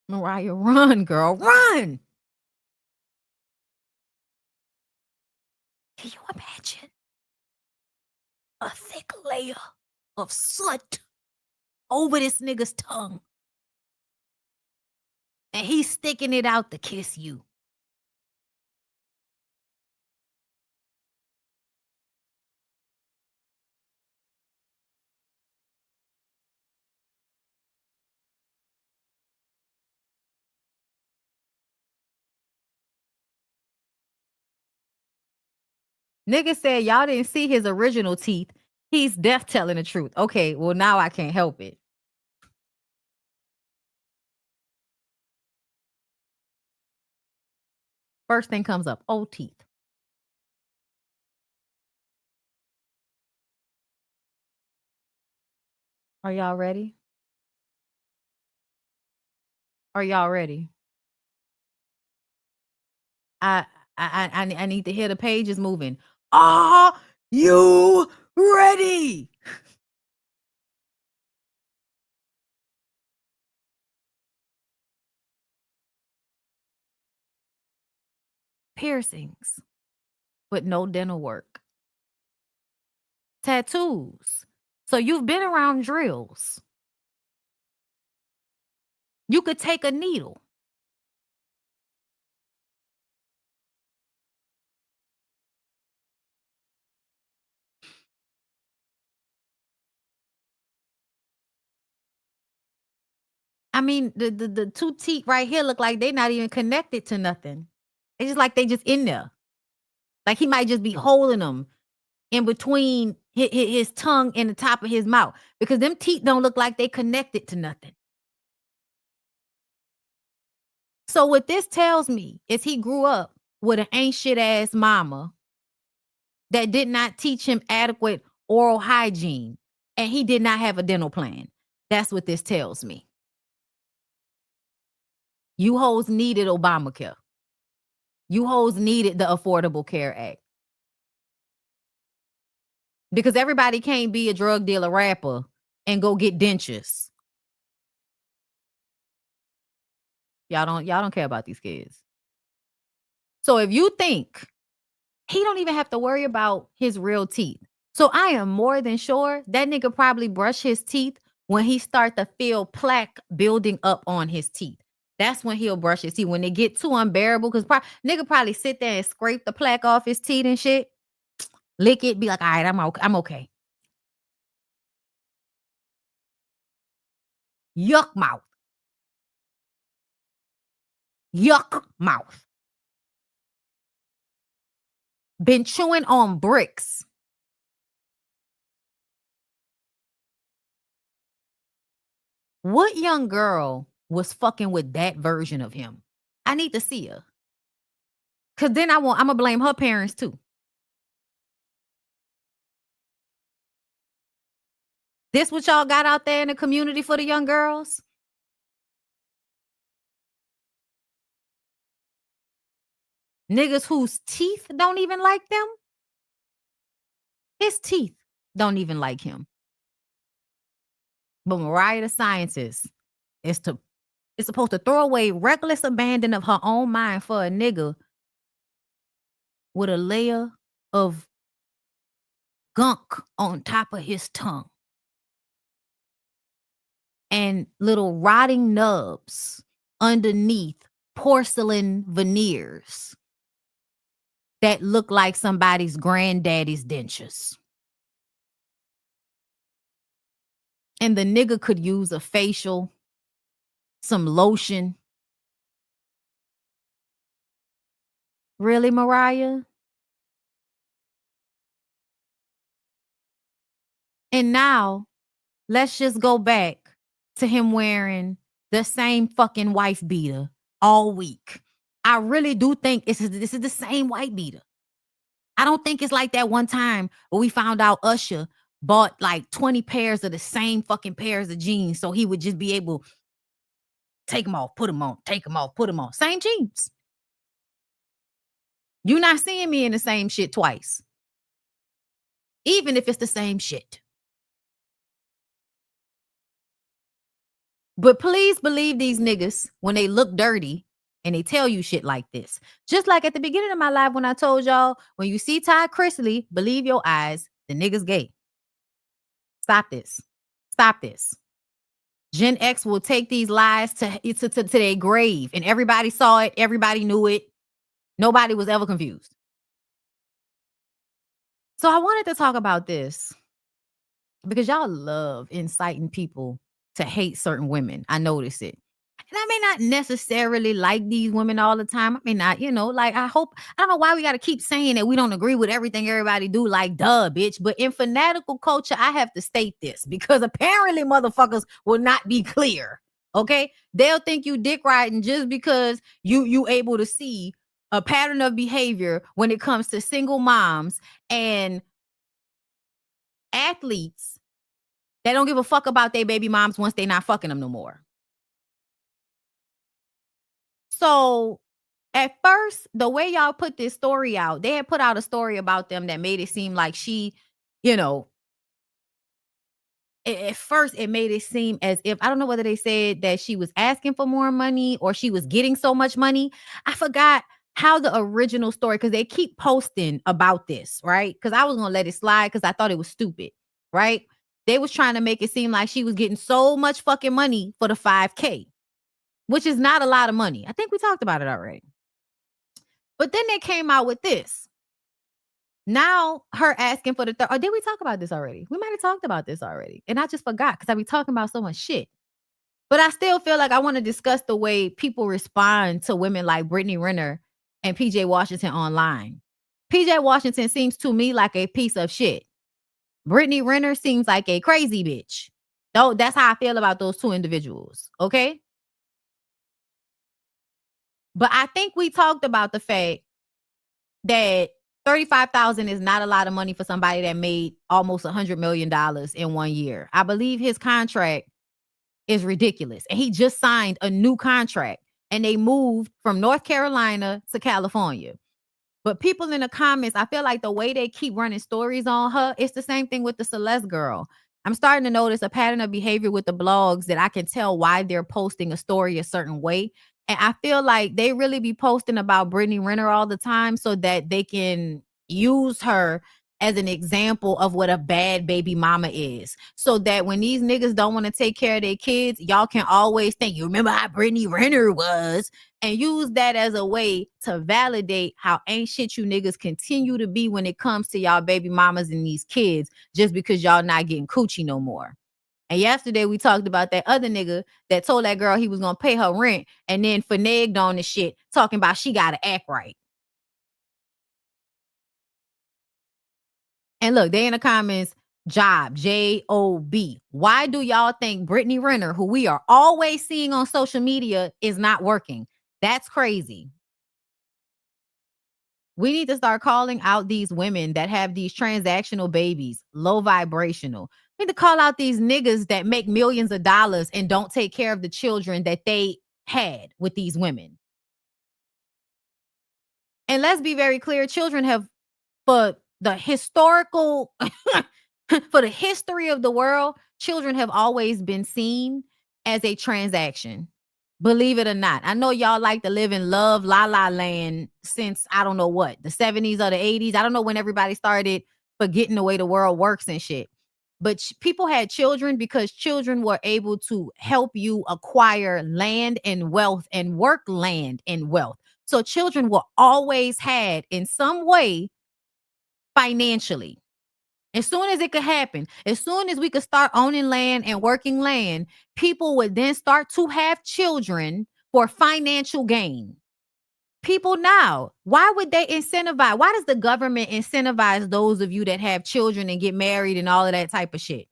Mariah, run, girl, run. Can you imagine a thick layer of soot over this nigga's tongue? And he's sticking it out to kiss you. Nigga said y'all didn't see his original teeth. He's deaf telling the truth. Okay, well, now I can't help it. First thing comes up, old teeth. Are y'all ready? Are y'all ready? I need to hear the pages moving. Are you ready? Piercings, but no dental work. Tattoos. So you've been around drills. You could take a needle. I mean, the two teeth right here look like they're not even connected to nothing. It's just like they just in there. Like he might just be holding them in between his tongue and the top of his mouth because them teeth don't look like they connected to nothing. So what this tells me is he grew up with an ain't shit ass mama that did not teach him adequate oral hygiene, and he did not have a dental plan. That's what this tells me. You hoes needed Obamacare. You hoes needed the Affordable Care Act. Because everybody can't be a drug dealer rapper and go get dentures. Y'all don't care about these kids. So if you think he don't even have to worry about his real teeth. So I am more than sure that nigga probably brush his teeth when he start to feel plaque building up on his teeth. That's when he'll brush his teeth. When they get too unbearable, because nigga probably sit there and scrape the plaque off his teeth and shit. Lick it, be like, all right, I'm okay. Yuck mouth. Yuck mouth. Been chewing on bricks. What young girl was fucking with that version of him? I need to see her. Cause then I'm gonna blame her parents too. This what y'all got out there in the community for the young girls? Niggas whose teeth don't even like them? His teeth don't even like him. But Mariah the scientist is supposed to throw away reckless abandon of her own mind for a nigga with a layer of gunk on top of his tongue. And little rotting nubs underneath porcelain veneers that look like somebody's granddaddy's dentures. And the nigga could use a facial, some lotion. Really, Mariah? And now, let's just go back to him wearing the same fucking wife beater all week. I really do think this is the same white beater. I don't think it's like that one time where we found out Usher bought like 20 pairs of the same fucking pairs of jeans so he would just be able to take them off, put them on, take them off, put them on. Same jeans. You're not seeing me in the same shit twice. Even if it's the same shit. But please believe these niggas when they look dirty and they tell you shit like this. Just like at the beginning of my life when I told y'all, when you see Ty Chrisley, believe your eyes, the nigga's gay. Stop this. Stop this. Gen X will take these lies to their grave. And everybody saw it. Everybody knew it. Nobody was ever confused. So I wanted to talk about this because y'all love inciting people to hate certain women. I notice it. And I may not necessarily like these women all the time. I may not, like I don't know why we got to keep saying that we don't agree with everything everybody do. Like, duh, bitch. But in fanatical culture, I have to state this because apparently motherfuckers will not be clear. Okay. They'll think you dick riding just because you able to see a pattern of behavior when it comes to single moms and athletes that don't give a fuck about their baby moms once they not fucking them no more. So at first, the way y'all put this story out, they had put out a story about them that made it seem like she, at first it made it seem as if, I don't know whether they said that she was asking for more money or she was getting so much money. I forgot how the original story, because they keep posting about this, right? Because I was going to let it slide because I thought it was stupid, right? They was trying to make it seem like she was getting so much fucking money for the 5K. Which is not a lot of money. I think we talked about it already. But then they came out with this. Now her asking for the third. Or did we talk about this already? We might have talked about this already. And I just forgot because I be talking about so much shit. But I still feel like I want to discuss the way people respond to women like Brittany Renner and PJ Washington online. PJ Washington seems to me like a piece of shit. Brittany Renner seems like a crazy bitch. No, that's how I feel about those two individuals. Okay? But I think we talked about the fact that $35,000 is not a lot of money for somebody that made almost $100 million in 1 year. I believe his contract is ridiculous. And he just signed a new contract and they moved from North Carolina to California. But people in the comments, I feel like the way they keep running stories on her, it's the same thing with the Celeste girl. I'm starting to notice a pattern of behavior with the blogs that I can tell why they're posting a story a certain way. And I feel like they really be posting about Brittany Renner all the time so that they can use her as an example of what a bad baby mama is. So that when these niggas don't want to take care of their kids, y'all can always think, you remember how Brittany Renner was, and use that as a way to validate how ain't shit you niggas continue to be when it comes to y'all baby mamas and these kids, just because y'all not getting coochie no more. And yesterday we talked about that other nigga that told that girl he was going to pay her rent and then finaged on the shit talking about she got to act right. And look, they in the comments, job, J-O-B. Why do y'all think Brittany Renner, who we are always seeing on social media, is not working? That's crazy. We need to start calling out these women that have these transactional babies, low vibrational. We need to call out these niggas that make millions of dollars and don't take care of the children that they had with these women. And let's be very clear, children have, for the historical, for the history of the world, children have always been seen as a transaction. Believe it or not. I know y'all like to live in love, la la land since I don't know what, the 70s or the 80s. I don't know when everybody started forgetting the way the world works and shit. But people had children because children were able to help you acquire land and wealth and work land and wealth. So children were always had in some way financially. As soon as it could happen, as soon as we could start owning land and working land, people would then start to have children for financial gain. people now. Why would they incentivize? Why does the government incentivize those of you that have children and get married and all of that type of shit?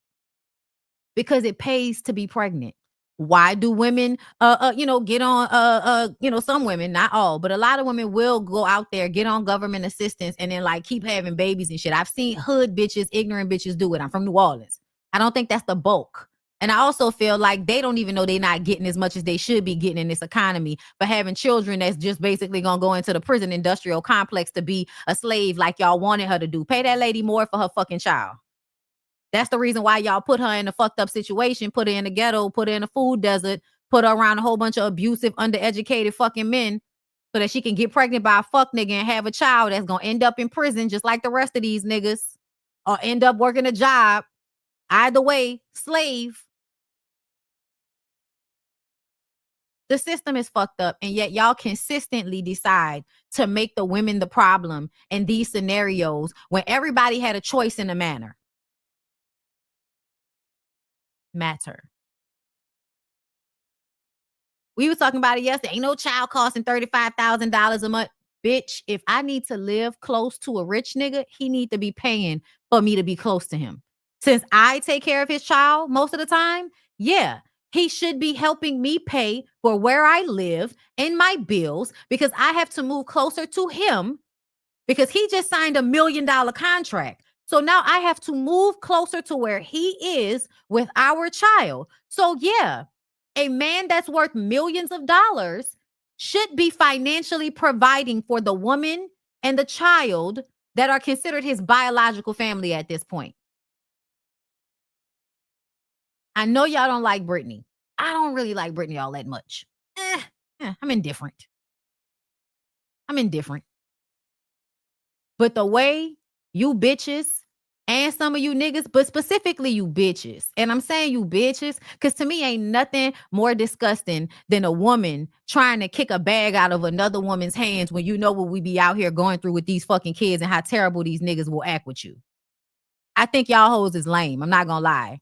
Because it pays to be pregnant. Why do women get on some women, not all, but a lot of women will go out there, get on government assistance, and then like keep having babies and shit. I've seen hood bitches, ignorant bitches do it. I'm from New Orleans. I don't think that's the bulk. And I also feel like they don't even know they're not getting as much as they should be getting in this economy for having children that's just basically gonna go into the prison industrial complex to be a slave like y'all wanted her to do. Pay that lady more for her fucking child. That's the reason why y'all put her in a fucked up situation, put her in the ghetto, put her in a food desert, put her around a whole bunch of abusive, undereducated fucking men so that she can get pregnant by a fuck nigga and have a child that's going to end up in prison just like the rest of these niggas or end up working a job. Either way, slave. The system is fucked up, and yet y'all consistently decide to make the women the problem in these scenarios when everybody had a choice in the matter. Matter. We were talking about it yesterday. Ain't no child costing $35,000 a month. Bitch, if I need to live close to a rich nigga, he need to be paying for me to be close to him. Since I take care of his child most of the time, yeah, he should be helping me pay for where I live and my bills because I have to move closer to him because he just signed $1 million contract. So now I have to move closer to where he is with our child. So yeah, a man that's worth millions of dollars should be financially providing for the woman and the child that are considered his biological family at this point. I know y'all don't like Britney. I don't really like Britney all that much. I'm indifferent. But the way you bitches and some of you niggas, but specifically you bitches, and I'm saying you bitches because to me ain't nothing more disgusting than a woman trying to kick a bag out of another woman's hands when you know what we be out here going through with these fucking kids and how terrible these niggas will act with you. I think y'all hoes is lame. I'm not gonna lie.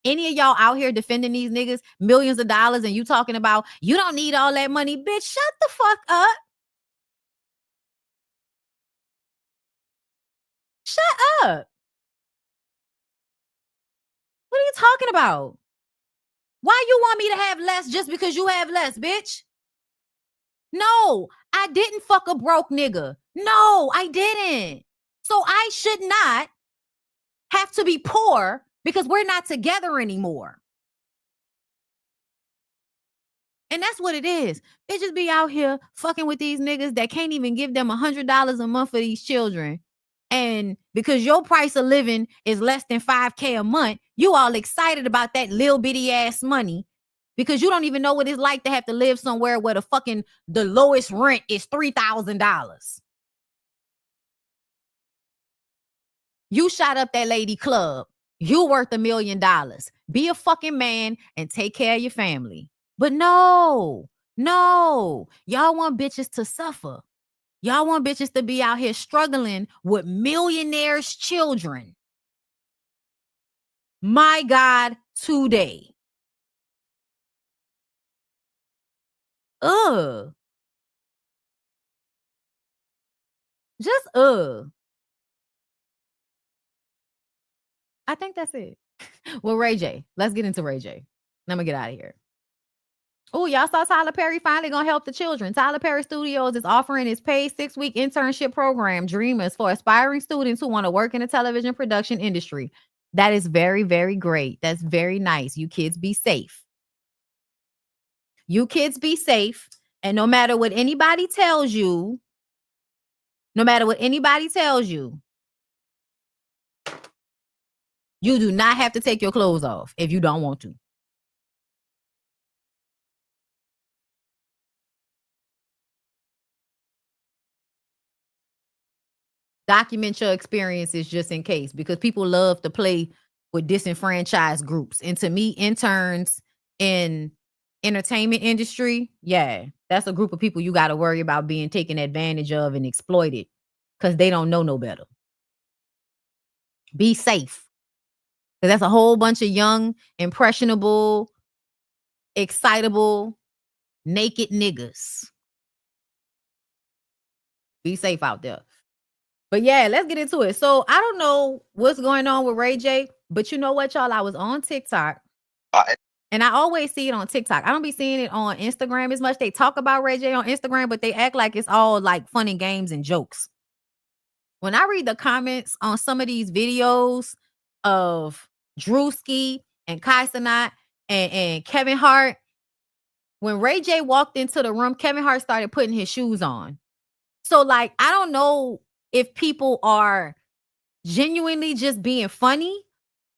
Any of y'all out here defending these niggas millions of dollars and you talking about you don't need all that money, bitch, shut the fuck up. Shut up. What are you talking about? Why you want me to have less just because you have less, bitch? No, I didn't fuck a broke nigga. No, I didn't. So I should not have to be poor because we're not together anymore. And that's what it is. Bitches be out here fucking with these niggas that can't even give them $100 a month for these children. And because your price of living is less than $5,000 a month, you all excited about that little bitty ass money because you don't even know what it's like to have to live somewhere where the lowest rent is $3,000. You shot up that lady club. You worth $1 million. Be a fucking man and take care of your family. But no, y'all want bitches to suffer. Y'all want bitches to be out here struggling with millionaires' children. My God, today. Just I think that's it. Well, Ray J. Let's get into Ray J. I'm gonna get out of here. Oh, y'all saw Tyler Perry finally gonna help the children. Tyler Perry Studios is offering its paid 6-week internship program, Dreamers, for aspiring students who want to work in the television production industry. That is very, very great. That's very nice. You kids be safe. You kids be safe. And no matter what anybody tells you, you do not have to take your clothes off if you don't want to. Document your experiences just in case, because people love to play with disenfranchised groups. And to me, interns in entertainment industry, yeah, that's a group of people you got to worry about being taken advantage of and exploited because they don't know no better. Be safe. Because that's a whole bunch of young, impressionable, excitable, naked niggas Be safe out there. But yeah, let's get into it. So I don't know what's going on with Ray J, but you know what, y'all? I was on TikTok. And I always see it on TikTok. I don't be seeing it on Instagram as much. They talk about Ray J on Instagram, but they act like it's all like fun and games and jokes. When I read the comments on some of these videos of Drewski and Kai Cenat and Kevin Hart, when Ray J walked into the room, Kevin Hart started putting his shoes on. So, like, I don't know if people are genuinely just being funny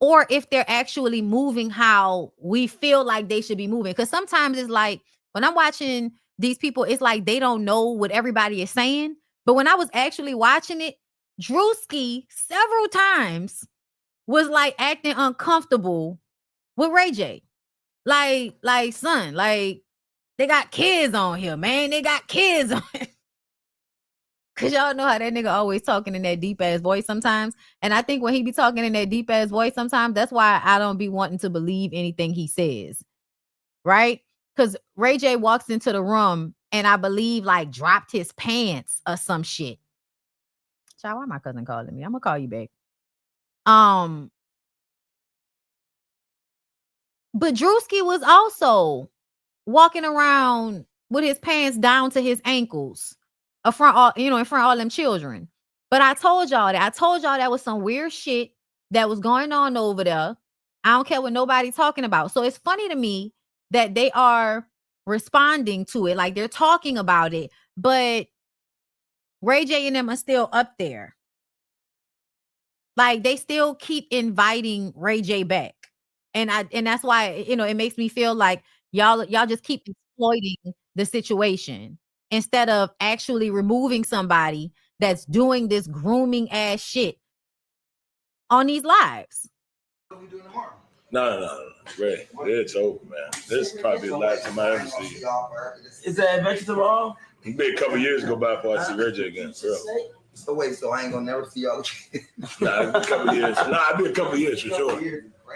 or if they're actually moving how we feel like they should be moving. Because sometimes it's like, when I'm watching these people, it's like they don't know what everybody is saying. But when I was actually watching it, Drewski several times was like acting uncomfortable with Ray J. Like, son, like, they got kids on here, man. They got kids on here. Cause y'all know how that nigga always talking in that deep ass voice sometimes. And I think when he be talking in that deep ass voice sometimes, that's why I don't be wanting to believe anything he says. Right? Cause Ray J walks into the room and I believe like dropped his pants or some shit. Child, why my cousin calling me? I'm gonna call you back. But Drewski was also walking around with his pants down to his ankles. In front of all them children. But I told y'all that was some weird shit that was going on over there. I don't care what nobody's talking about. So it's funny to me that they are responding to it, like they're talking about it, but Ray J and them are still up there. Like they still keep inviting Ray J back. And that's why, it makes me feel like y'all just keep exploiting the situation instead of actually removing somebody that's doing this grooming ass shit on these lives. What are we doing tomorrow? No. Ray, it's over, man. This is probably the last time I ever see you. Is that adventure tomorrow? It'll be a couple years go by before I see Ray J again, bro. So wait, so I ain't gonna never see y'all again? Nah, it'll be a couple years. Nah, it'll be a couple years for sure.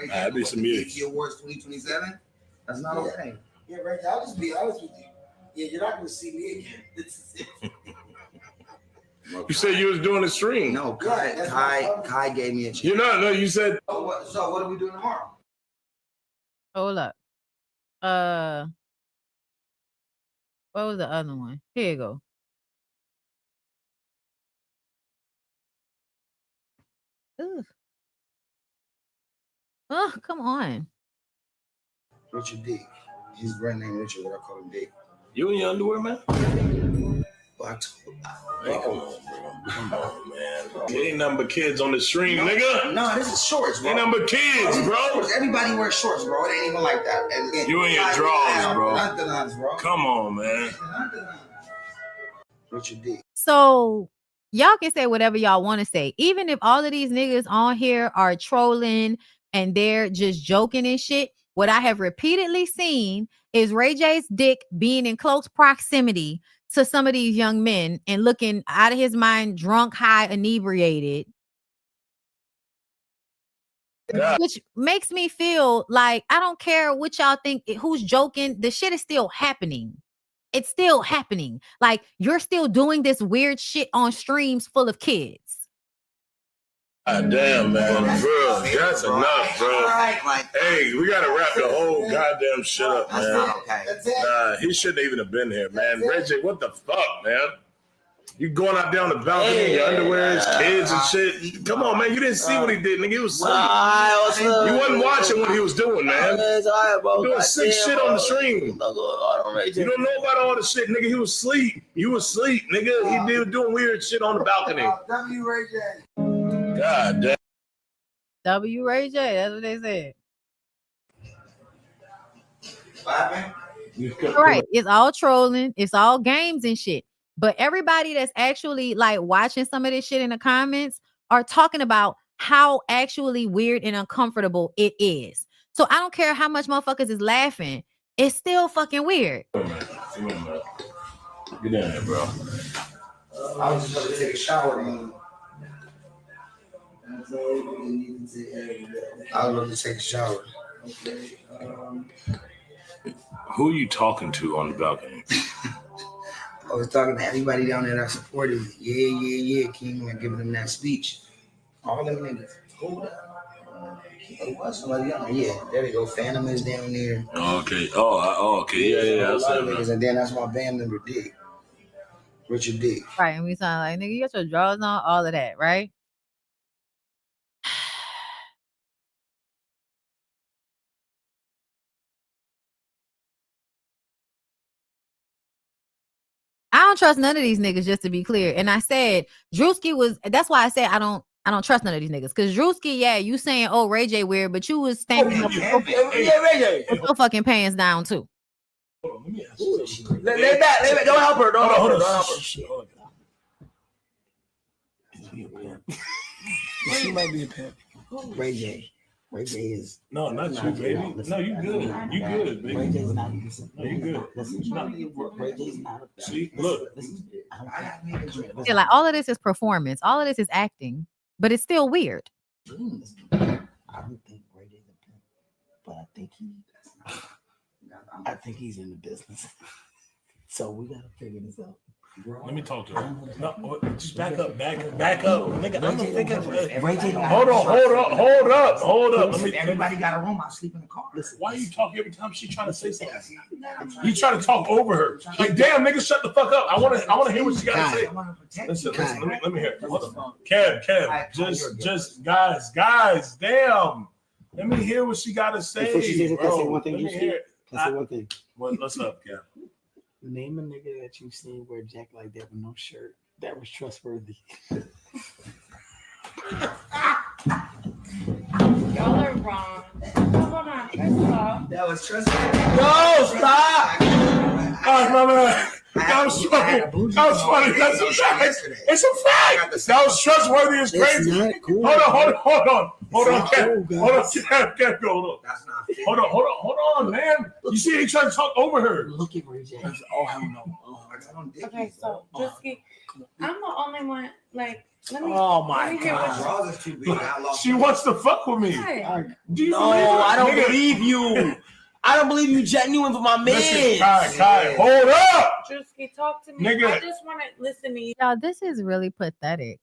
Nah, it'll be some years. The awards 2027? That's not okay. Yeah, Ray, I'll just be honest with you. Yeah, you're not gonna see me again. This is it. You said you was doing a stream. No, Kai gave me a chance. No, you said. So what are we doing tomorrow? Hold up. What was the other one? Here you go. Ugh. Oh, come on. Richard D. His brand name Richard, but I call him D. You in your underwear, man? Well, Come on, man. Ain't nothing but kids on the stream, nigga. No, this is shorts, bro. Ain't nothing but kids, bro. Everybody wears shorts, bro. It ain't even like that. You in your drawers, bro. Bro. Come on, man. Richard D. So y'all can say whatever y'all want to say. Even if all of these niggas on here are trolling and they're just joking and shit, what I have repeatedly seen is Ray J's dick being in close proximity to some of these young men and looking out of his mind, drunk, high, inebriated. Yeah. Which makes me feel like I don't care what y'all think, who's joking. The shit is still happening. It's still happening. Like you're still doing this weird shit on streams full of kids. God damn, man, bro, that's enough, bro. Hey, we gotta wrap the whole goddamn shit up, man. Nah, he shouldn't even have been here, man. Reggie, what the fuck, man? You going out there on the balcony in your underwear, kids and shit. Come on, man. You didn't see what he did, nigga. He was asleep. You wasn't watching what he was doing, man. Doing sick shit on the stream. You don't know about all the shit, nigga. He was asleep. You was asleep, nigga. He was doing weird shit on the balcony. W. Ray J. God damn. W. Ray J. That's what they said. Right. It's all trolling. It's all games and shit. But everybody that's actually like watching some of this shit in the comments are talking about how actually weird and uncomfortable it is. So I don't care how much motherfuckers is laughing. It's still fucking weird. Get in there, bro. I was just going to take a shower. I was going to take a shower. Who are you talking to on the balcony? I was talking to everybody down there that supported me. Yeah, King, and giving them that speech. All them niggas. Hold up. It was somebody down there. Yeah, there they go. Phantom is down there. Okay. Okay. Yeah. A lot of niggas, and then that's my band member, Dick. Richard Dick. Right, and we sound like, nigga, you got your drawers on, all of that, right? I don't trust none of these niggas, just to be clear. And I said Drewski was. That's why I said I don't trust none of these niggas. Cause Drewski, yeah, you saying Ray J weird, but you was standing up with your fucking pants down too. Lay back. Don't help her. Don't help her. She might be a pimp. Ray J. Ray J is. No, not you, baby. No, you good. You good, baby. Ray J's not. No, you good. Ray J's not. See, look. Yeah, like all of this is performance. All of this is acting, but it's still weird. I don't think Ray J's a pimp, but I think he's in the business. So we gotta figure this out. Let me talk to her. No, just back up. Nigga, I'm thinking. Hold up. Everybody got a room. I sleep in the car. Listen, why are you talking every time she's trying to say something? You try to talk over her. Like, damn, nigga, shut the fuck up. I want to hear what she got to say. Listen, let me hear it. Hold on. Kev, just guys, damn. Let me hear what she got to say. Bro. Let me hear it. Can I say one thing? What's up, Kev? Name a nigga that you've seen wear jack like that with no shirt that was trustworthy. Y'all are wrong. Hold on. That was trustworthy. No, stop. All right, my man. That was funny. That's a fact. It's a fact. That was trustworthy as crazy. Cool. Hold on, Kev. Kev, go. Hold on, man. You see, he trying to talk over her. Look at Ray J. Oh, hell no. Okay, so Drewski, I'm the only one. Like, let me. Oh my God. She wants to fuck with me. Do you believe her? I don't believe you. I don't believe you genuine for my man. Listen, Kai, hold up. Drewski, talk to me. Nigga. I just want to listen to you. Y'all, this is really pathetic.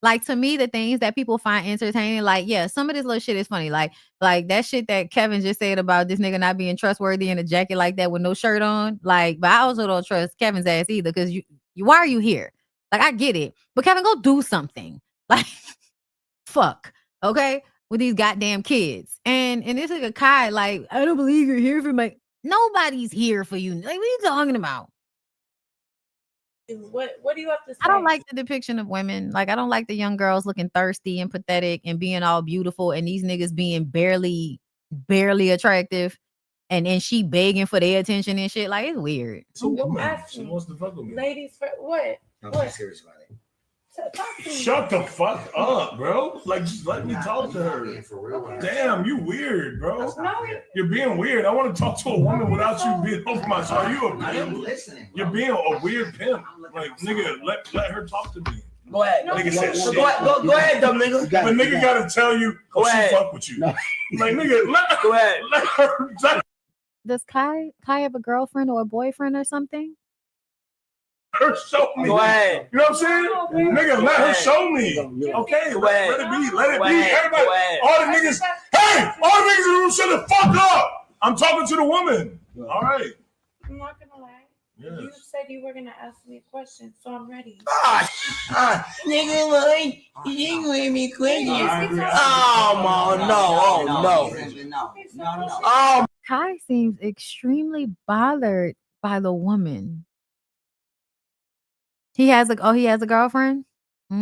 Like, to me, the things that people find entertaining, like, yeah, some of this little shit is funny. Like that shit that Kevin just said about this nigga not being trustworthy in a jacket like that with no shirt on. Like, but I also don't trust Kevin's ass either, because you why are you here? Like, I get it, but Kevin, go do something. Like, fuck, okay, with these goddamn kids. And this nigga Kai, like, I don't believe you're here for my. Nobody's here for you. Like, what are you talking about? What do you have to say? I don't like the depiction of women. Like, I don't like the young girls looking thirsty and pathetic and being all beautiful, and these niggas being barely attractive, and she begging for their attention and shit. Like, it's weird. She wants to fuck with me. Ladies, for what? I'm serious about it. Shut the fuck up, bro. Like, just let me talk to her. Damn, you weird, bro. You're being weird. I want to talk to a woman without you being over my side. You a pimp. You're being a weird pimp. Like, nigga, let her talk to me. Go ahead. Nigga said shit. Go ahead, dumb nigga. But nigga gotta tell you she fuck with you. No. Like, nigga, go ahead. Let her. Does Kai have a girlfriend or a boyfriend or something? Her show me. Go ahead. You know what I'm saying? Nigga, let her show me. Okay, let it be. Everybody, all the niggas, hey, all the niggas in the room, shut the fuck up. I'm talking to the woman. All right. I'm not gonna lie. Yes. You said you were gonna ask me a question, so I'm ready. Nigga, like, you with me quick. No. Kai seems extremely bothered by the woman. He has a girlfriend? My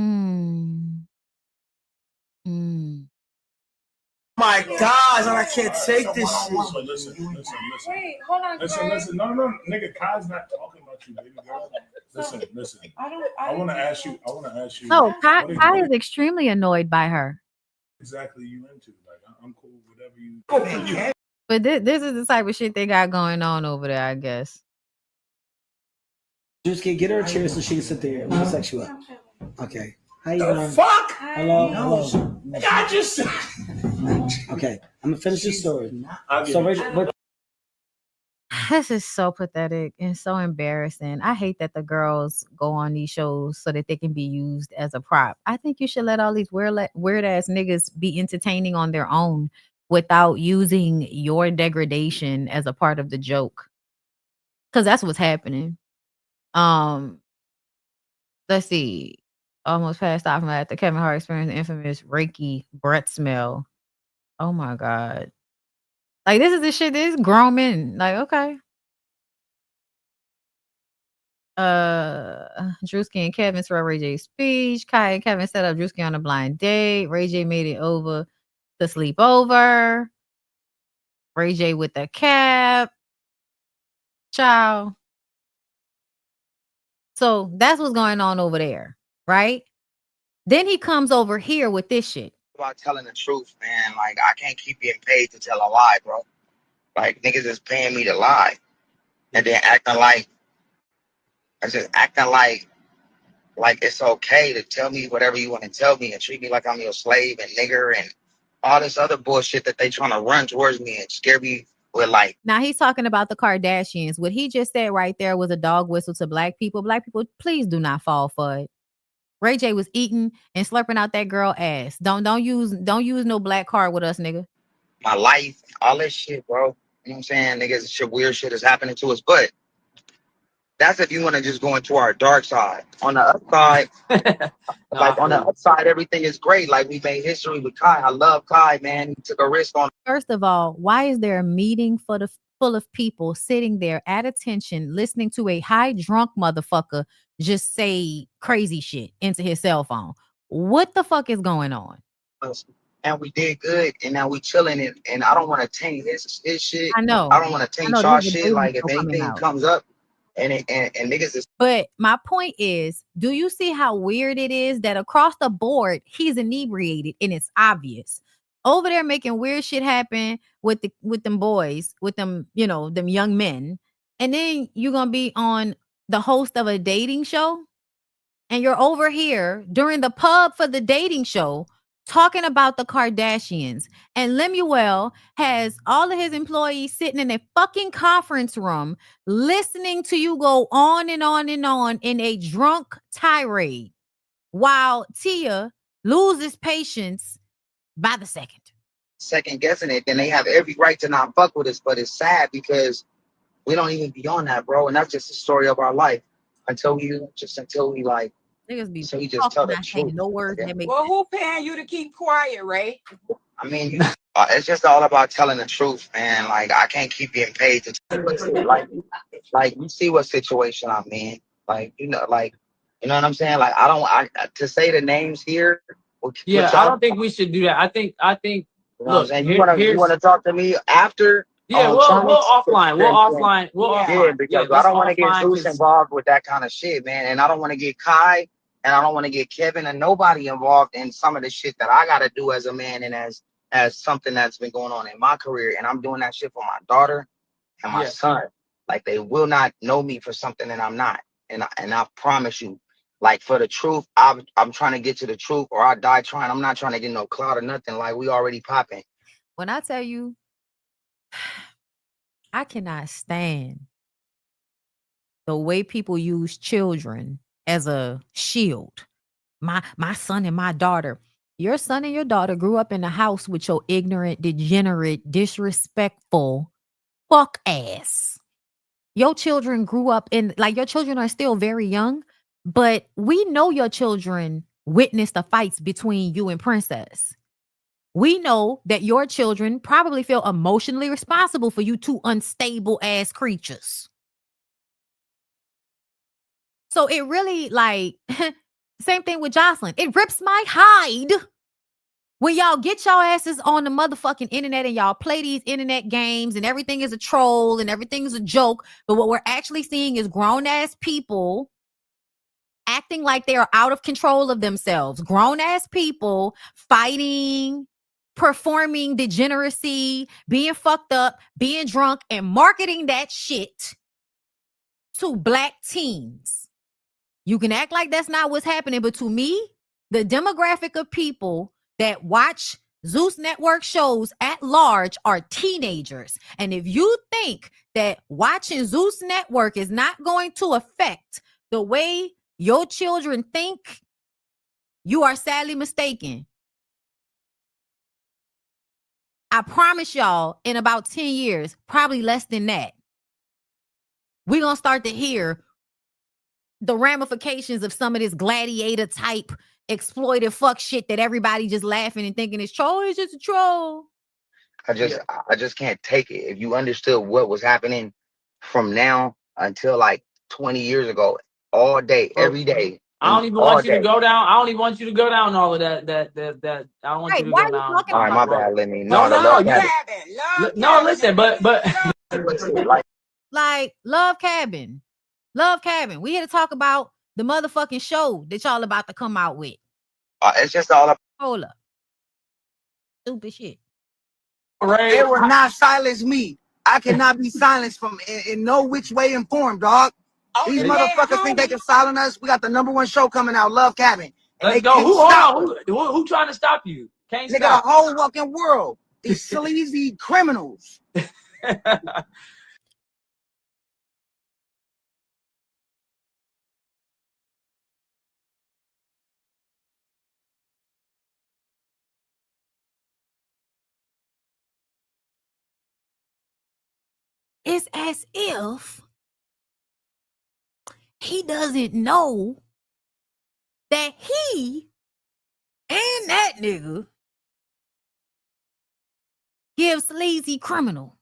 God, I can't take this shit. Listen. Wait, hold on. Listen. No, nigga, Kai's not talking about you, baby girl. Listen. I want to ask you. No, Kai is extremely annoyed by her. Exactly, you into like I'm cool, whatever you. But this is the type of shit they got going on over there, I guess. Just get her a chair so she can sit there. We'll sex you up. Okay. How you doing? Fuck. Hello. I just. Okay, I'm gonna finish this story. So, Rachel, This is so pathetic and so embarrassing. I hate that the girls go on these shows so that they can be used as a prop. I think you should let all these weird ass niggas be entertaining on their own without using your degradation as a part of the joke. Cause that's what's happening. Let's see. Almost passed out from that. The Kevin Hart experienced the infamous Reiki breath smell. Oh my God. Like, this is the shit. This grown men. Like, okay. Drewski and Kevin saw Ray J's speech. Kai and Kevin set up Drewski on a blind date. Ray J made it over to sleep over. Ray J with the cap. Ciao. So that's what's going on over there, right? Then he comes over here with this shit. About telling the truth, man. Like, I can't keep getting paid to tell a lie, bro. Like, niggas is paying me to lie. And then acting like it's okay to tell me whatever you want to tell me and treat me like I'm your slave and nigger and all this other bullshit that they trying to run towards me and scare me with, like. Now he's talking about the Kardashians. What he just said right there was a dog whistle to black people. Black people, please do not fall for it. Ray J was eating and slurping out that girl ass. Don't use no black card with us, nigga. My life, all this shit, bro. You know what I'm saying? Niggas, shit, weird shit is happening to us. But that's if you want to just go into our dark side. On the upside, on the upside, everything is great. Like, we made history with Kai. I love Kai, man. He took a risk on. First of all, why is there a meeting full of people sitting there at attention, listening to a high drunk motherfucker just say crazy shit into his cell phone? What the fuck is going on? And we did good, and now we chilling, and I don't want to taint his shit. I know. I don't want to taint y'all shit. Like, if anything comes up, and niggas is. But my point is, do you see how weird it is that across the board he's inebriated and it's obvious? Over there making weird shit happen with them boys, with them, you know, them young men, and then you're gonna be on the host of a dating show, and you're over here during the pub for the dating show talking about the Kardashians, and Lemuel has all of his employees sitting in a fucking conference room listening to you go on and on and on in a drunk tirade while Tia loses patience by the second Guessing it, then they have every right to not fuck with us. But it's sad because we don't even be on that, bro. And that's just the story of our life until we like. Niggas be so we just tell the truth. No words that make Well, who paying you to keep quiet, Ray? I mean, it's just all about telling the truth, man. Like, I can't keep getting paid to tell like you see what situation I'm in. Like, you know what I'm saying? Like, I to say the names here. Yeah, I don't think we should do that. I think. Look, and you want to talk to me after? Yeah, we'll offline. We'll offline. Yeah, because I don't want to get Zeus involved with that kind of shit, man. And I don't want to get Kai, and I don't want to get Kevin and nobody involved in some of the shit that I got to do as a man and as something that's been going on in my career. And I'm doing that shit for my daughter and my son. Like, they will not know me for something that I'm not. And I promise you, like, for the truth, I'm trying to get to the truth, or I die trying. I'm not trying to get no clout or nothing. Like, we already popping. When I tell you, I cannot stand the way people use children as a shield. My son and my daughter. Your son and your daughter grew up in a house with your ignorant, degenerate, disrespectful fuck ass. Your children grew up in, like, your children are still very young, but we know your children witnessed the fights between you and Princess. We know that your children probably feel emotionally responsible for you two unstable ass creatures. So it really, like, same thing with Jocelyn. It rips my hide when y'all get y'all asses on the motherfucking internet and y'all play these internet games and everything is a troll and everything is a joke. But what we're actually seeing is grown ass people acting like they are out of control of themselves. Grown ass people fighting, performing degeneracy, being fucked up, being drunk, and marketing that shit to black teens. You can act like that's not what's happening, but to me, the demographic of people that watch Zeus Network shows at large are teenagers. And if you think that watching Zeus Network is not going to affect the way your children think, you are sadly mistaken. I promise y'all, in about 10 years, probably less than that, we're going to start to hear the ramifications of some of this gladiator type exploitive fuck shit that everybody just laughing and thinking it's troll. It's just a troll. I just can't take it. If you understood what was happening from now until like 20 years ago, all day, every day. I don't even want you to go down. I don't even want you to go down all of that. I don't want you to go down. All right, my bad. Let me. No, listen, but like Love Cabin. We here to talk about the motherfucking show that y'all about to come out with. It's just all up. Hold up. Stupid shit. They will not silence me. I cannot be silenced from in no which way and form, dog. These motherfuckers think they can silence us. We got the #1 show coming out, Love Cabin. Let's go. Who trying to stop you? Can't They stop. got a whole fucking world. These sleazy criminals. It's as if he doesn't know that he and that nigga give sleazy criminal.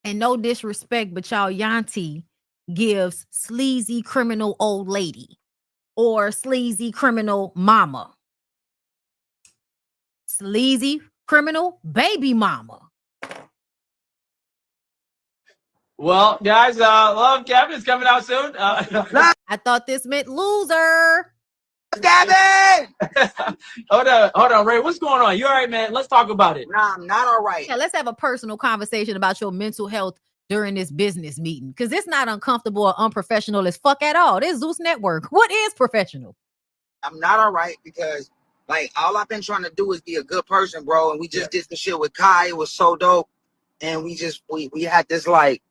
And no disrespect, but y'all Yanti gives sleazy criminal old lady or sleazy criminal mama. Sleazy criminal baby mama. Well, guys, Love Cabin is coming out soon. I thought this meant loser. Cabin! Hold on, Ray. What's going on? You all right, man? Let's talk about it. Nah, I'm not all right. Yeah, let's have a personal conversation about your mental health during this business meeting. Because it's not uncomfortable or unprofessional as fuck at all. This Zeus Network. What is professional? I'm not all right because, like, all I've been trying to do is be a good person, bro. And we just did some shit with Kai. It was so dope. And we had this, like,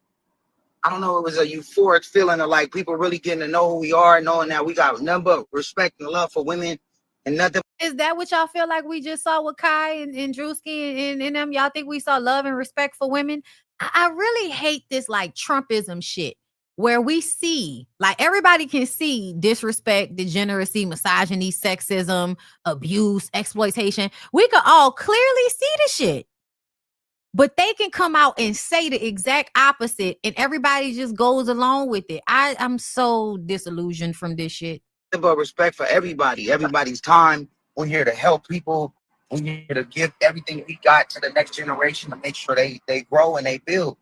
I don't know, it was a euphoric feeling of like people really getting to know who we are, knowing that we got nothing but respect and love for women and nothing. Is that what y'all feel like we just saw with Kai and Drewski and them? Y'all think we saw love and respect for women? I really hate this like Trumpism shit where we see, like everybody can see disrespect, degeneracy, misogyny, sexism, abuse, exploitation. We could all clearly see the shit. But they can come out and say the exact opposite and everybody just goes along with it. I'm so disillusioned from this shit. But respect for everybody, everybody's time. We're here to help people. We're here to give everything we got to the next generation to make sure they grow and they build.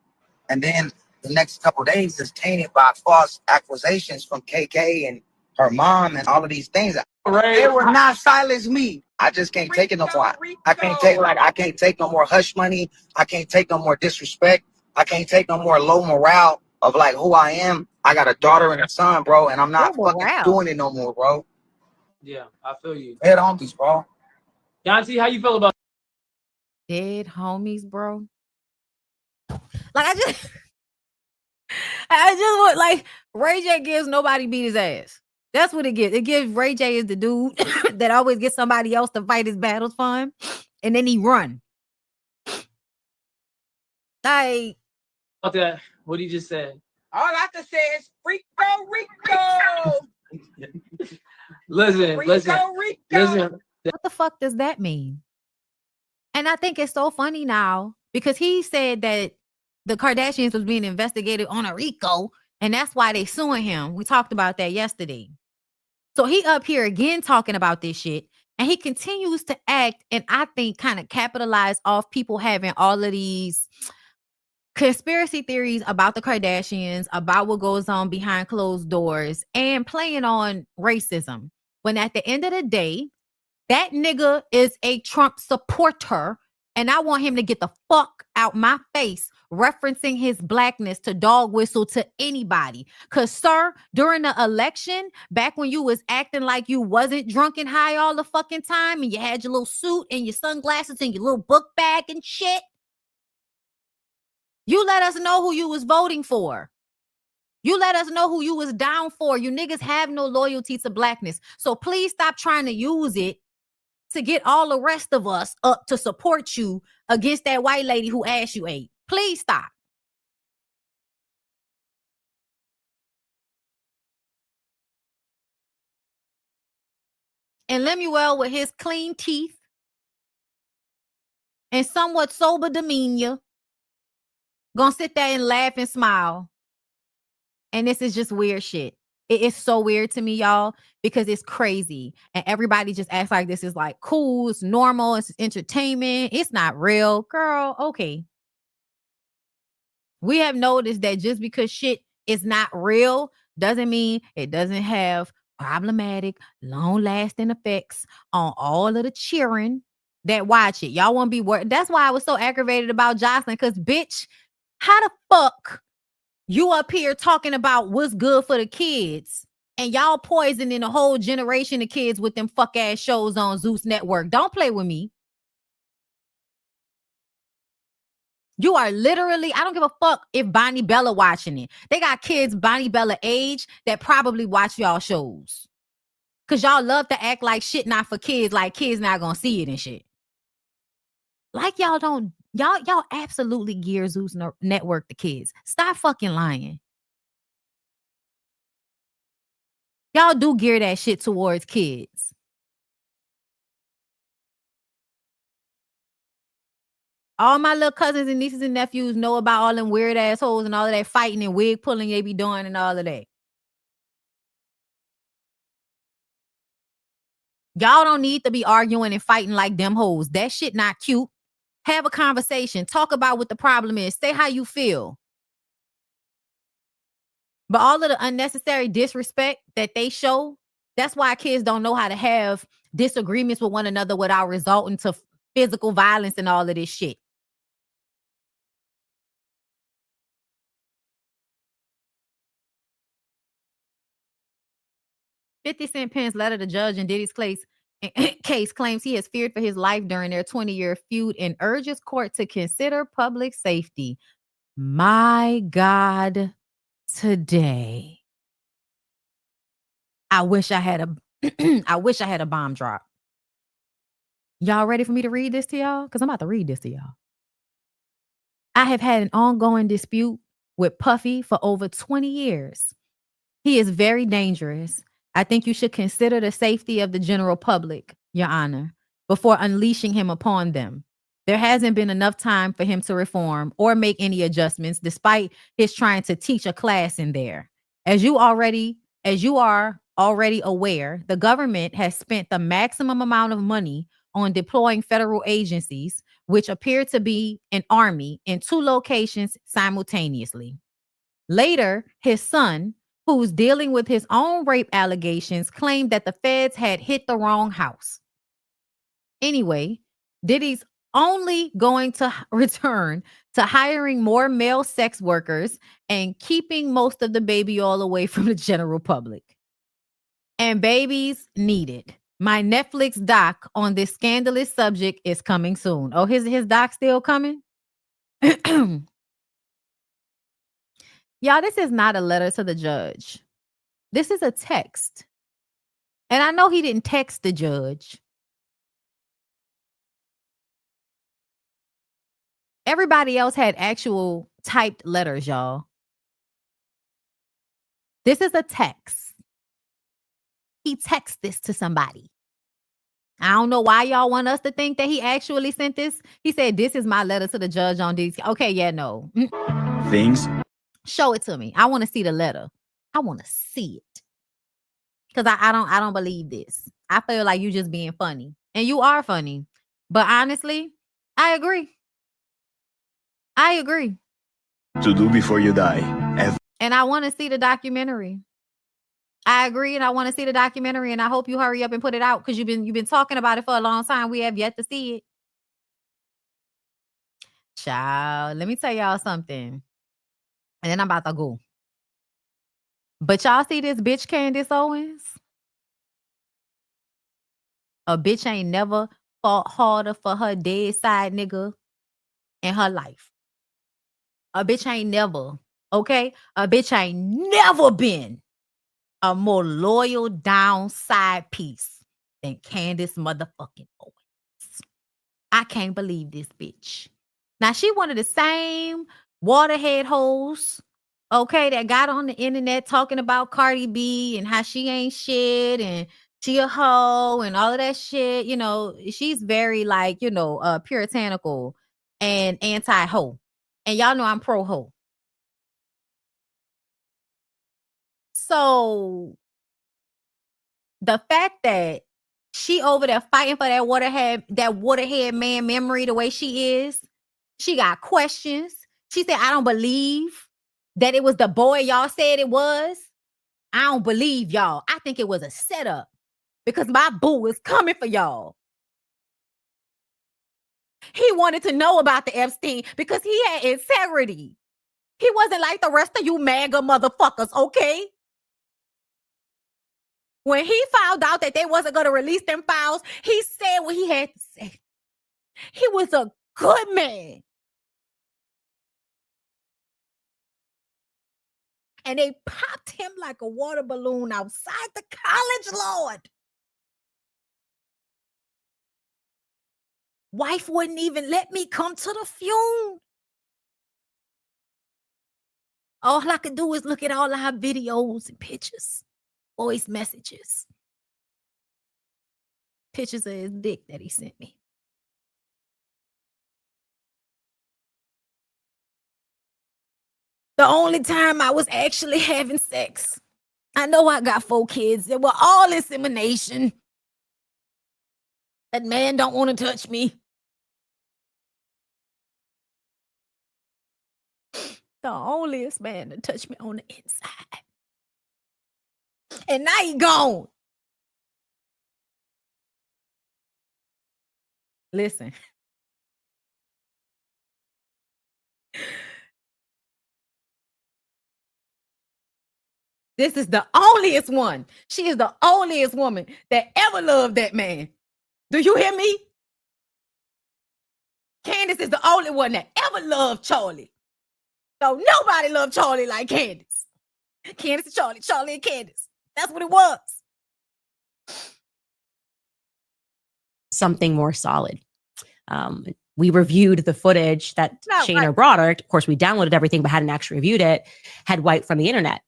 And then the next couple of days is tainted by false accusations from KK and her mom and all of these things. They will not silence me. I just can't take it no more. I can't take no more hush money. I can't take no more disrespect. I can't take no more low morale of like who I am. I got a daughter and a son, bro, and I'm not fucking doing it no more, bro. Yeah, I feel you. Dead homies, bro. Yanti, how you feel about dead homies, bro? Like I just want like Ray J gives nobody beat his ass. That's what it gives. It gives Ray J is the dude that always gets somebody else to fight his battles for him, and then he run. Like that? What he just said. All I can say is Rico. Listen. What the fuck does that mean? And I think it's so funny now because he said that the Kardashians was being investigated on a RICO, and that's why they suing him. We talked about that yesterday. So he up here again talking about this shit, and he continues to act and I think kind of capitalize off people having all of these conspiracy theories about the Kardashians, about what goes on behind closed doors, and playing on racism. When at the end of the day, that nigga is a Trump supporter And I want him to get the fuck out my face referencing his blackness to dog whistle to anybody. Because, sir, during the election, back when you was acting like you wasn't drunk and high all the fucking time and you had your little suit and your sunglasses and your little book bag and shit, you let us know who you was voting for. You let us know who you was down for. You niggas have no loyalty to blackness. So please stop trying to use it to get all the rest of us up to support you against that white lady who ass you ate. Please stop. And Lemuel, with his clean teeth and somewhat sober demeanor, gonna sit there and laugh and smile. And this is just weird shit. It is so weird to me, y'all, because it's crazy. And everybody just acts like this is like cool, it's normal, it's entertainment. It's not real. Girl, okay. We have noticed that just because shit is not real doesn't mean it doesn't have problematic, long-lasting effects on all of the children that watch it. Y'all won't be worried. That's why I was so aggravated about Jocelyn, because bitch, how the fuck you up here talking about what's good for the kids and y'all poisoning a whole generation of kids with them fuck ass shows on Zeus Network? Don't play with me. You are literally, I don't give a fuck if Bonnie Bella watching it. They got kids Bonnie Bella age that probably watch y'all shows. Cause y'all love to act like shit not for kids, like kids not gonna see it and shit. Like y'all don't, y'all absolutely gear Zeus Network to kids. Stop fucking lying. Y'all do gear that shit towards kids. All my little cousins and nieces and nephews know about all them weird assholes and all of that fighting and wig pulling they be doing and all of that. Y'all don't need to be arguing and fighting like them hoes. That shit not cute. Have a conversation. Talk about what the problem is. Say how you feel. But all of the unnecessary disrespect that they show, that's why kids don't know how to have disagreements with one another without resulting to physical violence and all of this shit. $50 Pence letter to judge in Diddy's case claims he has feared for his life during their 20-year feud and urges court to consider public safety. My God, today. I wish I had a bomb drop. Y'all ready for me to read this to y'all? Because I'm about to read this to y'all. I have had an ongoing dispute with Puffy for over 20 years. He is very dangerous. I think you should consider the safety of the general public, Your Honor, before unleashing him upon them. There hasn't been enough time for him to reform or make any adjustments, despite his trying to teach a class in there. As you are already aware, the government has spent the maximum amount of money on deploying federal agencies, which appear to be an army, in 2 locations simultaneously. Later, his son, who's dealing with his own rape allegations, claimed that the feds had hit the wrong house. Anyway, Diddy's only going to return to hiring more male sex workers and keeping most of the baby oil away from the general public. And babies needed. My Netflix doc on this scandalous subject is coming soon. Oh, his doc still coming? Y'all, this is not a letter to the judge. This is a text. And I know he didn't text the judge. Everybody else had actual typed letters, y'all. This is a text. He texted this to somebody. I don't know why y'all want us to think that he actually sent this. He said, this is my letter to the judge on these. Okay, yeah, no. Things. Show it to me. I want to see the letter. I want to see it. Because I don't believe this. I feel like you just being funny. And you are funny. But honestly, I agree. I agree. To do before you die. And I want to see the documentary. I agree, and I want to see the documentary, and I hope you hurry up and put it out, because you've been talking about it for a long time. We have yet to see it. Child, let me tell y'all something. And then I'm about to go. But y'all see this bitch Candace Owens? A bitch ain't never fought harder for her dead side nigga in her life. A bitch ain't never, okay? A bitch ain't never been a more loyal downside piece than Candace motherfucking Owens. I can't believe this bitch. Now, she one of the same waterhead hoes, okay, that got on the internet talking about Cardi B and how she ain't shit and she a hoe and all of that shit. You know, she's very like, you know, puritanical and anti-hoe. And y'all know I'm pro-hoe. So the fact that she over there fighting for that waterhead man memory the way she is, she got questions. She said, I don't believe that it was the boy y'all said it was. I don't believe y'all. I think it was a setup because my boo is coming for y'all. He wanted to know about the Epstein because he had integrity. He wasn't like the rest of you MAGA motherfuckers, okay? When he found out that they wasn't going to release them files, he said what he had to say. He was a good man. And they popped him like a water balloon outside the college, Lord. Wife wouldn't even let me come to the funeral. All I could do is look at all our videos and pictures, voice messages, pictures of his dick that he sent me. The only time I was actually having sex. I know I got 4 kids. They were all insemination. That man don't want to touch me. The onlyest man to touch me on the inside. And now he gone. Listen. This is the onlyest one. She is the onlyest woman that ever loved that man. Do you hear me? Candace is the only one that ever loved Charlie. So nobody loved Charlie like Candace. Candace and Charlie, Charlie and Candace. That's what it was. Something more solid. We reviewed the footage that Shayna brought her. Of course, we downloaded everything, but hadn't actually reviewed it. Had wiped from the internet.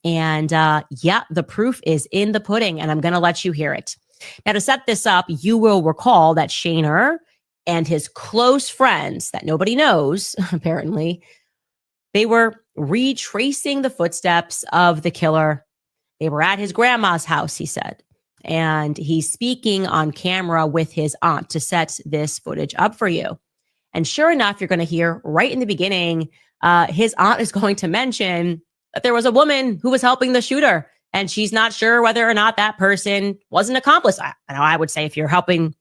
And yeah, the proof is in the pudding, and I'm going to let you hear it. Now, to set this up, you will recall that Shayna and his close friends that nobody knows, apparently, they were retracing the footsteps of the killer. They were at his grandma's house, he said. And he's speaking on camera with his aunt to set this footage up for you. And sure enough, you're going to hear right in the beginning, his aunt is going to mention that there was a woman who was helping the shooter, and she's not sure whether or not that person was an accomplice. I would say if you're helping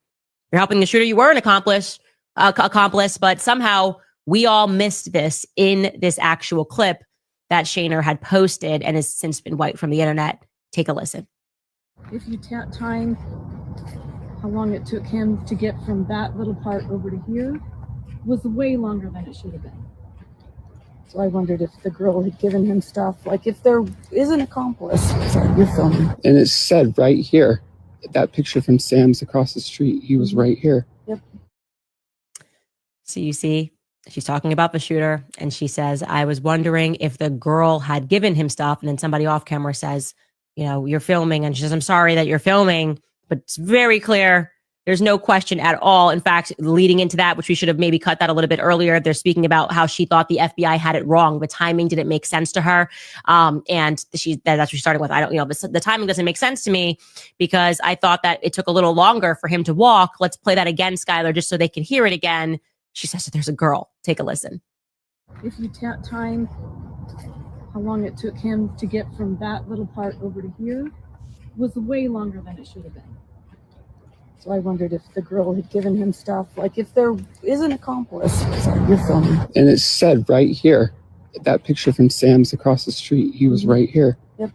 the shooter, you were an accomplice, but somehow we all missed this in this actual clip that Shayna had posted and has since been wiped from the internet. Take a listen. If you time how long it took him to get from that little part over to here, was way longer than it should have been. So I wondered if the girl had given him stuff, like if there is an accomplice. Sorry, you're filming. And it said right here, that picture from Sam's across the street, he was right here. Yep. So you see, she's talking about the shooter, and she says, I was wondering if the girl had given him stuff. And then somebody off camera says, you know, you're filming. And she says, I'm sorry that you're filming, but it's very clear. There's no question at all. In fact, leading into that, which we should have maybe cut that a little bit earlier, they're speaking about how she thought the FBI had it wrong. The timing didn't make sense to her. And that's what she's starting with. I don't, the timing doesn't make sense to me because I thought that it took a little longer for him to walk. Let's play that again, Skylar, just so they can hear it again. She says that there's a girl. Take a listen. If you time how long it took him to get from that little part over to here, was way longer than it should have been. So I wondered if the girl had given him stuff, like if there is an accomplice. Sorry, you're filming. And it said right here, that picture from Sam's across the street, he was right here. Yep.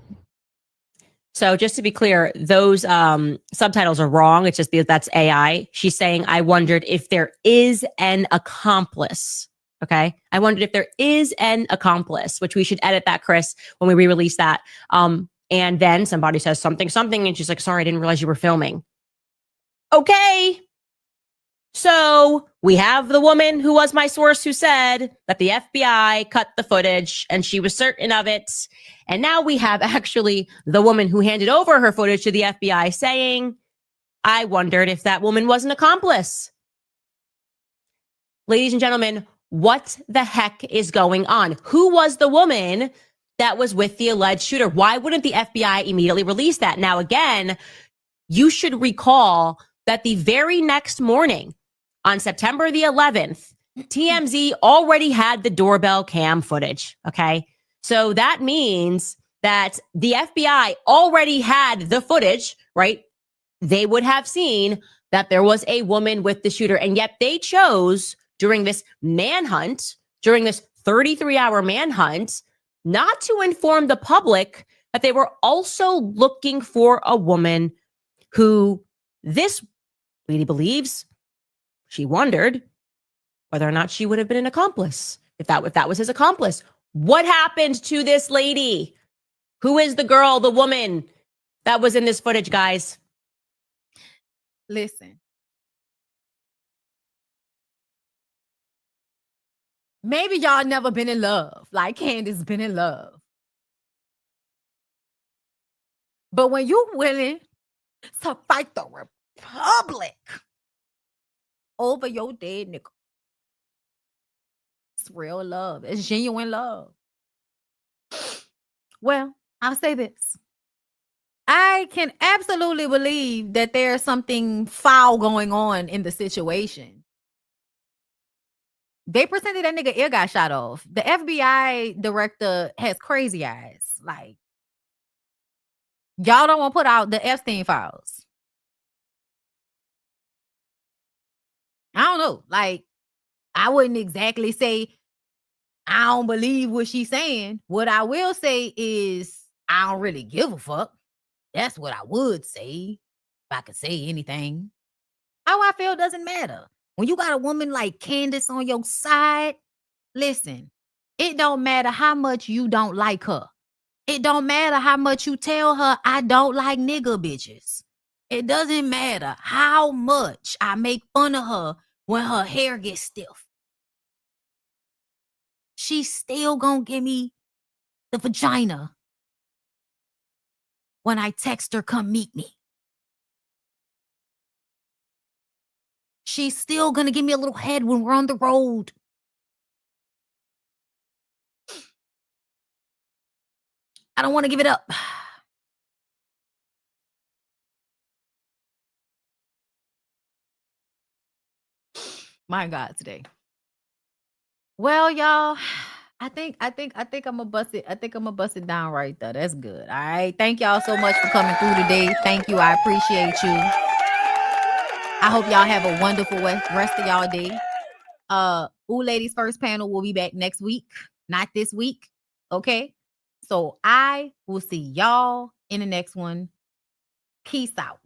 So just to be clear, those subtitles are wrong. It's just because that's AI. She's saying, I wondered if there is an accomplice. Okay. I wondered if there is an accomplice, which we should edit that, Chris, when we re-release that. And then somebody says something, and she's like, sorry, I didn't realize you were filming. Okay. So we have the woman who was my source who said that the FBI cut the footage and she was certain of it. And now we have actually the woman who handed over her footage to the FBI saying, I wondered if that woman was an accomplice. Ladies and gentlemen, what the heck is going on? Who was the woman that was with the alleged shooter? Why wouldn't the FBI immediately release that? Now, again, you should recall that the very next morning, on September the 11th, TMZ already had the doorbell cam footage, okay? So that means that the FBI already had the footage, right? They would have seen that there was a woman with the shooter, and yet they chose during this manhunt, during this 33-hour manhunt, not to inform the public that they were also looking for a woman who this lady believes she wondered whether or not she would have been an accomplice. If that was his accomplice. What happened to this lady? Who is the girl, the woman that was in this footage, guys? Listen. Maybe y'all never been in love, like Candace been in love. But when you're willing to fight the Republic over your dead nigga, it's real love. It's genuine love. Well, I'll say this. I can absolutely believe that there's something foul going on in the situation. They presented that nigga ear got shot off. The FBI director has crazy eyes. Like, y'all don't want to put out the Epstein files. I don't know. Like, I wouldn't exactly say I don't believe what she's saying. What I will say is I don't really give a fuck. That's what I would say if I could say anything. How I feel doesn't matter. When you got a woman like Candace on your side, listen, it don't matter how much you don't like her. It don't matter how much you tell her I don't like nigga bitches. It doesn't matter how much I make fun of her when her hair gets stiff. She's still gonna give me the vagina when I text her, come meet me. She's still gonna give me a little head when we're on the road. I don't want to give it up. My God, today. Well, y'all, I think I'm gonna bust it. I think I'm gonna bust it down right there. That's good. All right. Thank y'all so much for coming through today. Thank you. I appreciate you. I hope y'all have a wonderful rest of y'all day. Ooh Ladies First panel will be back next week, not this week. Okay. So I will see y'all in the next one. Peace out.